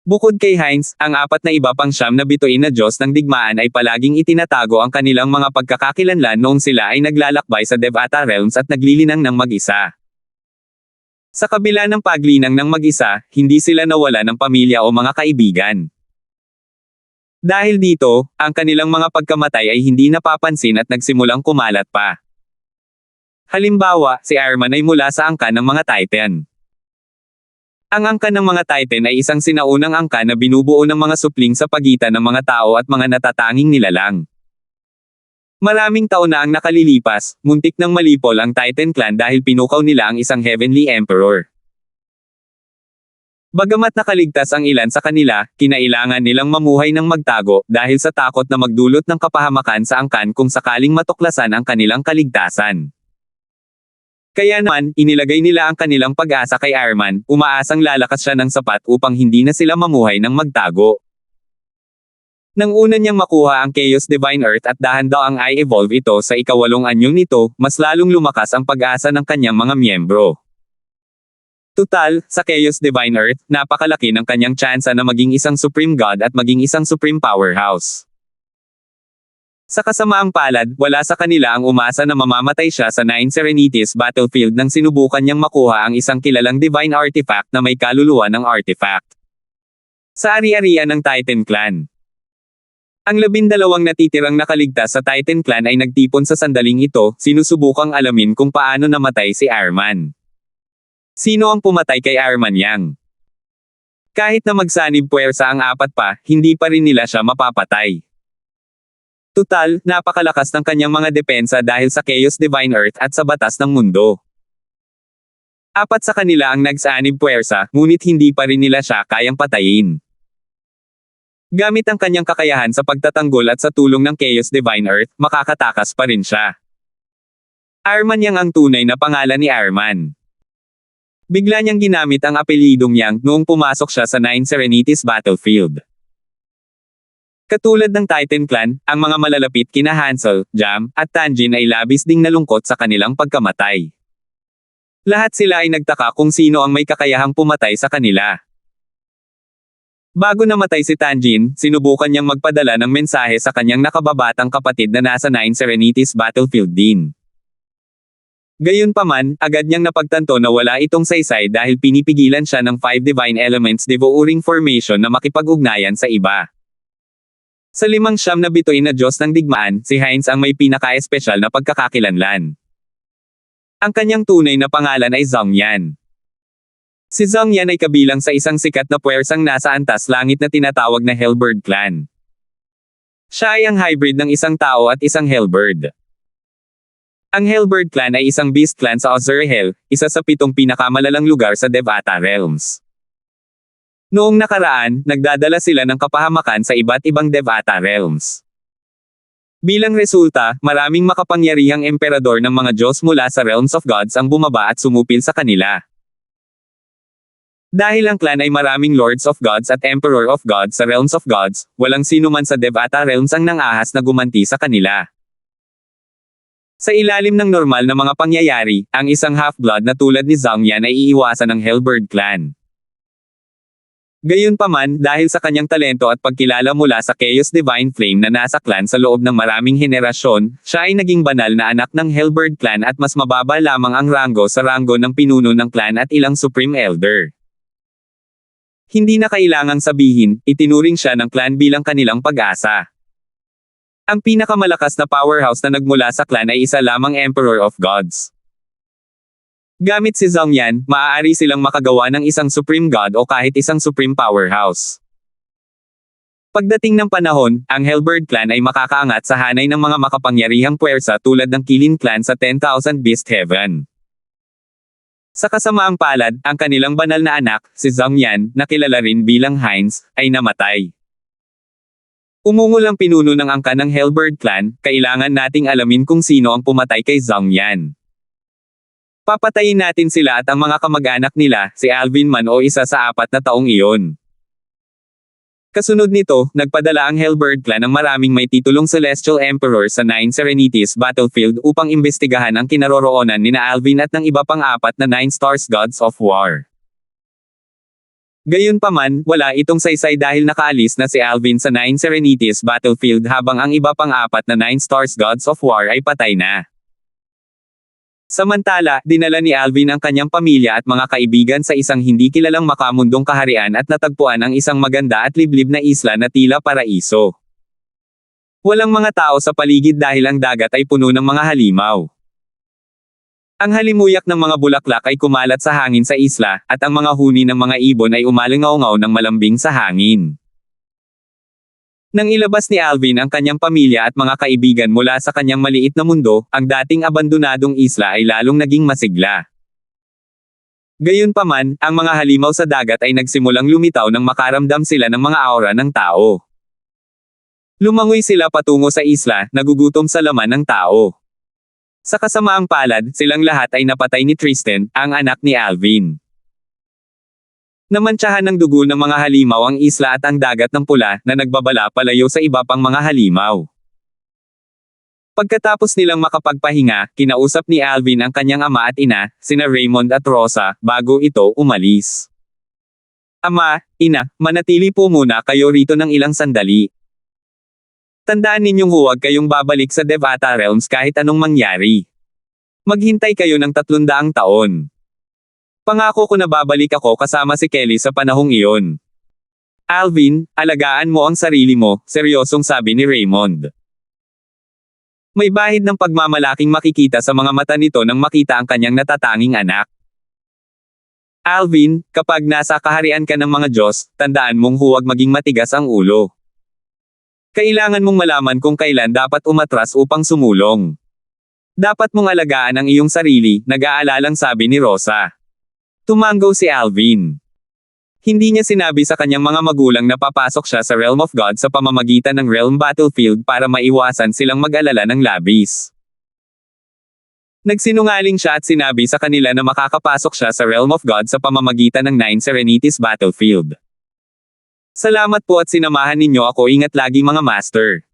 Bukod kay Heinz, ang 4 na iba pang 9 na bituin na Diyos ng digmaan ay palaging itinatago ang kanilang mga pagkakakilanlan noong sila ay naglalakbay sa Devata Realms at naglilinang ng mag-isa. Sa kabila ng paglinang ng mag-isa, hindi sila nawala ng pamilya o mga kaibigan. Dahil dito, ang kanilang mga pagkamatay ay hindi napapansin at nagsimulang kumalat pa. Halimbawa, si Arman ay mula sa angkan ng mga Titan. Ang angkan ng mga Titan ay isang sinaunang angkan na binubuo ng mga supling sa pagitan ng mga tao at mga natatanging nilalang. Maraming taon na ang nakalilipas, muntik nang malipol ang Titan Clan dahil pinukaw nila ang isang Heavenly Emperor. Bagamat nakaligtas ang ilan sa kanila, kinailangan nilang mamuhay ng magtago dahil sa takot na magdulot ng kapahamakan sa angkan kung sakaling matuklasan ang kanilang kaligtasan. Kaya naman, inilagay nila ang kanilang pag-asa kay Iron Man, umaasang lalakas siya ng sapat upang hindi na sila mamuhay ng magtago. Nang una niyang makuha ang Chaos Divine Earth at dahan-daang i-evolve ito sa ika-8 anyong nito, mas lalong lumakas ang pag-asa ng kanyang mga miyembro. Tutal, sa Chaos Divine Earth, napakalaki ng kanyang tsansa na maging isang Supreme God at maging isang Supreme Powerhouse. Sa kasamaang palad, wala sa kanila ang umasa na mamamatay siya sa Nine Serenities battlefield nang sinubukan niyang makuha ang isang kilalang divine artifact na may kaluluwa ng artifact. Sa ari-arian ng Titan Clan. Ang 12 natitirang nakaligtas sa Titan Clan ay nagtipon sa sandaling ito, sinusubukang alamin kung paano namatay si Iron Man. Sino ang pumatay kay Iron Man yang? Kahit na magsanib puwersa ang apat pa, hindi pa rin nila siya mapapatay. Tutal, napakalakas ng kanyang mga depensa dahil sa Chaos Divine Earth at sa batas ng mundo. Apat sa kanila ang nagsanib puwersa, ngunit hindi pa rin nila siya kayang patayin. Gamit ang kanyang kakayahan sa pagtatanggol at sa tulong ng Chaos Divine Earth, makakatakas pa rin siya. Iron Man yang ang tunay na pangalan ni Iron Man. Bigla niyang ginamit ang apelyidong yang noong pumasok siya sa Nine Serenities battlefield. Katulad ng Titan Clan, ang mga malalapit kina Hansel, Jam, at Tanjin ay labis ding nalungkot sa kanilang pagkamatay. Lahat sila ay nagtaka kung sino ang may kakayahang pumatay sa kanila. Bago namatay si Tanjin, sinubukan niyang magpadala ng mensahe sa kanyang nakababatang kapatid na nasa Nine Serenities battlefield din. Gayunpaman, agad niyang napagtanto na wala itong saysay dahil pinipigilan siya ng 5 Divine Elements Devouring Formation na makipag-ugnayan sa iba. Sa 5 na bituin na Diyos ng digmaan, si Heinz ang may pinaka-espesyal na pagkakakilanlan. Ang kanyang tunay na pangalan ay Zhong Yan. Si Zhong Yan ay kabilang sa isang sikat na puwersang nasa antas langit na tinatawag na Hellbird Clan. Siya ay ang hybrid ng isang tao at isang Hellbird. Ang Hellbird Clan ay isang beast clan sa Ozerhel, isa sa 7 pinakamalalang lugar sa Devata Realms. Noong nakaraan, nagdadala sila ng kapahamakan sa iba't ibang Devata Realms. Bilang resulta, maraming makapangyarihang emperador ng mga Diyos mula sa Realms of Gods ang bumaba at sumupil sa kanila. Dahil ang clan ay maraming Lords of Gods at Emperor of Gods sa Realms of Gods, walang sino man sa Devata Realms ang nangahas na gumanti sa kanila. Sa ilalim ng normal na mga pangyayari, ang isang half-blood na tulad ni Zhong Yan ay iiwasan ng Hellbird Clan. Gayunpaman, dahil sa kanyang talento at pagkilala mula sa Chaos Divine Flame na nasa clan sa loob ng maraming henerasyon, siya ay naging banal na anak ng Hellbird Clan at mas mababa lamang ang ranggo sa ranggo ng pinuno ng clan at ilang Supreme Elder. Hindi na kailangang sabihin, itinuring siya ng clan bilang kanilang pag-asa. Ang pinakamalakas na powerhouse na nagmula sa clan ay isa lamang Emperor of Gods. Gamit si Zhong Yan, maaari silang makagawa ng isang Supreme God o kahit isang Supreme Powerhouse. Pagdating ng panahon, ang Hellbird Clan ay makakaangat sa hanay ng mga makapangyarihang puwersa tulad ng Kilin Clan sa 10,000 Beast Heaven. Sa kasamaang palad, ang kanilang banal na anak, si Zhong Yan, na kilala rin bilang Heinz, ay namatay. Umungol ang pinuno ng angkan ng Hellbird Clan, kailangan nating alamin kung sino ang pumatay kay Zhong Yan. Papatayin natin sila at ang mga kamag-anak nila, si Alvin man o isa sa 4 na taong iyon. Kasunod nito, nagpadala ang Hellbird Clan ng maraming may titulong Celestial Emperor sa Nine Serenities battlefield upang imbestigahan ang kinaroroonan nina Alvin at ng iba pang 4 na Nine Stars Gods of War. Gayunpaman, wala itong saysay dahil nakaalis na si Alvin sa Nine Serenities battlefield habang ang iba pang 4 na Nine Stars Gods of War ay patay na. Samantala, dinala ni Alvin ang kanyang pamilya at mga kaibigan sa isang hindi kilalang makamundong kaharian at natagpuan ang isang maganda at liblib na isla na tila paraiso. Walang mga tao sa paligid dahil ang dagat ay puno ng mga halimaw. Ang halimuyak ng mga bulaklak ay kumalat sa hangin sa isla, at ang mga huni ng mga ibon ay umalingaw-ngaw ng malambing sa hangin. Nang ilabas ni Alvin ang kanyang pamilya at mga kaibigan mula sa kanyang maliit na mundo, ang dating abandonadong isla ay lalong naging masigla. Gayunpaman, ang mga halimaw sa dagat ay nagsimulang lumitaw nang makaramdam sila ng mga aura ng tao. Lumangoy sila patungo sa isla, nagugutom sa laman ng tao. Sa kasamaang palad, silang lahat ay napatay ni Tristan, ang anak ni Alvin. Namantsahan ng dugo ng mga halimaw ang isla at ang dagat ng pula na nagbabala palayo sa iba pang mga halimaw. Pagkatapos nilang makapagpahinga, kinausap ni Alvin ang kanyang ama at ina, sina Raymond at Rosa, bago ito umalis. Ama, ina, manatili po muna kayo rito ng ilang sandali. Tandaan ninyong huwag kayong babalik sa Devata Realms kahit anong mangyari. Maghintay kayo ng 300 taon. Pangako ko na babalik ako kasama si Kelly sa panahong iyon. Alvin, alagaan mo ang sarili mo, seryosong sabi ni Raymond. May bahid ng pagmamalaking makikita sa mga mata nito nang makita ang kanyang natatanging anak. Alvin, kapag nasa kaharian ka ng mga Diyos, tandaan mong huwag maging matigas ang ulo. Kailangan mong malaman kung kailan dapat umatras upang sumulong. Dapat mong alagaan ang iyong sarili, nag-aalalang sabi ni Rosa. Tumanggaw si Alvin. Hindi niya sinabi sa kanyang mga magulang na papasok siya sa Realm of God sa pamamagitan ng Realm Battlefield para maiwasan silang mag-alala ng labis. Nagsinungaling siya at sinabi sa kanila na makakapasok siya sa Realm of God sa pamamagitan ng 9 Serenities Battlefield. Salamat po at sinamahan ninyo ako, ingat lagi mga master.